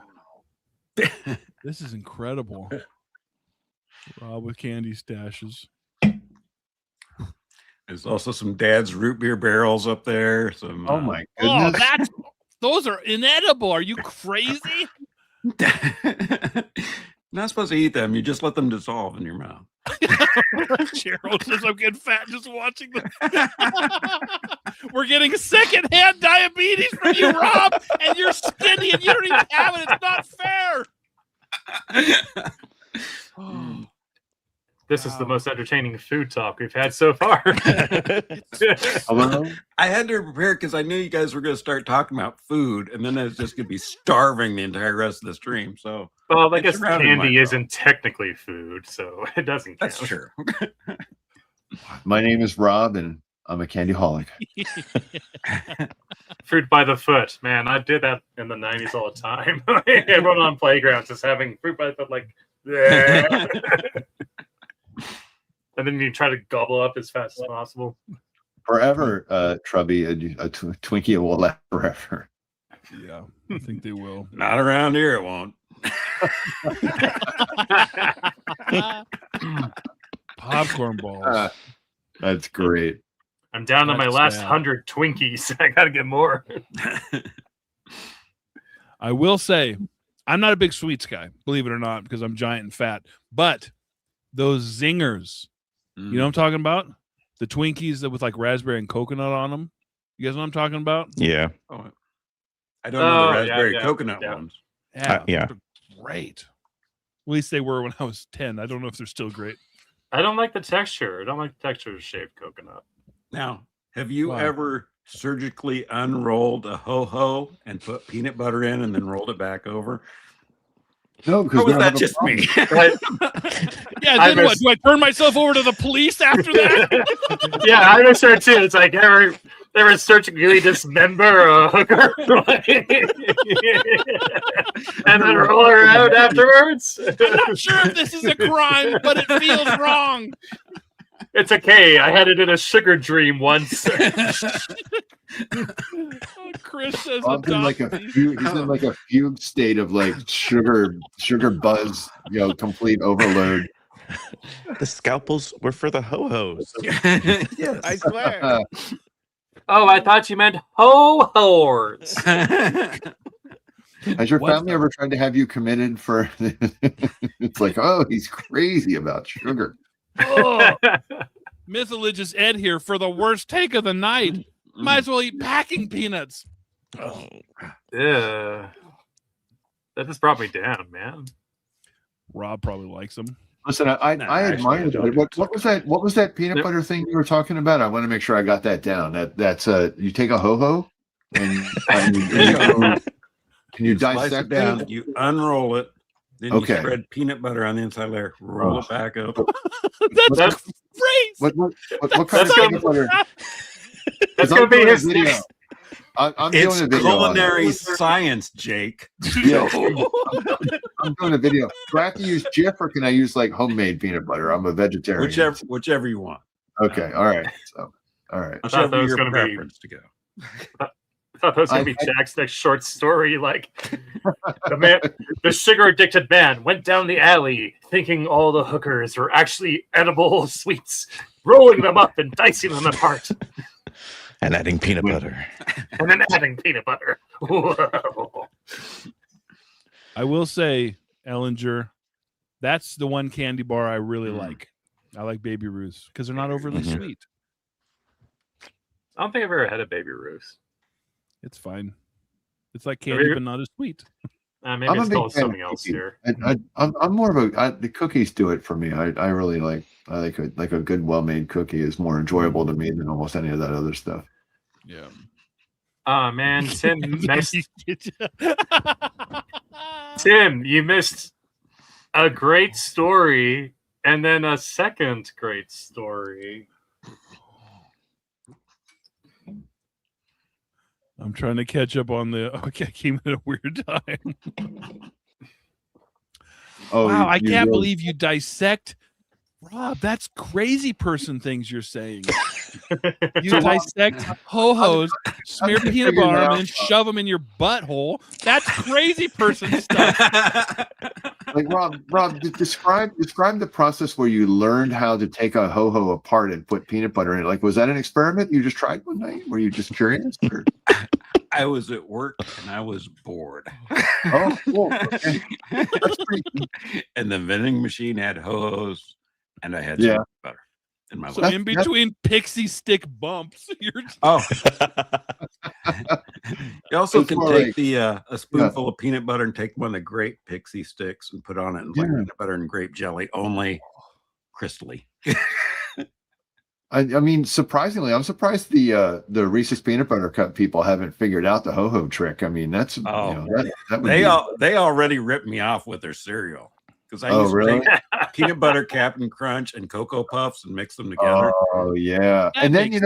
This is incredible. Rob with candy stashes. There's also some Dad's root beer barrels up there. Some. Oh my Oh, goodness! those are inedible. Are you crazy? Not supposed to eat them. You just let them dissolve in your mouth. Gerald says I'm getting fat just watching them. We're getting secondhand diabetes from you, Rob, and you're skinny and you don't even have it. It's not fair. This is the most entertaining food talk we've had so far. Hello? I had to prepare because I knew you guys were going to start talking about food, and then I was just going to be starving the entire rest of the stream. So, Well, I guess surrounded candy myself. isn't technically food, so it doesn't count. That's true. My name is Rob, and I'm a candyholic. Fruit by the foot, man. I did that in the 90s all the time. Everyone on playgrounds is having fruit by the foot, like, yeah. And then you try to gobble up as fast as possible. Forever, Trubby, a Twinkie will last forever. Yeah, I think they will. Not around here, it won't. Popcorn balls. That's great. I'm down to my That's last sad. 100 Twinkies. I gotta get more. I will say, I'm not a big sweets guy, believe it or not, because I'm giant and fat. But those zingers, you know what I'm talking about? The Twinkies that with like raspberry and coconut on them. You guys know what I'm talking about? Yeah. Oh, I don't know the raspberry yeah, coconut yeah. ones. Yeah. they're great. At least they were when I was 10. I don't know if they're still great. I don't like the texture. I don't like the texture of shaved coconut. Now, have you Wow. ever surgically unrolled a ho-ho and put peanut butter in and then rolled it back over? No, because Or was that just me? Yeah, then what? Do I turn myself over to the police after that? Yeah, I was sure too. It's like ever surgically dismember a hooker and then roll her out afterwards. I'm not sure if this is a crime, but it feels wrong. It's okay. I had it in a sugar dream once. Chris says Rob's in like a fugue, he's in like a fugue state of like sugar buzz, complete overload. The scalpels were for the ho-hos. Yes. I swear. Oh, I thought you meant ho-hors. Has your family ever tried to have you committed for? It's like, oh, he's crazy about sugar. Oh, Mythologist Ed here for the worst take of the night. Might as well eat packing peanuts. Oh. Yeah. That just brought me down, man. Rob probably likes them. Listen, I admire it. What was that? What was that peanut butter thing you were talking about? I want to make sure I got that down. That's you take a ho-ho and can you slice dissect it down? it? You unroll it. Then Okay. you spread peanut butter on the inside layer. Roll it back up. That's great. What kind of peanut butter? That's going to be his video. next. I'm It's doing a video. on it. culinary science, Jake. Yeah. I'm doing a video. Do I have to use Jif or can I use like homemade peanut butter? I'm a vegetarian. Whichever you want. Okay. All right. So, all right. I thought that Whichever was your going to be. preference to go. I thought that was going to be Jack's next short story. Like the sugar-addicted man went down the alley, thinking all the hookers were actually edible sweets, rolling them up and dicing them apart, And adding peanut butter. and then adding peanut butter. Whoa. I will say, Ellinger, that's the one candy bar I really like. I like Baby Ruths because they're not overly sweet. I don't think I've ever had a Baby Ruth. It's fine. It's like candy, but not as sweet. Maybe I'm a it's big called fan of something else cookies. here. I'm more of the cookies do it for me. I really like a good well-made cookie is more enjoyable to me than almost any of that other stuff. Yeah. Oh man, Tim missed. Tim, you missed a great story and then a second great story. I'm trying to catch up on the. Okay, I came at a weird time. Oh, wow, I can't really... believe you dissect. Rob, that's crazy person things you're saying. You dissect ho-hos, smear peanut butter on them, and shove them in your butthole. That's crazy person stuff. Like Rob, describe the process where you learned how to take a ho-ho apart and put peanut butter in it. Like, was that an experiment you just tried one night? Were you just curious? Or? I was at work and I was bored. Oh, cool. Okay. That's pretty cool. And the vending machine had ho-hos, and I had some butter in my So life. in between pixie stick bumps, you're You also can take a spoonful of peanut butter and take one of the grape pixie sticks and put on it and like peanut butter and grape jelly, only crystally. I mean, surprisingly, I'm surprised the Reese's peanut butter cup people haven't figured out the ho-ho trick. I mean, that's that would they already ripped me off with their cereal because I used to take peanut butter Captain Crunch and Cocoa Puffs and mix them together. Oh yeah, and then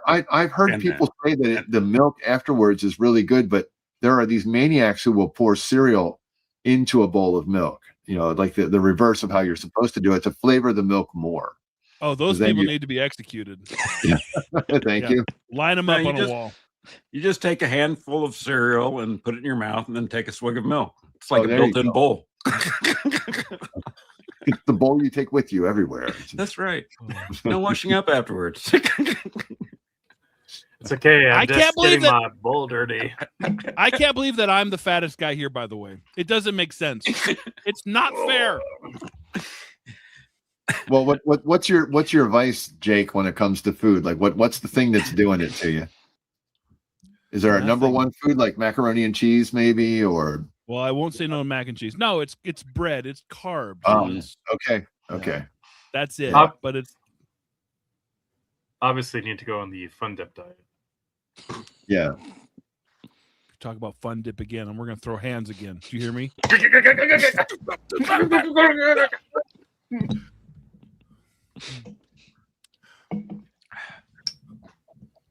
I've heard people say that the milk afterwards is really good, but there are these maniacs who will pour cereal into a bowl of milk. You know, like the reverse of how you're supposed to do it to flavor the milk more. Oh, those people need to be executed. Yeah. Thank you. Line them up on a wall. You just take a handful of cereal and put it in your mouth and then take a swig of milk. It's like a go. built-in bowl. It's the bowl you take with you everywhere. That's right. No washing up afterwards. It's okay. I can't believe that my bowl dirty. I can't believe that I'm the fattest guy here, by the way. It doesn't make sense. It's not fair. Well, what's your advice, Jake, when it comes to food? Like what's the thing that's doing it to you? Is there a number one food like macaroni and cheese, maybe, or? Well, I won't say no to mac and cheese. No, it's bread. It's carbs. Okay. That's it. But it's obviously need to go on the Fun Dip diet. Yeah. Talk about Fun Dip again, and we're gonna throw hands again. Do you hear me?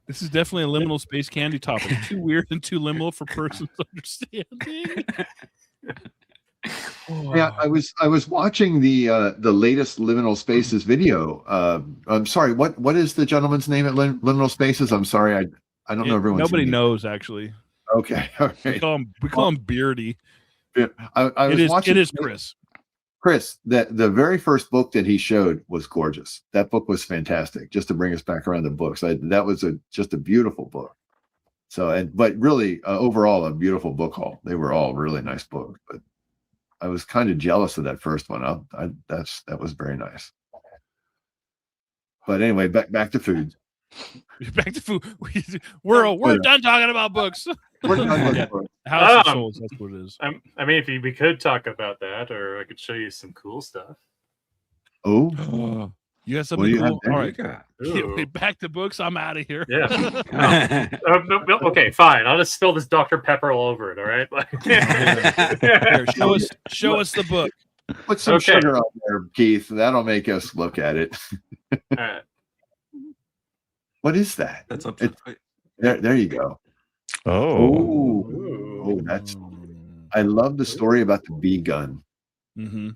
This is definitely a liminal space candy topic. Too weird and too liminal for person's understanding. Yeah, I was watching the latest Liminal Spaces video. I'm sorry, what is the gentleman's name at Liminal Spaces? I'm sorry, I don't know everyone's nobody name. knows actually. Okay, okay. We call him Beardy. Yeah, I was watching. It is Chris. Chris, the very first book that he showed was gorgeous. That book was fantastic. Just to bring us back around to books, that was just a beautiful book. So, but really, overall, a beautiful book haul. They were all really nice books. But I was kind of jealous of that first one. That was very nice. But anyway, back to food. Back to food. We're done talking about books. We're done with books. House of Souls, that's what it is. I mean, we could talk about that, or I could show you some cool stuff. Oh, you got something cool? All right, Ooh. back to books. I'm out of here. Yeah. No, okay, fine. I'll just spill this Dr. Pepper all over it. All right. Here, show us the book. Put some sugar on there, Keith. That'll make us look at it. All right. What is that? That's up to there you go. Oh, that's. I love the story about the bee gun. Mm-hmm.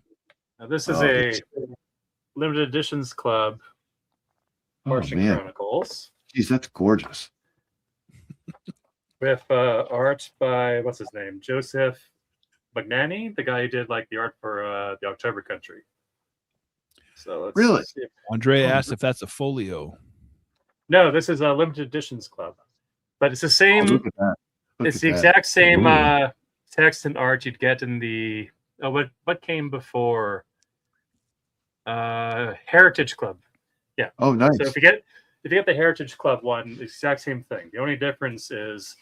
Now this is a limited editions club. Martian Chronicles. Geez, that's gorgeous. With art by what's his name, Joseph Magnani, the guy who did like the art for the October Country. So let's really, see if... Andre asked if that's a folio. No, this is a limited editions club, but it's the same. Look at that. It's the exact same text and art you'd get in the what came before Heritage Club. Yeah. Oh, nice. So if if you get the Heritage Club one, the exact same thing. The only difference is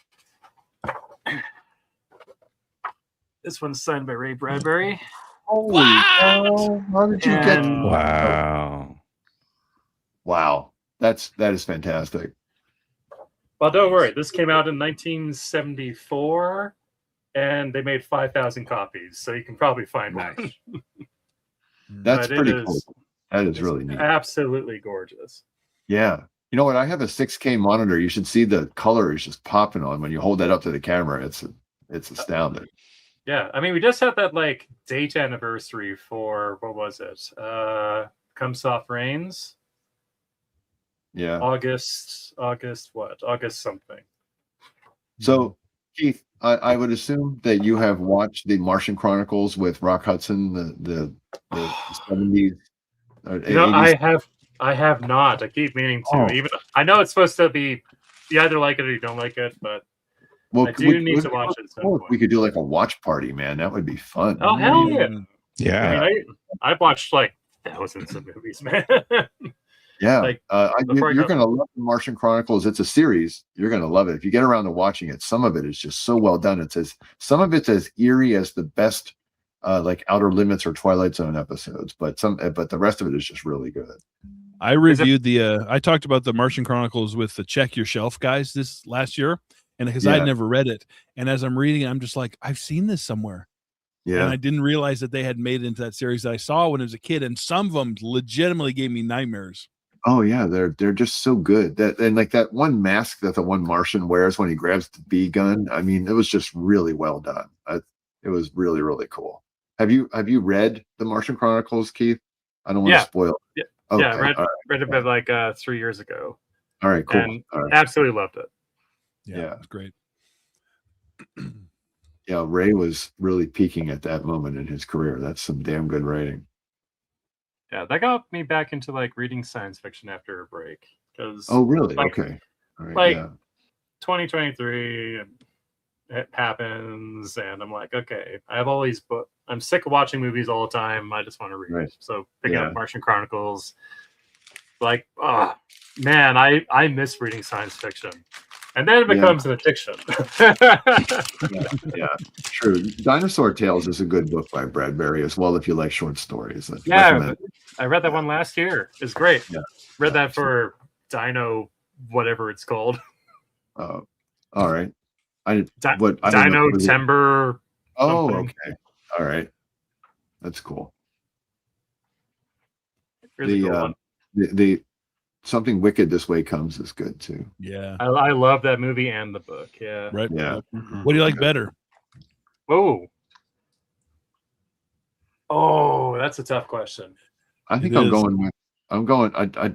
this one's signed by Ray Bradbury. Holy cow. How did you get? Wow. Wow. That is fantastic. Well, don't worry. This came out in 1974, and they made 5,000 copies, so you can probably find one. That's But pretty it cool. is That is really neat. absolutely gorgeous. Yeah. You know what? I have a 6K monitor. You should see the color is just popping on when you hold that up to the camera. It's astounding. Yeah, I mean, we just had that like date anniversary for what was it? Come Soft Rains. Yeah. August what? August something. So, Keith, I would assume that you have watched the Martian Chronicles with Rock Hudson, the 70s. Or You know, 80s. I have not. I keep meaning to. Oh. Even I know it's supposed to be you either like it or you don't like it, but Well, I do need to watch it at some point. We could do like a watch party, man. That would be fun. Oh hell yeah! Yeah. I mean, I've watched like thousands of movies, man. Yeah, Like, you're going to love the Martian Chronicles. It's a series. You're going to love it if you get around to watching it. Some of it is just so well done. Some of it's as eerie as the best, like Outer Limits or Twilight Zone episodes. But the rest of it is just really good. I reviewed I talked about the Martian Chronicles with the Check Your Shelf guys this last year, and because I'd never read it, and as I'm reading it, I'm just like, I've seen this somewhere. Yeah, and I didn't realize that they had made it into that series that I saw when I was a kid, and some of them legitimately gave me nightmares. Oh yeah, they're just so good. And like that one mask that the one Martian wears when he grabs the bee gun. I mean, it was just really well done. It was really, really cool. Have you read the Martian Chronicles, Keith? I don't want to spoil it. Yeah, Okay, yeah, read it about like 3 years ago. All right, cool. And All right. absolutely loved it. Yeah, it's great. Yeah, Ray was really peaking at that moment in his career. That's some damn good writing. Yeah, that got me back into like reading science fiction after a break. Oh, really? Like, okay. All right. Like Yeah. 2023, it happens, and I'm like, okay, I have all these books. I'm sick of watching movies all the time. I just want to read. Right. So picking up Martian Chronicles, like, oh man, I miss reading science fiction. And then it becomes an addiction. Yeah, true. Dinosaur Tales is a good book by Bradbury as well if you like short stories. I read that one last year. It's great. Yeah. Read that for Dino, whatever it's called. All right. Dino Timber. Oh, something. okay. All right. That's cool. Here's a cool one. The Something Wicked This Way Comes is good too. Yeah. I love that movie and the book. Yeah. Right. Yeah. What do you like better? Oh, that's a tough question. I think I'm going.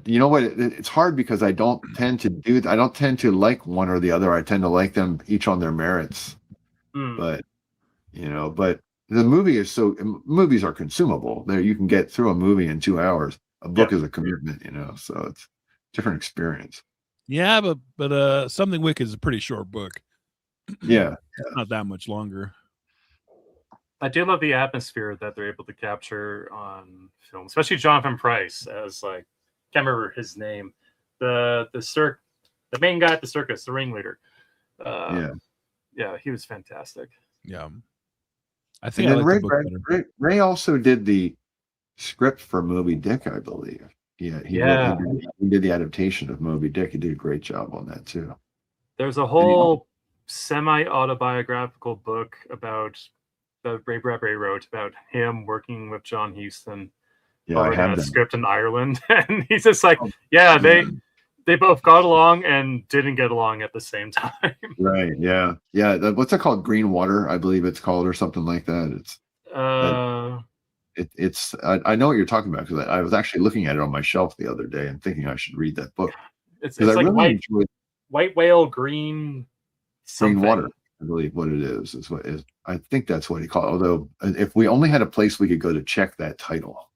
You know what? It's hard because I don't tend to like one or the other. I tend to like them each on their merits. But the movies are consumable. There, you can get through a movie in 2 hours. A book is a commitment, so it's a different experience. Yeah, but Something Wicked is a pretty short book. Yeah. It's not that much longer. I do love the atmosphere that they're able to capture on film, especially Jonathan Pryce as like, can't remember his name, the main guy at the circus, the ringleader. Yeah, he was fantastic. Yeah, I think. And then Ray also did the script for Moby Dick, I believe. He did the adaptation of Moby Dick. He did a great job on that too. There's a whole semi-autobiographical book about that Ray Bradbury wrote about him working with John Huston. Yeah, I have that script in Ireland, and he's just like, they both got along and didn't get along at the same time. Right. Yeah. Yeah. What's it called? Green Water, I believe it's called, or something like that. I know what you're talking about because I was actually looking at it on my shelf the other day and thinking I should read that book. It's like white whale green water. I believe what it is what is. I think that's what he called it. Although if we only had a place we could go to check that title,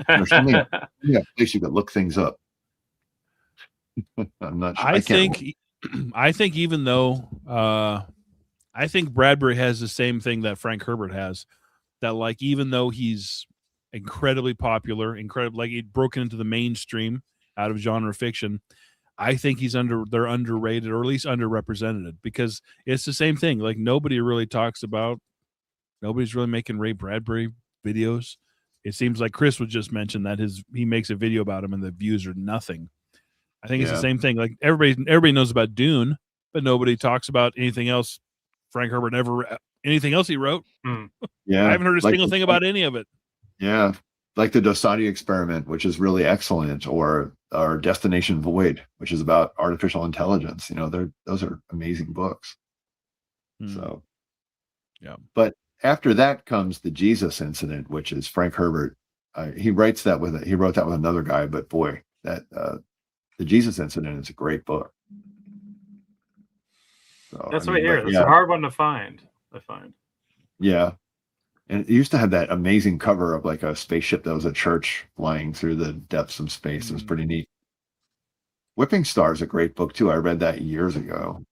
there's only a place you could look things up. I'm not sure. I think even though I think Bradbury has the same thing that Frank Herbert has, that like even though he's incredibly popular, like he'd broken into the mainstream out of genre fiction. I think they're underrated or at least underrepresented because it's the same thing. Like nobody's really making Ray Bradbury videos. It seems like Chris would just mention that he makes a video about him and the views are nothing. I think it's the same thing. Like everybody knows about Dune, but nobody talks about anything else. Frank Herbert anything else he wrote. Yeah, I haven't heard a single thing about any of it. Yeah, like the Dosadi Experiment, which is really excellent, or Destination Void, which is about artificial intelligence. Those are amazing books. So, yeah. But after that comes the Jesus Incident, which is Frank Herbert. He wrote that with another guy, but boy, that the Jesus Incident is a great book. So, That's what I hear. It's a hard one to find. I find. Yeah. And it used to have that amazing cover of like a spaceship that was a church flying through the depths of space. It was pretty neat. Whipping Star is a great book too. I read that years ago.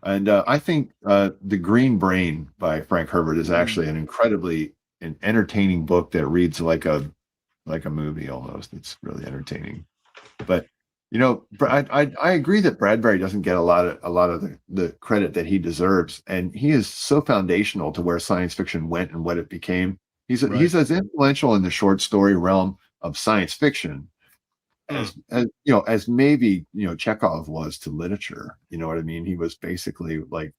And I think The Green Brain by Frank Herbert is actually an incredibly entertaining book that reads like a movie almost. It's really entertaining. But I agree that Bradbury doesn't get a lot of the credit that he deserves, and he is so foundational to where science fiction went and what it became. He's as influential in the short story realm of science fiction as maybe Chekhov was to literature. You know what I mean? He was basically like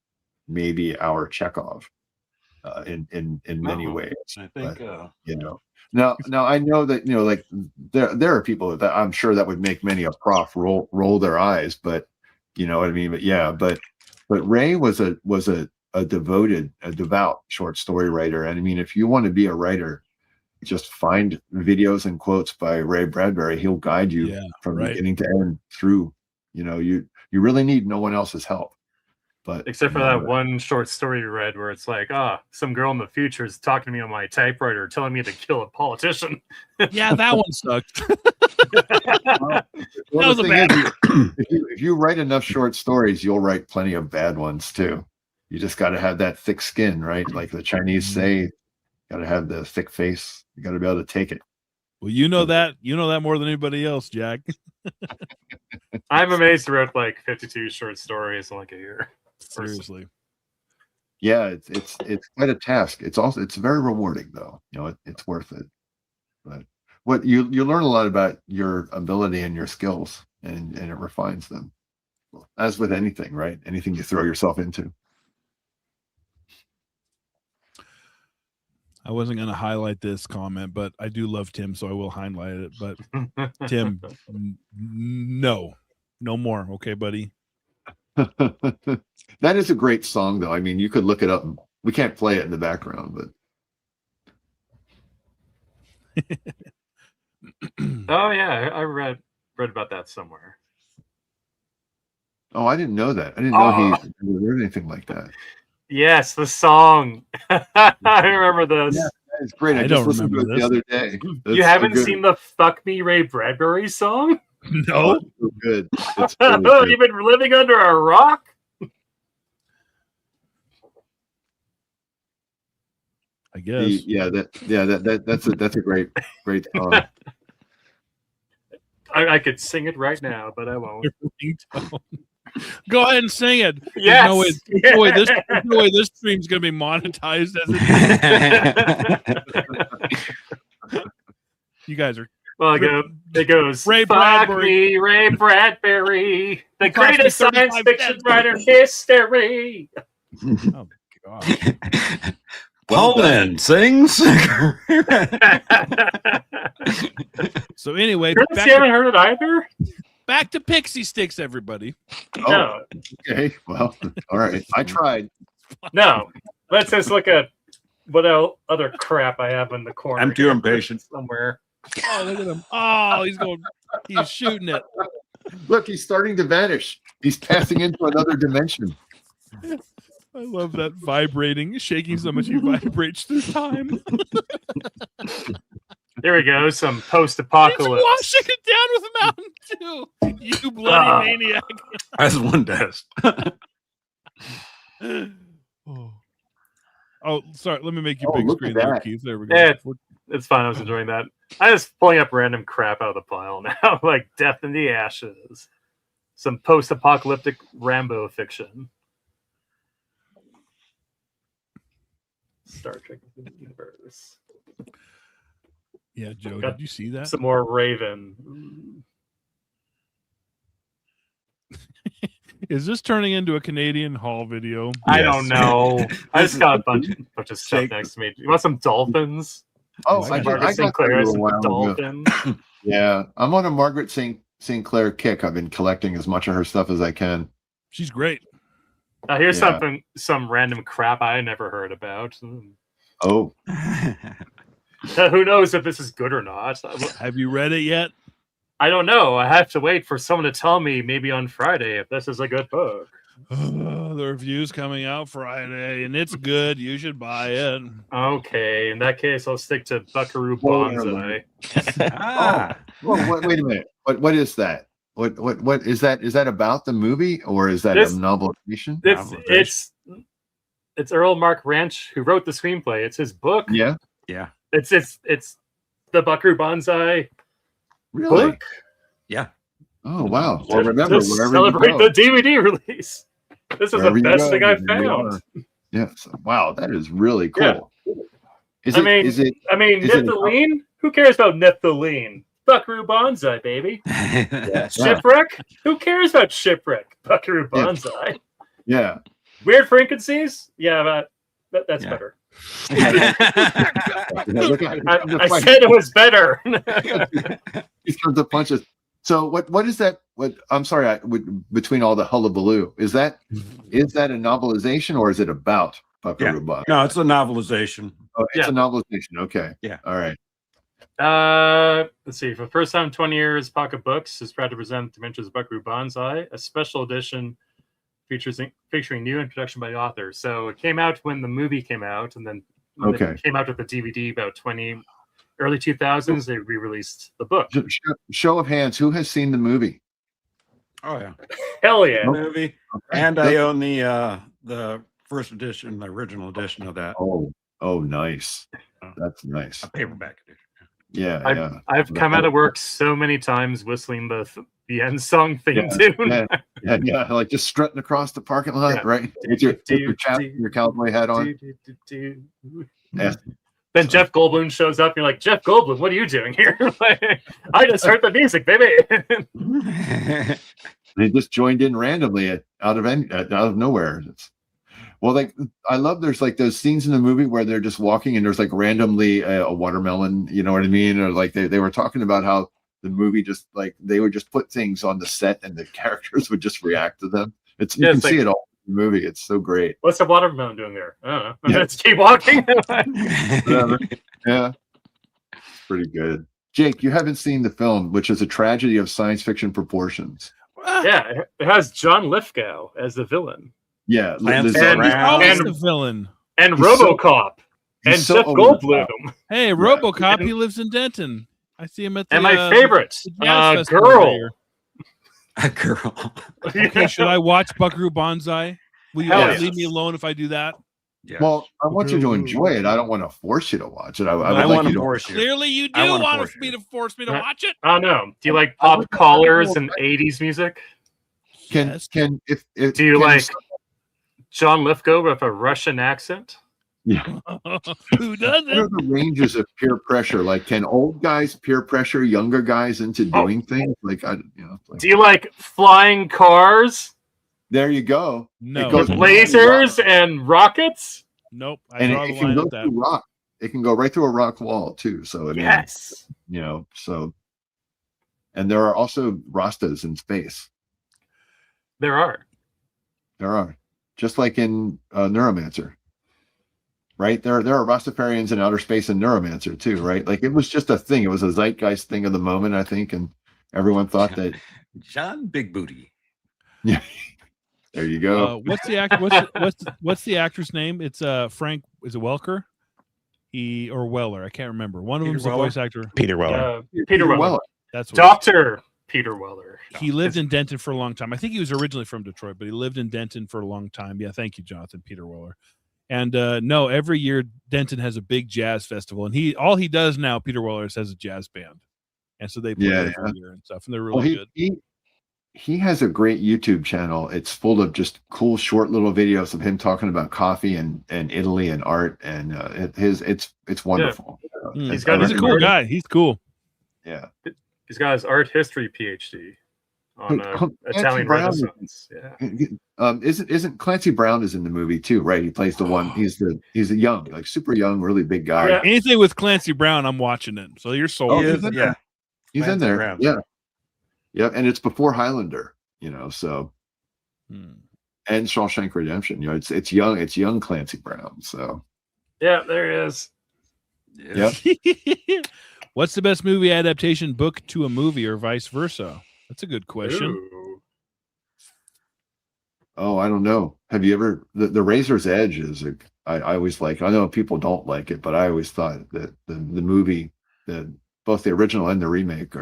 maybe our Chekhov in many ways. I think Now I know that like there are people that I'm sure that would make many a prof roll their eyes, but you know what I mean. But Ray was a devout short story writer, and I mean, if you want to be a writer, just find videos and quotes by Ray Bradbury. He'll guide you from beginning to end through. You really need no one else's help. But except for that one short story you read where it's like, some girl in the future is talking to me on my typewriter telling me to kill a politician. Yeah, that one sucked. That was a bad one. If you write enough short stories, you'll write plenty of bad ones too. You just got to have that thick skin, right? Like the Chinese say, got to have the thick face. You got to be able to take it. Well, you know that more than anybody else, Jack. I'm amazed he wrote like 52 short stories in like a year. Seriously. Yeah, it's quite a task. It's very rewarding though. It's worth it. But what you learn a lot about your ability and your skills, and it refines them. As with anything, right? Anything you throw yourself into. I wasn't going to highlight this comment, but I do love Tim, so I will highlight it. But Tim, no more. Okay, buddy. That is a great song, though. I mean, you could look it up. We can't play it in the background, but oh yeah, I read about that somewhere. Oh, I didn't know that. I didn't know he wrote anything like that. Yes, the song. I remember this. Yeah, that is great. I just listened to it the other day. You haven't seen the "Fuck Me Ray Bradbury" song? No. It's so good. It's really good. You've been living under a rock? I guess. That's a great song. I could sing it right now, but I won't. Go ahead and sing it. Yes. No way this stream's gonna be monetized as it. You guys are. Well, it goes. Ray Bradbury. Ray Bradbury, the greatest science fiction writer in history. Oh God. Poland sings. So anyway, you haven't heard it either. Back to Pixie Sticks, everybody. Oh, no. Okay. Well, all right. I tried. No, let's just look at what other crap I have in the corner. I'm too impatient. Somewhere. Oh, look at him. Oh, he's shooting it. Look, he's starting to vanish. He's passing into another dimension. I love that vibrating, shaking so much he vibrates through time. There we go. Some post-apocalypse. He's washing it down with Mountain Dew. You bloody maniac. As one does. Oh, sorry. Let me make you big look screen at there, that. Keith. There we go. Yeah, It's fine. I was enjoying that. I was pulling up random crap out of the pile now, like Death in the Ashes, some post-apocalyptic Rambo fiction, Star Trek universe. Yeah, Joe, Got did you see that? some more Raven. Is this turning into a Canadian Hall video? I don't know. I just got a bunch of stuff Jake. next to me. You want some dolphins? Oh, I I, got- did, Margaret I got Sinclair that a has little some while ago. dolphins. Yeah, I'm on a Margaret St. Clair kick. I've been collecting as much of her stuff as I can. She's great. Now here's Yeah. some random crap I never heard about. Oh, Who knows if this is good or not? Have you read it yet? I don't know. I have to wait for someone to tell me maybe on Friday if this is a good book. The review's coming out Friday, and it's good. You should buy it. Okay, in that case, I'll stick to Buckaroo Spoiler Banzai. Ah, well, wait a minute. What is that? What is that? Is that about the movie or is that This- a novelization? It's Earl Mark Ranch who wrote the screenplay. It's his book. Yeah, yeah, It's the Buckaroo Banzai really. book yeah. Oh wow. Well, remember to wherever celebrate you go, the DVD release. This is wherever the you best go, thing I've there you found. are. Yes. Wow, that is really cool. Yeah. Is I it? mean, Is it? I mean, is it- Nephilim? Who cares about Nephilim? Buckaroo Banzai, baby. Shipwreck? Who cares about Shipwreck? Buckaroo Yeah. Banzai. Yeah. Weird frequencies? Yeah, that's Yeah. better. Look at- I said it was better. These kinds of punches. So what is that? What I'm sorry, between all the hullabaloo, is that a novelization or is it about Buckaroo Banzai? No, it's a novelization. Oh, it's Yeah. a novelization. Okay. Yeah. All right. Let's see. For the first time in 20 years, Pocket Books is proud to present Dimensions of Buckaroo Banzai, a special edition featuring new introduction by the author. So it came out when the movie came out, and then when Okay. it came out with the DVD about early 2000s, they re-released the book. Show of hands, who has seen the movie? Oh yeah, Hell yeah. movie. And I own the first edition, the original edition of that. Oh, nice. That's nice. A paperback edition. Yeah, yeah. I've come out of work so many times whistling the end song theme tune. Yeah, like just strutting across the parking lot, Yeah. right? With your cowboy hat on. Yeah. Then Jeff Goldblum shows up, and you're like, Jeff Goldblum, what are you doing here? Like, I just heard the music, baby. They just joined in randomly out of nowhere. Well, like I love there's like those scenes in the movie where they're just walking and there's like randomly a watermelon, you know what I mean? Or like they were talking about how the movie just like they would just put things on the set and the characters would just react to them. You can see it all in the movie. It's so great. What's the watermelon doing there? I don't know. Yeah. Let's keep walking. Whatever. Yeah. Pretty good. Jake, you haven't seen the film, which is a tragedy of science fiction proportions. Yeah, it has John Lithgow as the villain. Yeah. Lance Liz- Brown. Always and- the villain. And He's so- RoboCop. And he's so Jeff over the Goldblum. top. Hey, RoboCop, he lives in Denton. I see him at the And my favorite, the jazz festival girl. every year. A girl. Okay, should I watch Buckaroo Banzai? Will you Hell guys yes. leave me alone if I do that? Yes. Well, I want you to enjoy it. I don't want to force you to watch it. I would I like want you to to. force you. Clearly, you do I wanna want force me you. to force me to watch it. I don't know. Do you like I pop would- collars and 80s music? Can Yes. if Do you can like John Lithgow with a Russian accent? Yeah. Who What are doesn't? the ranges of peer pressure? Like, can old guys peer pressure younger guys into doing things? Like, like, Do you like flying cars there you go. No. It goes with really lasers rock. and rockets? Nope. I And draw it the can line go at that. through rock. It can go right through a rock wall too. So I mean, Yes. so. And there are also Rastas in space. There are. There are, just like in Neuromancer. Right, there are Rastafarians in outer space and Neuromancer too, right? Like it was just a thing. It was a zeitgeist thing of the moment, I think, and everyone thought that. John Big Booty. Yeah, there you go. What's the actor? What's the actor's name? It's Frank. Is it Welker? Or Weller? I can't remember. One of Peter them's the Weller? voice actor. Peter Weller. Peter Weller. That's what Dr. Peter Weller. he lived in Denton for a long time. I think he was originally from Detroit, but he lived in Denton for a long time. Yeah, thank you, Jonathan. Peter Weller. And no, every year Denton has a big jazz festival, and all he does now, Peter Weller, is has a jazz band, and so they play every year and stuff, and they're really good. He has a great YouTube channel. It's full of just cool short little videos of him talking about coffee and Italy and art, and it's wonderful. Yeah. He's a cool guy. He's cool. Yeah, he's got his art history PhD on Italian Renaissance. Yeah, isn't Clancy Brown is in the movie too, right? He plays the one. He's a young, like super young, really big guy. Yeah. Anything with Clancy Brown, I'm watching it. So you're sold. He's in there. Brown. Yeah, and it's before Highlander, so and Shawshank Redemption. It's young Clancy Brown. So yeah, there he is. Yep. What's the best movie adaptation, book to a movie, or vice versa? That's a good question. Ooh. Oh, I don't know. Have you ever the Razor's Edge is I always like. I know people don't like it, but I always thought that the movie, both the original and the remake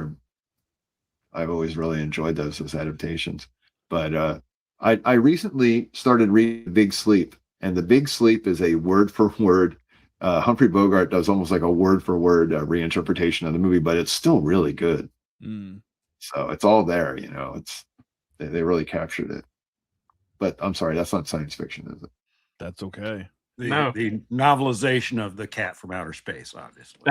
I've always really enjoyed those as adaptations. But I recently started reading The Big Sleep, and The Big Sleep is a word for word. Humphrey Bogart does almost like a word for word reinterpretation of the movie, but it's still really good. So it's all there, they really captured it. But I'm sorry, that's not science fiction, is it? That's okay. The novelization of The Cat from Outer Space, obviously.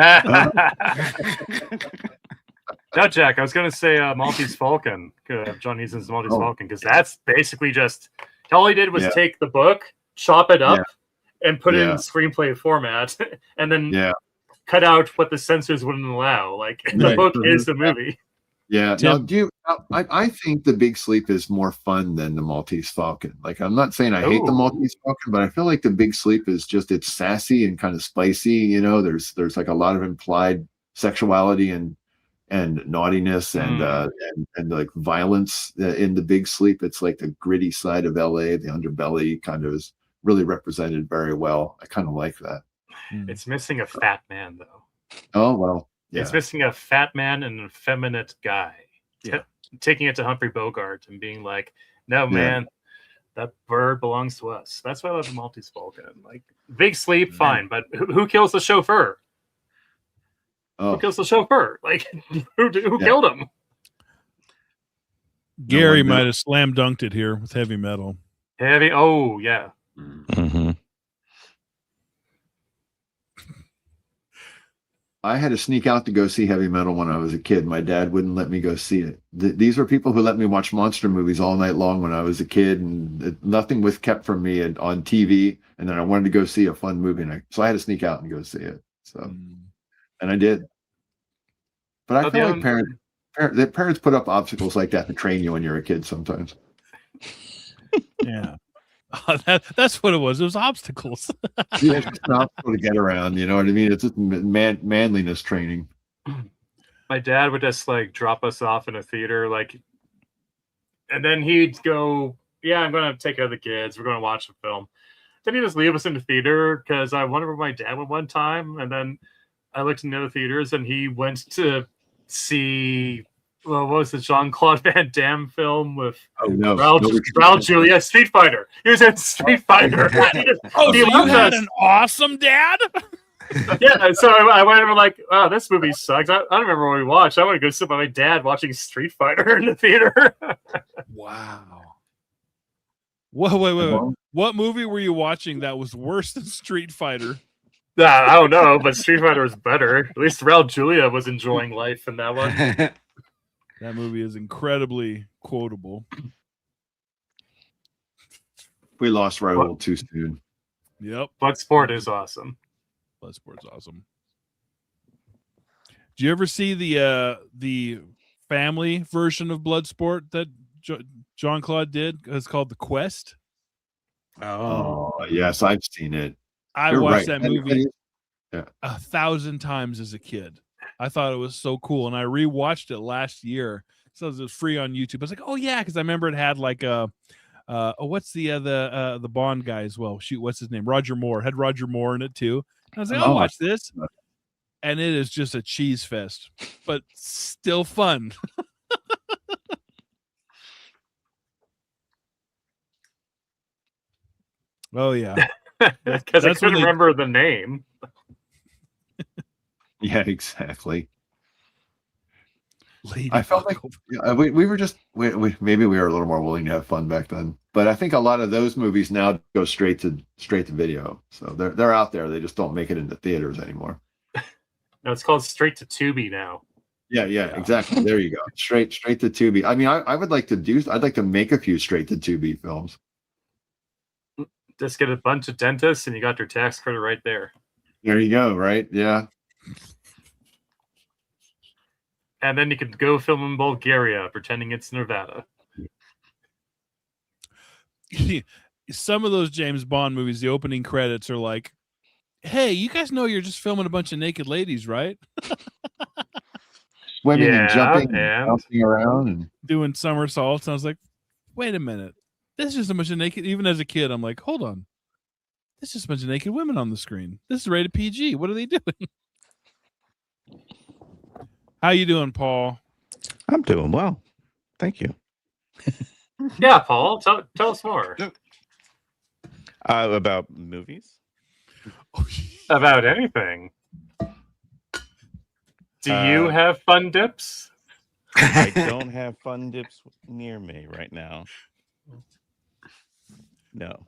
No, Jack, I was going to say Maltese Falcon, John Eason's Maltese Falcon, because that's basically just all he did was take the book, chop it up, and put it in screenplay format, and then cut out what the censors wouldn't allow. Like the book is the movie. Yeah. Now, I think The Big Sleep is more fun than the Maltese Falcon. Like, I'm not saying I hate the Maltese Falcon, but I feel like The Big Sleep is just, it's sassy and kind of spicy. There's like a lot of implied sexuality and naughtiness and like violence in The Big Sleep. It's like the gritty side of LA, the underbelly kind of is really represented very well. I kind of like that. It's missing a fat man though. Oh, well. Yeah. It's missing a fat man and an effeminate guy. Taking it to Humphrey Bogart and being like, no, man, that bird belongs to us. That's why I love the Maltese Falcon. Like, Big Sleep, fine, but who kills the chauffeur? Oh. Who kills the chauffeur? Like, who killed him? Gary might have slam dunked it here with Heavy Metal. Oh, yeah. Mm-hmm. I had to sneak out to go see Heavy Metal when I was a kid. My dad wouldn't let me go see it. These are people who let me watch monster movies all night long when I was a kid, and nothing was kept from me on TV. And then I wanted to go see a fun movie, so I had to sneak out and go see it. So, and I did. But I feel like parents put up obstacles like that to train you when you're a kid sometimes. Yeah. That's what it was. It was obstacles. It's just an obstacle to get around. You know what I mean? It's just manliness training. My dad would just like drop us off in a theater, and then he'd go, "Yeah, I'm going to take care of the kids. We're going to watch a film." Then he'd just leave us in the theater because I wonder where my dad went one time, and then I looked in the other theaters, and he went to see. Well, what was the Jean-Claude Van Damme film with Raul Julia? Street Fighter. He was in Street Fighter. So you had an awesome dad? Yeah, so I went over like, oh, this movie sucks. I don't remember what we watched. I want to go sit by my dad watching Street Fighter in the theater. Wow. Wait. What movie were you watching that was worse than Street Fighter? I don't know, but Street Fighter was better. At least Raul Julia was enjoying life in that one. That movie is incredibly quotable. We lost Raul too soon. Yep. Bloodsport is awesome. Bloodsport's awesome. Did you ever see the family version of Bloodsport that Jean-Claude did? It's called The Quest. Oh, yes, I've seen it. I watched that movie 1,000 times as a kid. I thought it was so cool, and I rewatched it last year. So it was free on YouTube. I was like, oh yeah, because I remember it had like what's the Bond guy as well? Shoot, what's his name? Roger Moore. Had Roger Moore in it too. And I was like, I'll watch this, and it is just a cheese fest, but still fun. Oh yeah. Because I That's when couldn't remember the name. Yeah, exactly. Lady I felt like we were just maybe we were a little more willing to have fun back then, but I think a lot of those movies now go straight to video, so they're out there. They just don't make it into theaters anymore. No, it's called Straight to Tubi now. Yeah, exactly. There you go. Straight to Tubi. I mean, I would like to I'd like to make a few straight to Tubi films. Just get a bunch of dentists, and you got your tax credit right there. There you go. Right? Yeah. And then you could go film in Bulgaria, pretending it's Nevada. Some of those James Bond movies, the opening credits are like, "Hey, you guys know you're just filming a bunch of naked ladies, right?" Swimming and jumping and bouncing around and doing somersaults. And I was like, "Wait a minute, this is just a bunch of naked." Even as a kid, I'm like, "Hold on, this is just a bunch of naked women on the screen. This is rated PG. What are they doing?" How you doing, Paul? I'm doing well. Thank you. Yeah, Paul, tell us more. About movies? About anything. Do you have fun dips? I don't have fun dips near me right now. No.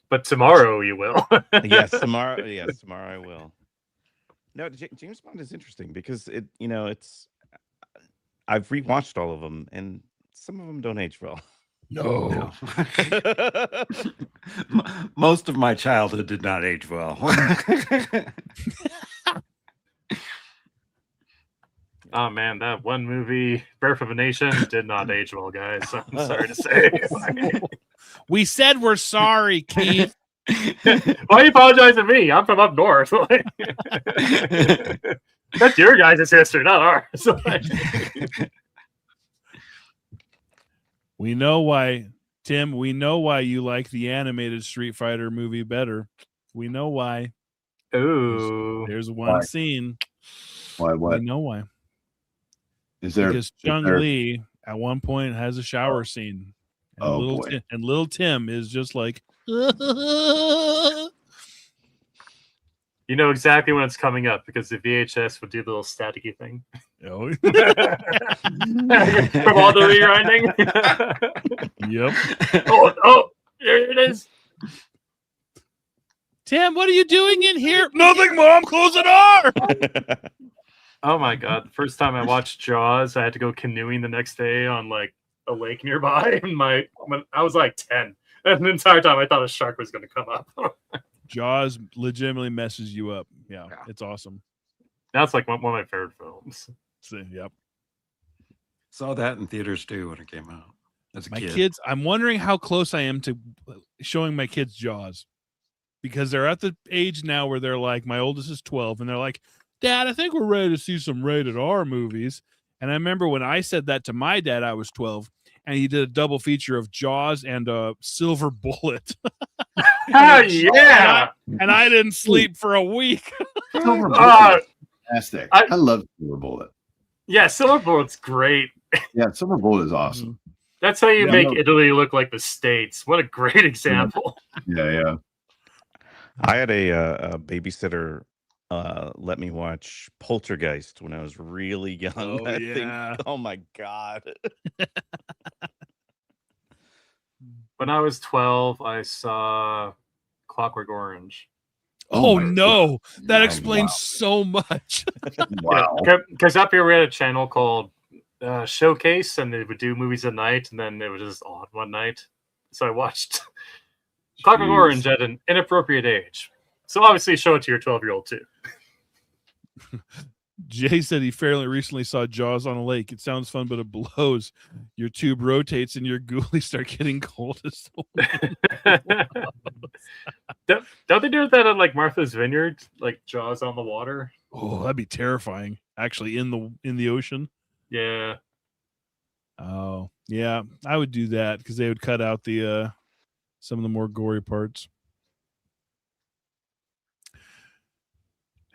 But tomorrow you will. Yes, tomorrow I will. No, James Bond is interesting because it's I've rewatched all of them and some of them don't age well. No. Most of my childhood did not age well. Oh man, that one movie, Birth of a Nation, did not age well, guys. I'm sorry to say. We said we're sorry, Keith. Why are you apologizing to me? I'm from up north. That's your guys' history, not ours. We know why, Tim. We know why you like the animated Street Fighter movie better. We know why. Ooh, there's one scene. Why? What? We know why. Is there? Because Chung Lee at one point has a shower scene, and little Tim is just like. You know exactly when it's coming up because the VHS would do the little staticky thing. Oh. From all the rewinding. Yep. Oh, there it is. Tim, what are you doing in here? Nothing, Mom. Close the door. Oh my god! The first time I watched Jaws, I had to go canoeing the next day on like a lake nearby, and when I was like 10. And the entire time I thought a shark was going to come up. Jaws legitimately messes you up. Yeah, it's awesome. That's like one of my favorite films. Yep. Saw that in theaters too when it came out. As a my kid. Kids, I'm wondering how close I am to showing my kids Jaws. Because they're at the age now where they're like, my oldest is 12, and they're like, Dad, I think we're ready to see some rated R movies. And I remember when I said that to my dad, I was 12. And he did a double feature of Jaws and Silver Bullet. Yeah. And I didn't sleep for a week. Silver Bullet. Fantastic. I love Silver Bullet. Yeah, Silver Bullet's great. Yeah, Silver Bullet is awesome. That's how you make Italy look like the States. What a great example. Yeah. I had a babysitter let me watch Poltergeist when I was really young. Oh, yeah. Oh my god. When I was 12, I saw Clockwork Orange. Oh no, that explains so much. Wow. Because up here we had a channel called Showcase, and they would do movies at night, and then it was just on one night. So I watched Clockwork Orange at an inappropriate age. So obviously show it to your 12-year-old too. Jay said he fairly recently saw Jaws on a lake. It sounds fun, but it blows. Your tube rotates and your ghoulies start getting cold as Don't they do that on like Martha's Vineyard, like Jaws on the water? Oh, that'd be terrifying. Actually, in the ocean. Yeah. Oh, yeah. I would do that because they would cut out the some of the more gory parts.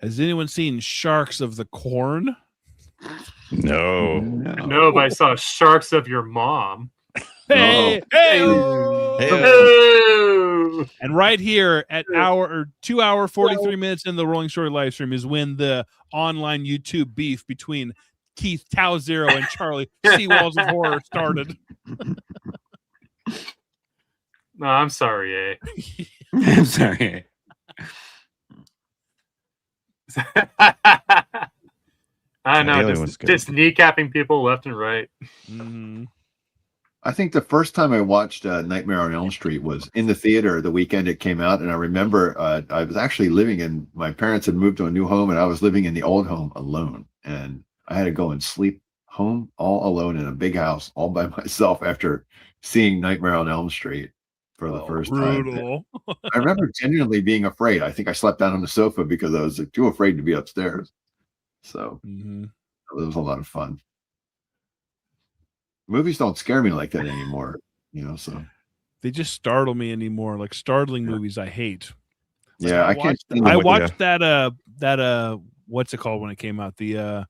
Has anyone seen Sharks of the Corn? No, but I saw Sharks of Your Mom. Hey! Hey! Hey! And right here at 2 hour 43 minutes in the Rolling Shorty live stream is when the online YouTube beef between Keith Tau Zero and Charlie Seawalls of Horror started. No, I'm sorry, I'm sorry. I know, Alien was good. just kneecapping people left and right. Mm-hmm. I think the first time I watched Nightmare on Elm Street was in the theater the weekend it came out, and I remember I was actually living in, my parents had moved to a new home, and I was living in the old home alone, and I had to go and sleep home all alone in a big house all by myself after seeing Nightmare on Elm Street for the first time. I remember genuinely being afraid. I think I slept down on the sofa because I was too afraid to be upstairs. So it was a lot of fun. Movies don't scare me like that anymore, so they just startle me anymore. Like startling movies I hate. Like, yeah, I can't. I watched that what's it called when it came out? The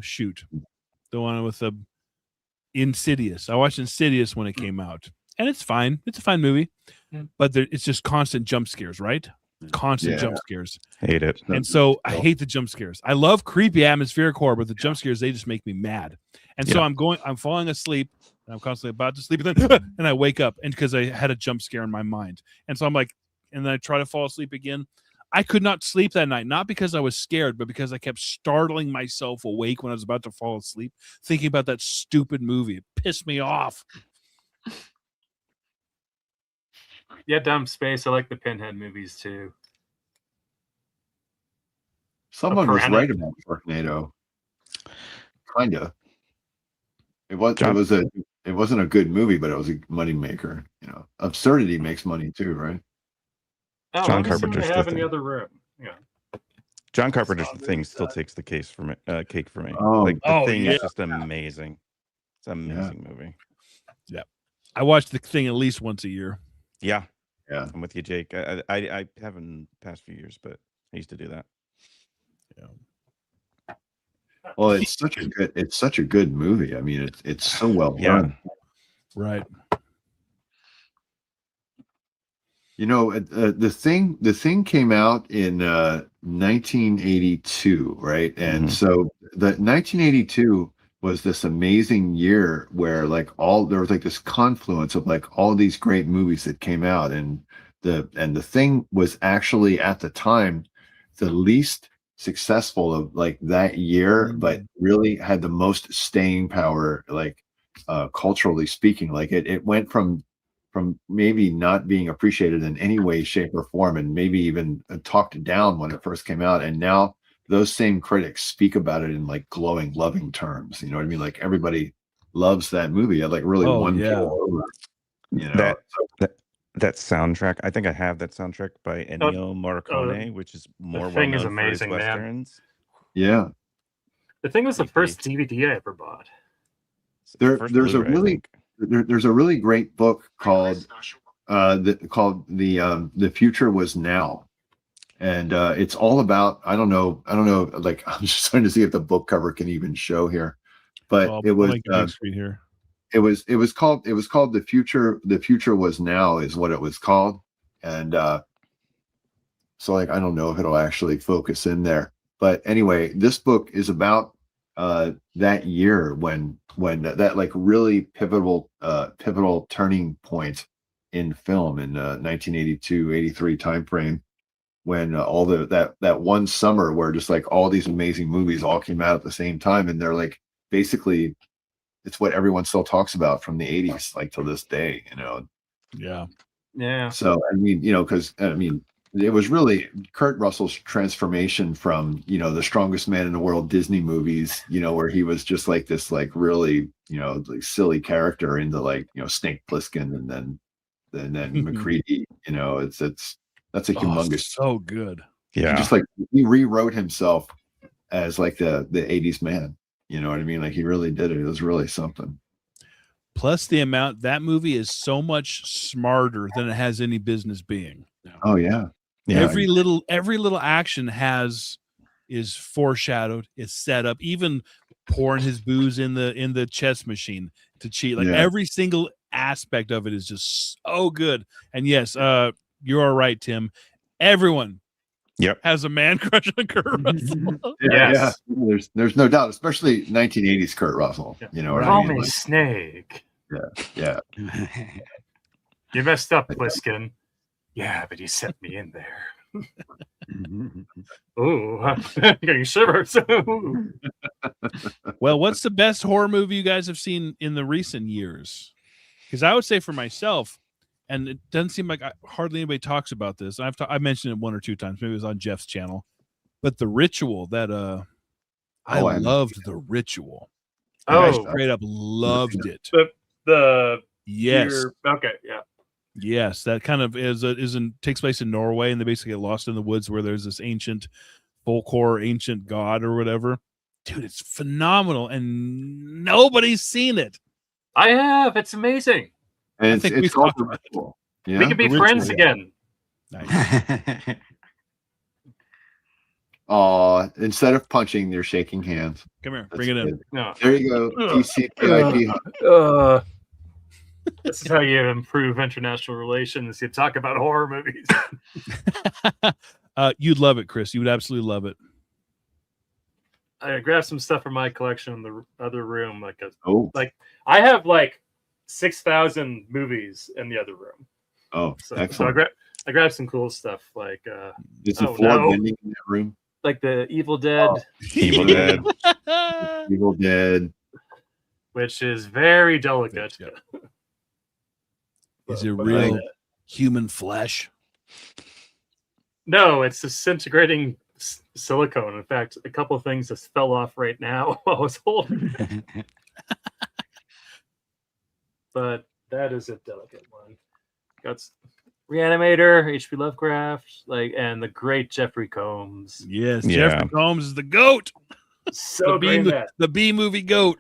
shoot. The one with the Insidious. I watched Insidious when it came out. And it's fine. It's a fine movie. But it's just constant jump scares, right? Constant jump scares. Hate it. And so I hate the jump scares. I love creepy atmospheric horror, but the jump scares, they just make me mad. And so I'm falling asleep, and I'm constantly about to sleep, and then and I wake up, and because I had a jump scare in my mind. And so I'm like, and then I try to fall asleep again. I could not sleep that night, not because I was scared, but because I kept startling myself awake when I was about to fall asleep, thinking about that stupid movie. It pissed me off. Yeah, Dumb Space. I like the Pinhead movies too. Someone was right about Sharknado. Kinda. It wasn't a good movie, but it was a money maker. Absurdity makes money too, right? Oh, John Carpenter's Carpenter's have in the other room. Yeah. John Carpenter's Thing still takes the cake for me. Oh, Like the Thing is just amazing. It's an amazing movie. Yeah, I watch The Thing at least once a year. Yeah. I'm with you, Jake. I haven't in the past few years, but I used to do that. Yeah. Well, it's such a good movie. I mean, it's so well done. Right. The thing came out in 1982, right? And so the 1982 was this amazing year where there was this confluence of all these great movies that came out, and the Thing was actually at the time the least successful of that year, but really had the most staying power, culturally speaking. It went from maybe not being appreciated in any way, shape, or form, and maybe even talked down when it first came out, and now those same critics speak about it in glowing, loving terms. You know what I mean? Everybody loves that movie. It really won people over. That soundtrack. I think I have that soundtrack by Ennio Morricone, which is more well known for his westerns. Yeah, The Thing was the first DVD I ever bought. There's a really great book called The Future Was Now. And it's all about, I don't know, I'm just trying to see if the book cover can even show here. But it was here. It was called The Future Was Now is what it was called. And so I don't know if it'll actually focus in there. But anyway, this book is about that year when that really pivotal turning point in film in 1982-83 timeframe, when all that one summer where just all these amazing movies all came out at the same time, and they're basically it's what everyone still talks about from the 80s till this day. Yeah. So I mean, because it was really Kurt Russell's transformation from the Strongest Man in the World Disney movies, where he was just this really silly character, into Snake Plissken and then McCready. That's a humongous. So good. Yeah. Just he rewrote himself as the 80s man. You know what I mean? He really did it. It was really something. Plus the amount, that movie is so much smarter than it has any business being. Oh yeah. Every little action is foreshadowed, is set up, even pouring his booze in the chess machine to cheat. Every single aspect of it is just so good. And yes, you are right, Tim. Everyone has a man crush on Kurt Russell. Yeah. There's no doubt, especially 1980s Kurt Russell. You know what Call I mean? me Like, Snake. yeah. You messed up, Pliskin. Yeah, but you sent me in there. Ooh, I'm getting shivers. Well, what's the best horror movie you guys have seen in the recent years? Because I would say for myself, and it doesn't seem like hardly anybody talks about this. I've mentioned it one or two times. Maybe it was on Jeff's channel, but The Ritual. That I loved The Ritual. I straight up loved it. The yes. Okay, yeah. Yes, that kind of takes place in Norway, and they basically get lost in the woods where there's this ancient folklore, ancient god or whatever. Dude, it's phenomenal, and nobody's seen it. I have. It's amazing. And I think it's we've called talked The about Ritual. We Yeah? can be The friends Ritual. again. Nice. Instead of punching, they're shaking hands. Come here, That's bring it in. good. No. There you go. TCPIP. This is how you improve international relations. You talk about horror movies. You'd love it, Chris. You would absolutely love it. I grabbed some stuff from my collection in the other room. Oh. I have like 6,000 movies in the other room. Oh, So excellent. I grabbed some cool stuff like Is the floor bending in that room? like the Evil Dead, Evil Dead. Evil Dead. which is very delicate. Yeah. Is it real human flesh? No, it's disintegrating silicone. In fact, a couple of things just fell off right now while I was holding it. But that is a delicate one. Got Reanimator, H.P. Lovecraft, and the great Jeffrey Combs. Yes, Yeah. Jeffrey Combs is the goat. So the great. the B movie goat.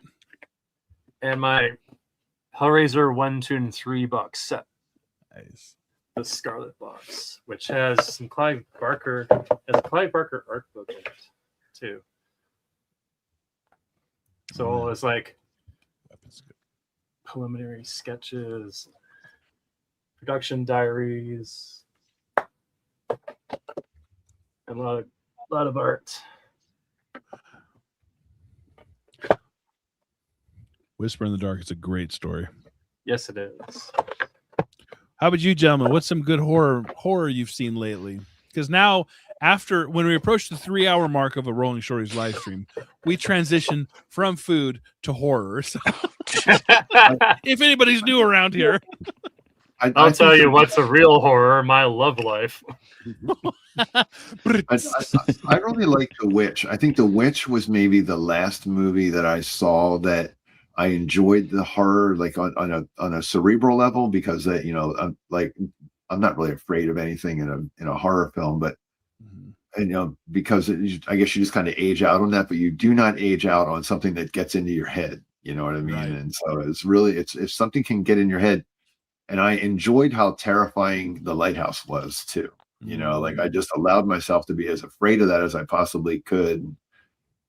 And my Hellraiser 1, 2, and 3 box set. Nice. The Scarlet Box, which has some Clive Barker art book in it too. So all is preliminary sketches, production diaries, and a lot of art. Whisper in the Dark is a great story. Yes, it is. How about you, gentlemen? What's some good horror you've seen lately? Because now, when we approach the 3-hour mark of a Rolling Shorties live stream, we transition from food to horror. So, if anybody's new around here, I'll tell you what's a real horror: my love life. I really like The Witch. I think The Witch was maybe the last movie that I saw that I enjoyed the horror on a cerebral level, because I'm not really afraid of anything in a horror film, but because I guess you just kind of age out on that, but you do not age out on something that gets into your head. You know what I mean? Right. And so it's really if something can get in your head, and I enjoyed how terrifying The Lighthouse was too. I just allowed myself to be as afraid of that as I possibly could.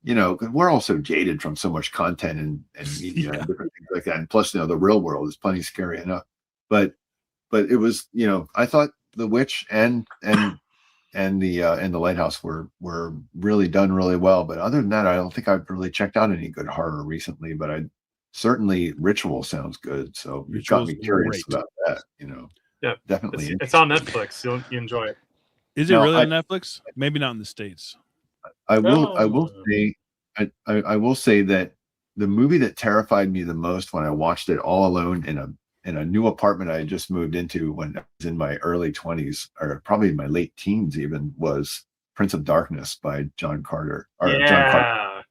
We're also jaded from so much content and media and different things like that. And plus, the real world is plenty scary enough. But it was, I thought The Witch and the Lighthouse were really done really well. But other than that, I don't think I've really checked out any good horror recently. But certainly Ritual sounds good. So you got me curious about that. Yeah, definitely. It's on Netflix. You enjoy it. Is it really on Netflix? Maybe not in the States. I will say that the movie that terrified me the most when I watched it all alone in a new apartment I had just moved into when I was in my early 20s, or probably my late teens even, was Prince of Darkness by John Carter. John Carter.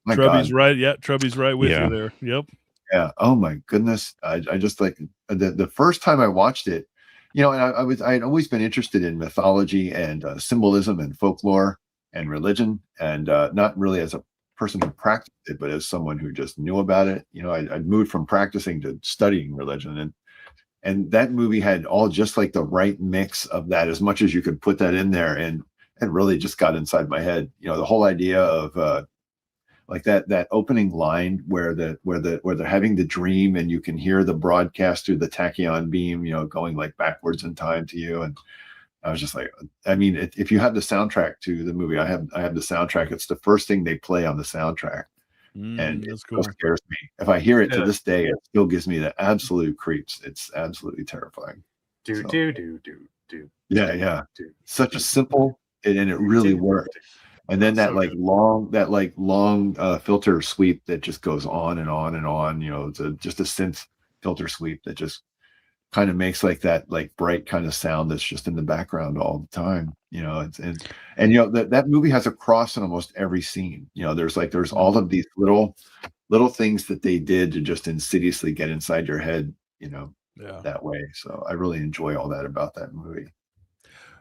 My Trubby's God. right. Yeah, Trubby's right with you there. Yep. Yeah. Oh my goodness. I just the first time I watched it, and I had always been interested in mythology and symbolism and folklore and religion, and not really as a person who practiced it, but as someone who just knew about it. I'd moved from practicing to studying religion, and that movie had all just the right mix of that, as much as you could put that in there, and it really just got inside my head. The whole idea of like that opening line where they're having the dream and you can hear the broadcast through the tachyon beam, going like backwards in time to you. And I was just like, I mean, if you have the soundtrack to the movie, I have the soundtrack. It's the first thing they play on the soundtrack, and it cool. still scares me. If I hear it to Yeah. this day, it still gives me the absolute creeps. It's absolutely terrifying. Do. Yeah. Such a simple, and it really worked. And then that long filter sweep that just goes on and on and on. It's just a synth filter sweep that just kind of makes like that bright kind of sound that's just in the background all the time. That movie has a cross in almost every scene. There's all of these little things that they did to just insidiously get inside your head, that way. So I really enjoy all that about that movie.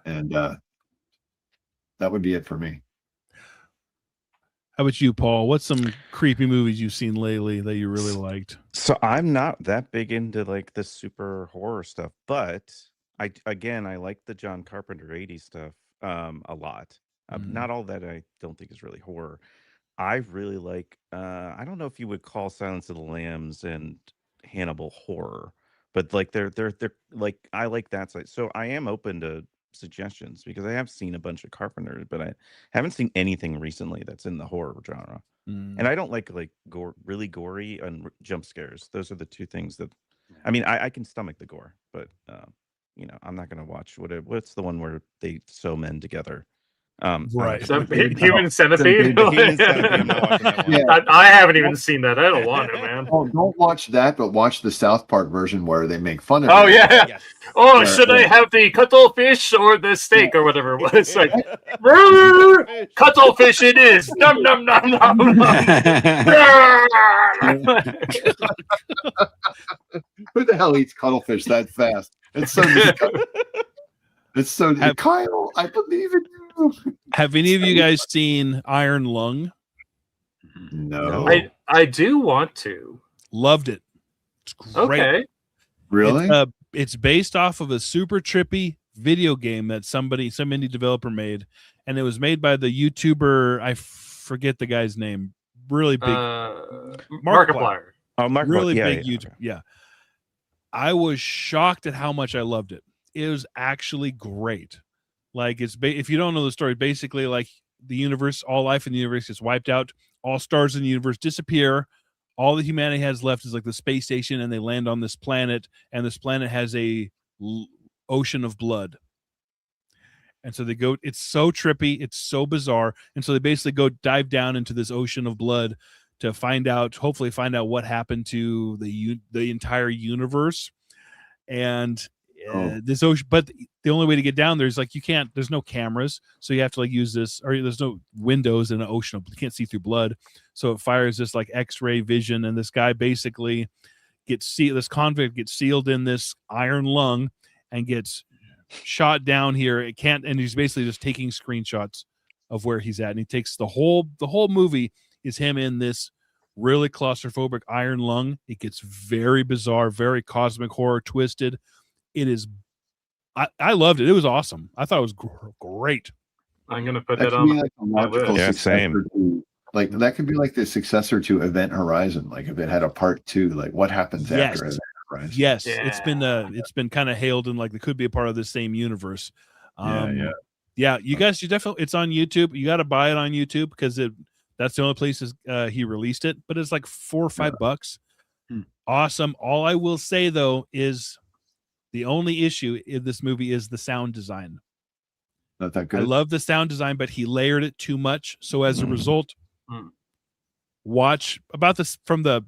And that would be it for me. How about you, Paul? What's some creepy movies you've seen lately that you really liked? So I'm not that big into like the super horror stuff, but I like the John Carpenter 80s stuff a lot. Not all that I don't think is really horror. I really like I don't know if you would call Silence of the Lambs and Hannibal horror, but like they're like I like that side. So I am open to suggestions because I have seen a bunch of Carpenter, but I haven't seen anything recently that's in the horror genre. And I don't like really gory and jump scares. Those are the two things that I mean, I can stomach the gore, but I'm not going to watch what's the one where they sew men together. Right. Human Centipede. The Human Centipede. I'm not watching that one. Yeah. I haven't even seen that. I don't want it, man. Oh, don't watch that, but watch the South Park version where they make fun of Oh it. yeah. Yes. Oh, should I have the cuttlefish or the steak or whatever it was? Like, cuttlefish it is. Nom nom nom nom. Who the hell eats cuttlefish that fast? It's so disgusting. It's so Kyle, I believe in you. Have any of you guys seen Iron Lung? No. I do want to. Loved it. It's great. Okay. Really? It's based off of a super trippy video game that some indie developer made, and it was made by the YouTuber, I forget the guy's name. Really big Markiplier. Oh, Markiplier. Really Yeah, big yeah, YouTube. okay. Yeah. I was shocked at how much I loved it. It was actually great. Like if you don't know the story, basically like the universe, all life in the universe gets wiped out. All stars in the universe disappear. All that humanity has left is like the space station, and they land on this planet, and this planet has a ocean of blood. And so they go, it's so trippy, it's so bizarre. And so they basically go dive down into this ocean of blood to hopefully find out what happened to the entire universe. And this ocean, but the only way to get down there is like there's no cameras, so you have to like use this, or there's no windows in an ocean, you can't see through blood, so it fires this like X-ray vision, and this guy basically this convict gets sealed in this iron lung and gets shot down here. And he's basically just taking screenshots of where he's at, and he takes the whole movie is him in this really claustrophobic iron lung. It gets very bizarre, very cosmic horror twisted. It is. I loved it. It was awesome. I thought it was great. I'm gonna put that that on like a logical same. Like that could be like the successor to Event Horizon. Like if it had a part 2, like what happens after Event Horizon? Yes, it's been kind of hailed and like it could be a part of the same universe. Yeah. You guys, you definitely, it's on YouTube. You got to buy it on YouTube because that's the only place he released it. But it's like $4 or $5. Awesome. All I will say though is the only issue in this movie is the sound design. Not that good. I love the sound design, but he layered it too much. So as a result, watch about this from the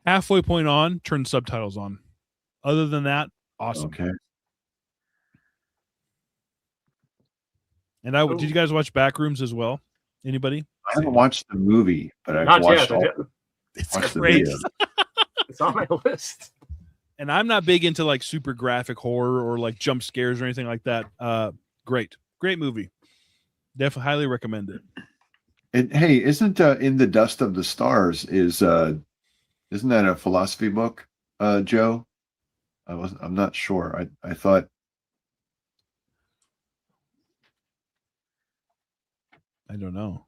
halfway point on, turn subtitles on. Other than that, awesome. Okay. And did you guys watch Backrooms as well? Anybody? I haven't watched the movie, but I've Not watched yet. It's great. It's on my list. And I'm not big into like super graphic horror or like jump scares or anything like that. Great movie. Definitely highly recommend it. And hey, isn't In the Dust of the Stars isn't that a philosophy book, Joe? I'm not sure. I thought. I don't know.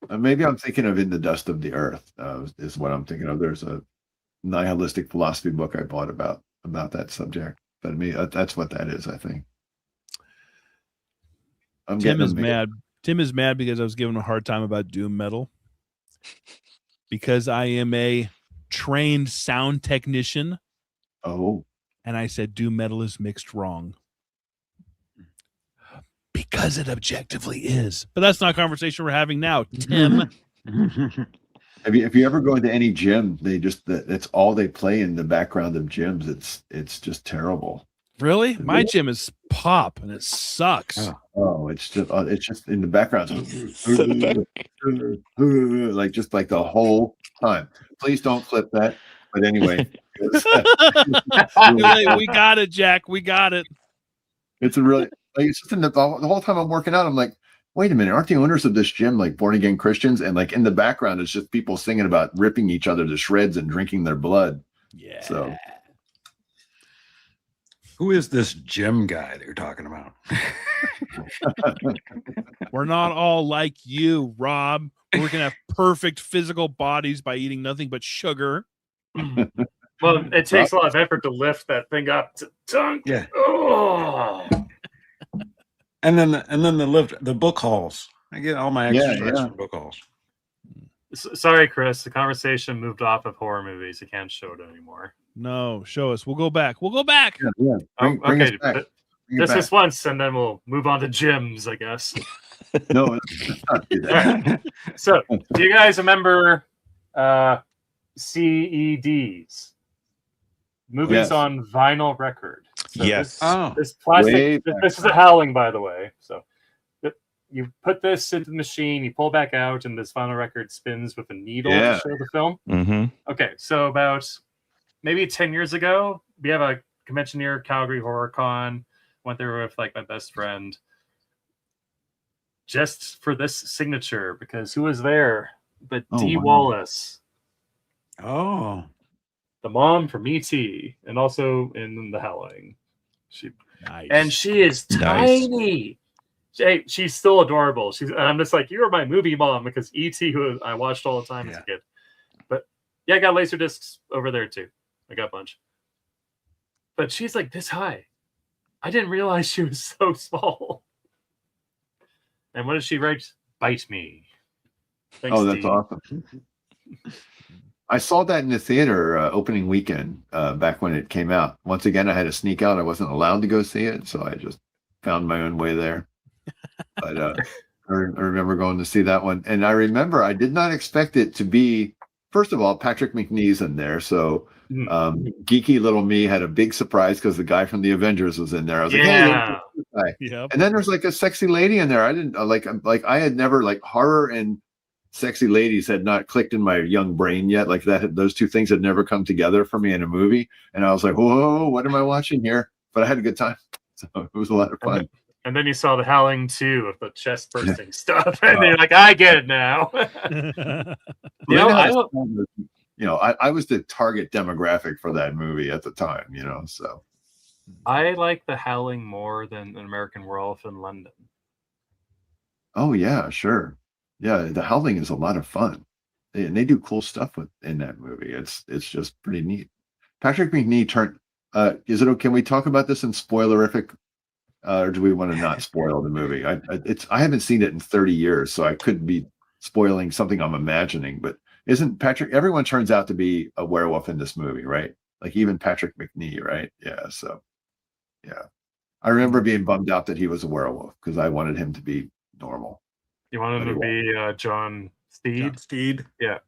Maybe I'm thinking of In the Dust of the Earth, is what I'm thinking of. There's a nihilistic philosophy book I bought about that subject. But that's what that is, I think. Tim is mad. Tim is mad because I was giving him a hard time about doom metal. Because I am a trained sound technician. Oh. And I said doom metal is mixed wrong. Because it objectively is. But that's not a conversation we're having now. Tim. If you ever go into any gym, that's all they play in the background of gyms. It's just terrible. Really? My gym is pop and it sucks. Oh, it's just in the background. like the whole time. Please don't flip that. But anyway. We got it, Jack. We got it. It's a really it's just the whole time I'm working out, I'm like, wait a minute, aren't the owners of this gym like born again Christians? And like in the background, it's just people singing about ripping each other to shreds and drinking their blood. Yeah. So who is this gym guy that you're talking about? We're not all like you, Rob. We're gonna have perfect physical bodies by eating nothing but sugar. Well, it takes a lot of effort to lift that thing up to dunk. Yeah. Oh. And then the book hauls. I get all my exercise from book hauls. Sorry, Chris. The conversation moved off of horror movies. You can't show it anymore. No, show us. We'll go back. We'll go back. Yeah. Bring us back. Just this once, and then we'll move on to gyms, I guess. No. So, do you guys remember CEDs? Movies on vinyl record. So yes. This plastic. This is a Howling, by the way. So you put this into the machine, you pull back out, and this vinyl record spins with a needle to show the film. Mm-hmm. Okay, so about maybe 10 years ago, we have a convention near Calgary Horror Con. Went there with like my best friend, just for this signature, because who was there but Dee Wallace? Oh. The mom from E.T. and also in The Howling. Nice. And she is tiny. She's still adorable. I'm just like, you're my movie mom, because E.T. who I watched all the time as a kid. But yeah, I got laser discs over there too. I got a bunch. But she's like this high. I didn't realize she was so small. And what did she write? Bite me. Thanks, that's Steve. awesome. I saw that in the theater opening weekend back when it came out. Once again, I had to sneak out. I wasn't allowed to go see it, so I just found my own way there. But I remember going to see that one. And I remember I did not expect it to be, first of all, Patrick McNee's in there. So geeky little me had a big surprise because the guy from the Avengers was in there. I was like, hey, Yep. and then there's like a sexy lady in there. I didn't like I had never like horror and sexy ladies had not clicked in my young brain yet. Like those two things had never come together for me in a movie. And I was like, whoa, what am I watching here? But I had a good time. So it was a lot of fun. And then you saw The Howling 2 with the chest bursting stuff. And you're like, I get it now. I was the target demographic for that movie at the time, so. I like The Howling more than An American Werewolf in London. Oh, yeah, sure. Yeah, The Howling is a lot of fun. And they do cool stuff in that movie. It's just pretty neat. Patrick McNee turned. Is it okay? Can we talk about this in spoilerific, or do we want to not spoil the movie? I haven't seen it in 30 years, so I could be spoiling something I'm imagining. But isn't Patrick? Everyone turns out to be a werewolf in this movie, right? Like even Patrick McNee, right? Yeah. So, yeah, I remember being bummed out that he was a werewolf because I wanted him to be normal. You want him to be John Steed? John Steed. Yeah.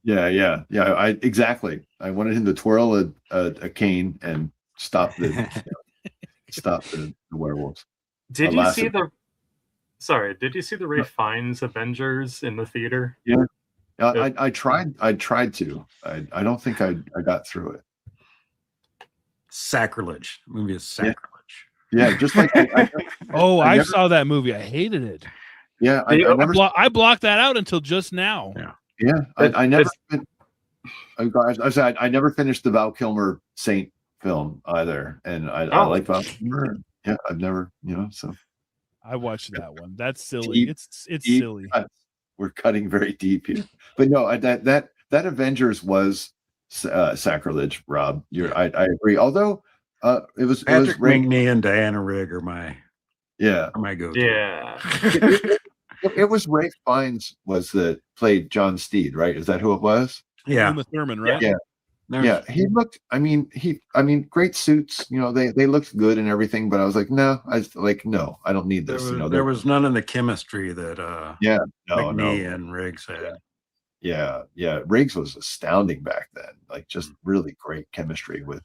Yeah. Exactly. I wanted him to twirl a cane and stop the werewolves. Did you see the Ralph Fiennes Avengers in the theater? Yeah. I tried to. I don't think I got through it. Sacrilege. The movie is sacrilege. Yeah, just like I saw that movie. I hated it. Yeah, I blocked that out until just now. Yeah, I never. I never finished the Val Kilmer Saint film either, and I like Val Kilmer. Yeah, I've never, so. I watched that one. That's silly. It's silly. we're cutting very deep here. But no, that Avengers was sacrilege, Rob. I agree. Although it was Patrick Ray, McNee and Diana Rigg are my go-to. Yeah. it was Ray Fiennes that played John Steed, right? Is that who it was? Yeah. Uma Thurman, right? Yeah. Yeah, he looked. I mean, great suits. They looked good and everything. But I was like, no, I don't need this. There was none of the chemistry that McNee and Riggs had. Yeah. Riggs was astounding back then. Like, just really great chemistry with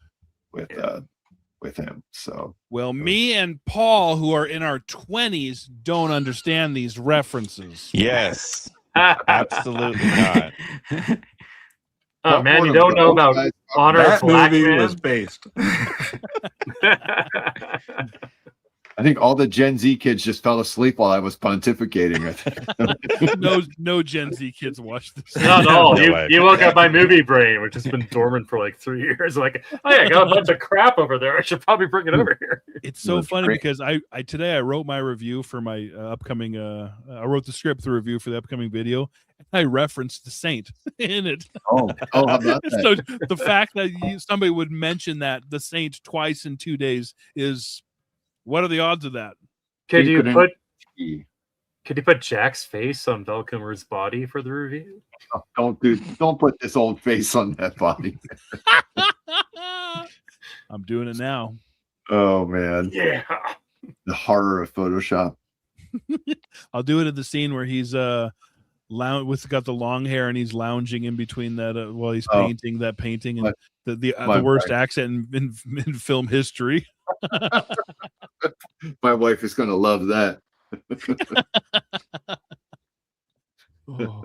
him. So me and Paul, who are in our 20s, don't understand these references. Yes, absolutely not. Oh man, you don't know about Honor of Black movie Man? was based. I think all the Gen Z kids just fell asleep while I was pontificating. I think. no Gen Z kids watch this. Not at all. No way. You woke up my movie brain, which has been dormant for like 3 years. Like, oh yeah, I got a bunch of crap over there. I should probably bring it over here. It's so funny because I today I wrote my review for my upcoming. I wrote the script, the review for the upcoming video. I referenced the Saint in it. Oh, how about that? So the fact that somebody would mention that the Saint twice in 2 days is, what are the odds of that? Could you put Jack's face on Val Kilmer's body for the review? Oh, don't put this old face on that body. I'm doing it now. Oh man. Yeah. The horror of Photoshop. I'll do it at the scene where he's got the long hair and he's lounging in between that while he's painting that painting, and the worst accent in film history. My wife is going to love that. Oh.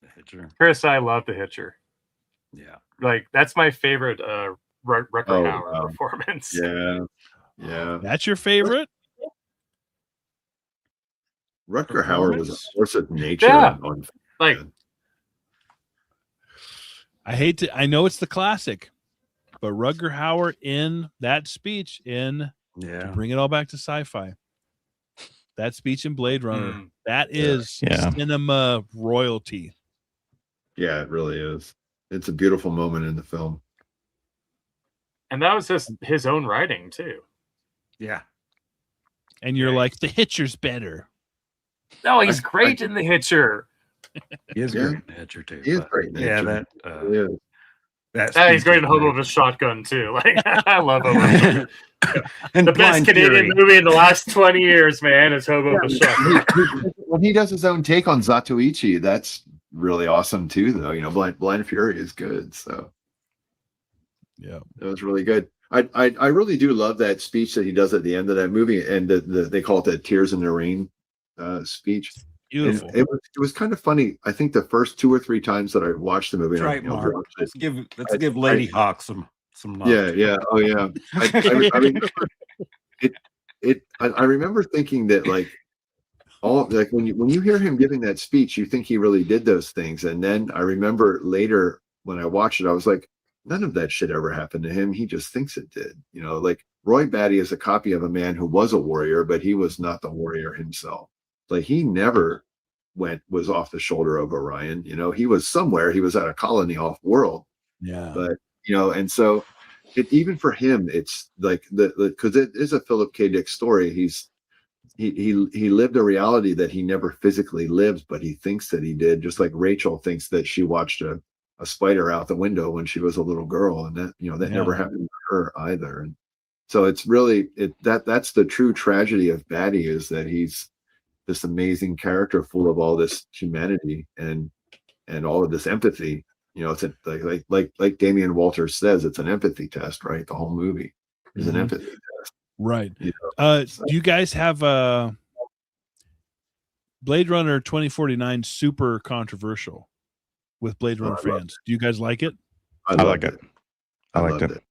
The Hitcher. Chris, I love The Hitcher. Yeah. Like, that's my favorite Rutger Hauer performance. Yeah. That's your favorite? Rutger Hauer was a force of nature. Yeah. I know it's the classic, but Rutger Hauer in that speech to bring it all back to sci-fi. That speech in Blade Runner, that is cinema royalty. Yeah, it really is. It's a beautiful moment in the film. And that was just his own writing too. Yeah. And you're like, The Hitcher's better. No, he's great in The Hitcher. He is great in The Hitcher too. He is great in The Hitcher. He's great in Hobo with a Shotgun too. Like, I love Hobo. And the best Canadian movie in the last 20 years, man, is Hobo with a Shotgun. When he does his own take on Zatoichi, that's really awesome too, though. Blind Fury is good. So yeah, it was really good. I really do love that speech that he does at the end of that movie, and they call it the Tears in the Rain speech. Beautiful. It was kind of funny. I think the first 2 or 3 times that I watched the movie, That's right, Mark. Let's give Lady Hawk some love. Yeah. Oh yeah. I remember I remember thinking that when you hear him giving that speech, you think he really did those things, and then I remember later when I watched it, I was like, none of that shit ever happened to him. He just thinks it did. Like Roy Batty is a copy of a man who was a warrior, but he was not the warrior himself. Like he never was off the shoulder of Orion. He was somewhere. He was at a colony off world. Yeah. But and so even for him, it's like because it is a Philip K. Dick story. He lived a reality that he never physically lived, but he thinks that he did. Just like Rachel thinks that she watched a spider out the window when she was a little girl, and that never happened to her either. And so it's really that's the true tragedy of Batty, is that he's this amazing character full of all this humanity and all of this empathy. It's like Damian Walters says, it's an empathy test, right? The whole movie is an empathy test, right? Do you guys have Blade Runner 2049 super controversial with Blade Runner fans? Do you guys like it? I like it. I liked it.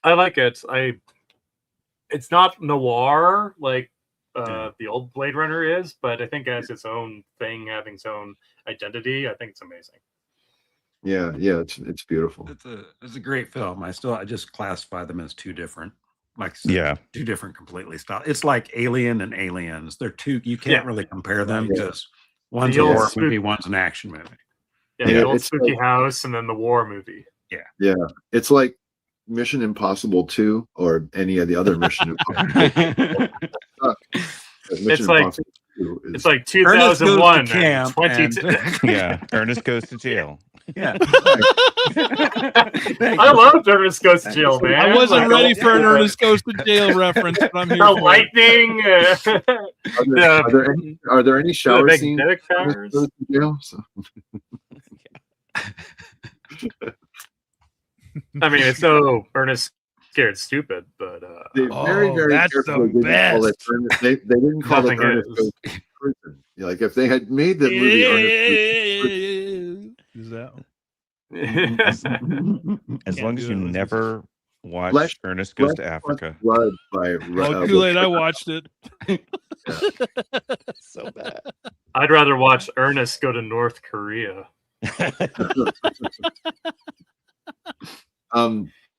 I like it. It's not noir like the old Blade Runner is, but I think it has its own thing, having its own identity. I think it's amazing. Yeah, it's beautiful. It's a great film. I just classify them as 2 different Like I said, Yeah. two different completely styles. It's like Alien and Aliens. They're two. You can't really compare them because one's a The old horror spook- movie, one's an action movie. Yeah, Yeah, the old it's spooky like- house and then the war movie. Yeah, it's like Mission Impossible 2 or any of the other Mission Impossible. It's like 2 is- it's like Ernest goes to 2001 camp and 22. Yeah. Ernest goes to jail. Yeah. I love Ernest Goes to Jail, man. I wasn't Like, ready for an Ernest Goes to Jail reference, but I'm here the for it. lightning. are there any shower scenes? magnetic in powers. Ernest Goes to Jail? So- I mean, it's so Ernest Scared Stupid, but They very, very that's carefully the didn't call it best. Ernest. They didn't call it Nothing Ernest is. Goes to Prison. Like if they had made the movie Ernest Is that? As Can't long do as it. you never watch Flesh- Ernest Goes to Flesh Africa. Blood by Oh, too late. I watched it. So bad. I'd rather watch Ernest go to North Korea.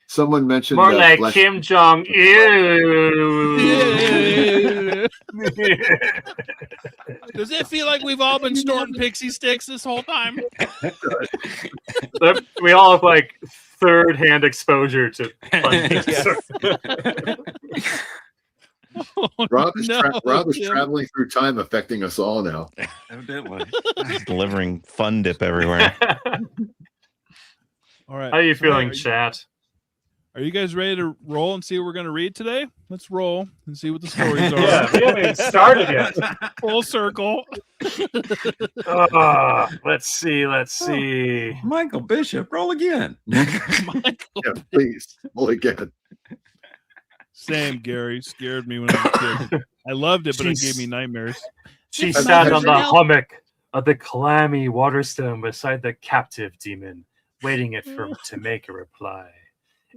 Someone mentioned More like Flesh- Kim Jong Il. Does it feel like we've all been snorting pixie sticks this whole time? We all have like third-hand exposure to Rob is, Rob is Tim. traveling through time, affecting us all now. Evidently. Delivering fun dip everywhere. All right. How are you feeling, All right, chat? Are you guys ready to roll and see what we're going to read today? Let's roll and see what the stories are. Yeah, we haven't even started yet. Full circle. Let's see. Michael Bishop, roll again. Michael. Yeah, please, roll again. Same, Gary. Scared me when I was a kid. I loved it, but it Jeez. gave me nightmares. She It's sat not on the original. hummock of the clammy waterstone beside the captive demon, waiting it for him to make a reply.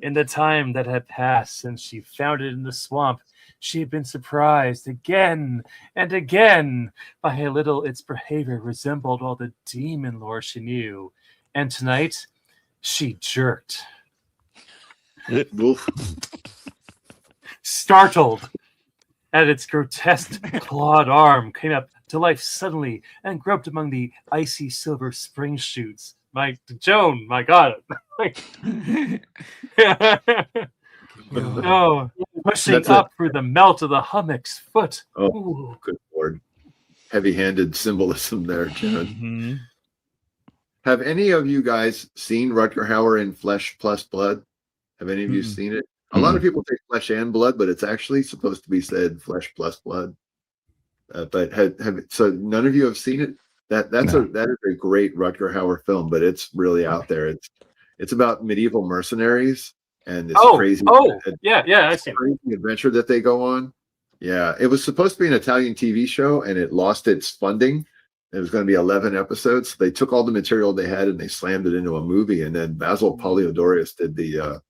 In the time that had passed since she found it in the swamp, she had been surprised again and again by how little its behavior resembled all the demon lore she knew. And tonight, she jerked. Wolf. Startled at its grotesque clawed arm, came up to life suddenly and groped among the icy silver spring shoots. Joan, my God. No, pushing That's up through the melt of the hummock's foot. Oh, Ooh. good lord. Heavy-handed symbolism there, John. Mhm. Have any of you guys seen Rutger Hauer in Flesh Plus Blood? Have any of you Mm-mm. seen it? A lot of people say flesh and blood, but it's actually supposed to be said flesh plus blood. But so none of you have seen it? That is a great Rutger Hauer film, but it's really out there. It's about medieval mercenaries and this crazy I see. crazy adventure that they go on. Yeah, it was supposed to be an Italian TV show, and it lost its funding. It was going to be 11 episodes. They took all the material they had and they slammed it into a movie. And then Basil Poliodorus did the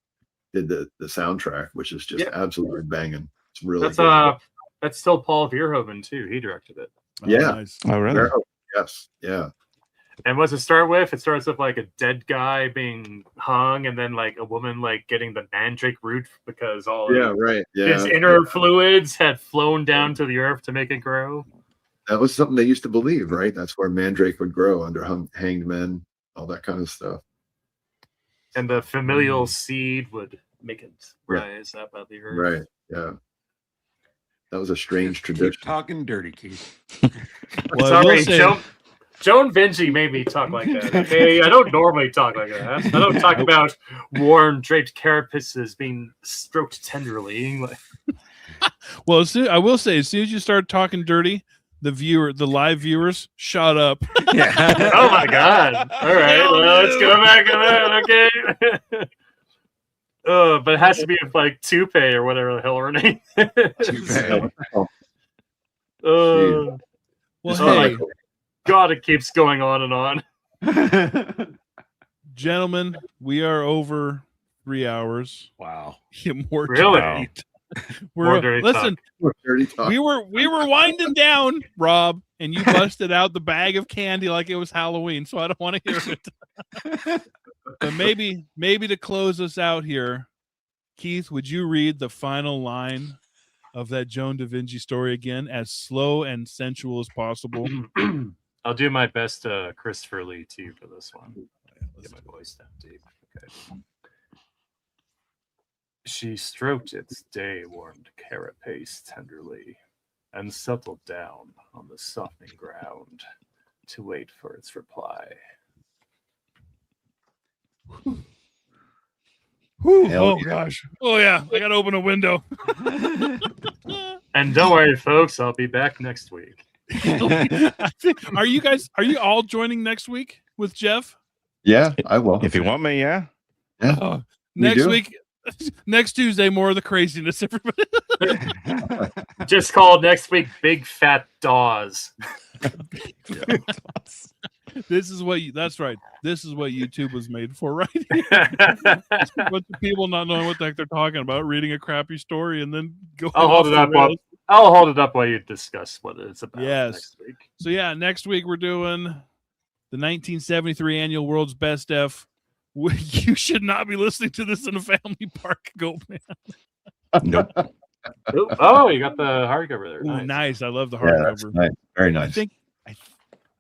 soundtrack, which is just absolutely banging. It's really good. That's still Paul Verhoeven too. He directed it. Yeah. Nice. Oh, really? Yes. Yeah. And what's it start with? It starts with like a dead guy being hung, and then like a woman like getting the mandrake root because all his inner fluids had flown down to the earth to make it grow. That was something they used to believe, right? That's where mandrake would grow under hanged men, all that kind of stuff. And the familial seed would make it rise up out of the earth. Right. Yeah. That was a strange tradition. Keep talking dirty, Keith. Well, I will say- Joan Vinci made me talk like that. Okay, I don't normally talk like that. I don't talk about warm draped carapaces being stroked tenderly. Well, I will say, as soon as you start talking dirty, the live viewers, shut up. Yeah. Oh my God! All right, well, let's go back to that. Okay. But it has to be with like Toupee or whatever the hell her name is. Well, hey, God, it keeps going on and on. gentlemen, we are over 3 hours. Wow. More Really? dirty. More dirty Listen, Dirty talk. we were winding down, Rob, and you busted out the bag of candy like it was Halloween, so I don't want to hear it. But maybe to close us out here, Keith, would you read the final line of that Joan da Vinci story again, as slow and sensual as possible? I'll do my best, Christopher Lee, too, for this one. Get my voice down deep. Okay. She stroked its day-warmed carapace tenderly and settled down on the softening ground to wait for its reply. Oh, gosh. Oh, yeah. I got to open a window. And don't worry, folks, I'll be back next week. Are you all joining next week with Jeff? Yeah, I will. If you want me, yeah. Yeah. Next week, next Tuesday, more of the craziness, everybody. Just call next week Big Fat Dawes. That's right. This is what YouTube was made for, right? A bunch of people not knowing what the heck they're talking about, reading a crappy story, and then go. I'll hold it up while you discuss what it's about next week. So yeah, next week we're doing the 1973 annual World's Best F. You should not be listening to this in a family park. Go, man. Nope. Oh, you got the hardcover there. Ooh, nice. I love the Yeah, hardcover. that's nice. Very nice. I think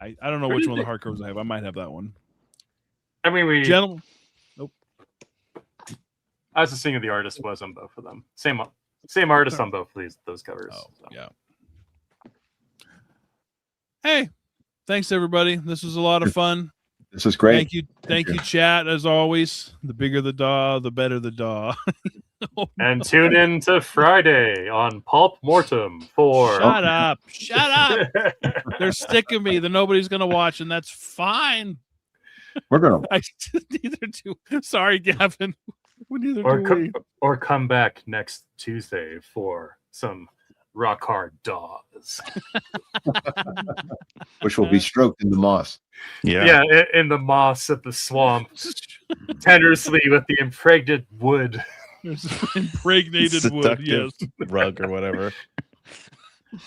I don't know which one of the hardcovers I have. I might have that one. I mean, Gentlemen. Nope. I was just seeing who the artist was on both of them. Same artist on both of those covers. Oh, so. Yeah. Hey, thanks everybody. This was a lot of fun. This is great. Thank you, chat. As always, the bigger the daw, the better the daw. And tune in to Friday on Pulp Mortem for. Shut up! They're sick of me. That nobody's gonna watch, and that's fine. We're gonna. Neither do. Sorry, Gavin. Or come back next Tuesday for some rock hard Daws. Which will be stroked in the moss. Yeah, in the moss at the swamp, tenderously with the impregnated wood. Impregnated wood, yes. Rug or whatever.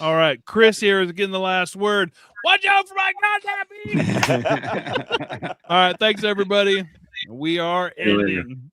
All right, Chris here is getting the last word. Watch out for my goddamn beat! All right, thanks everybody. We are ending.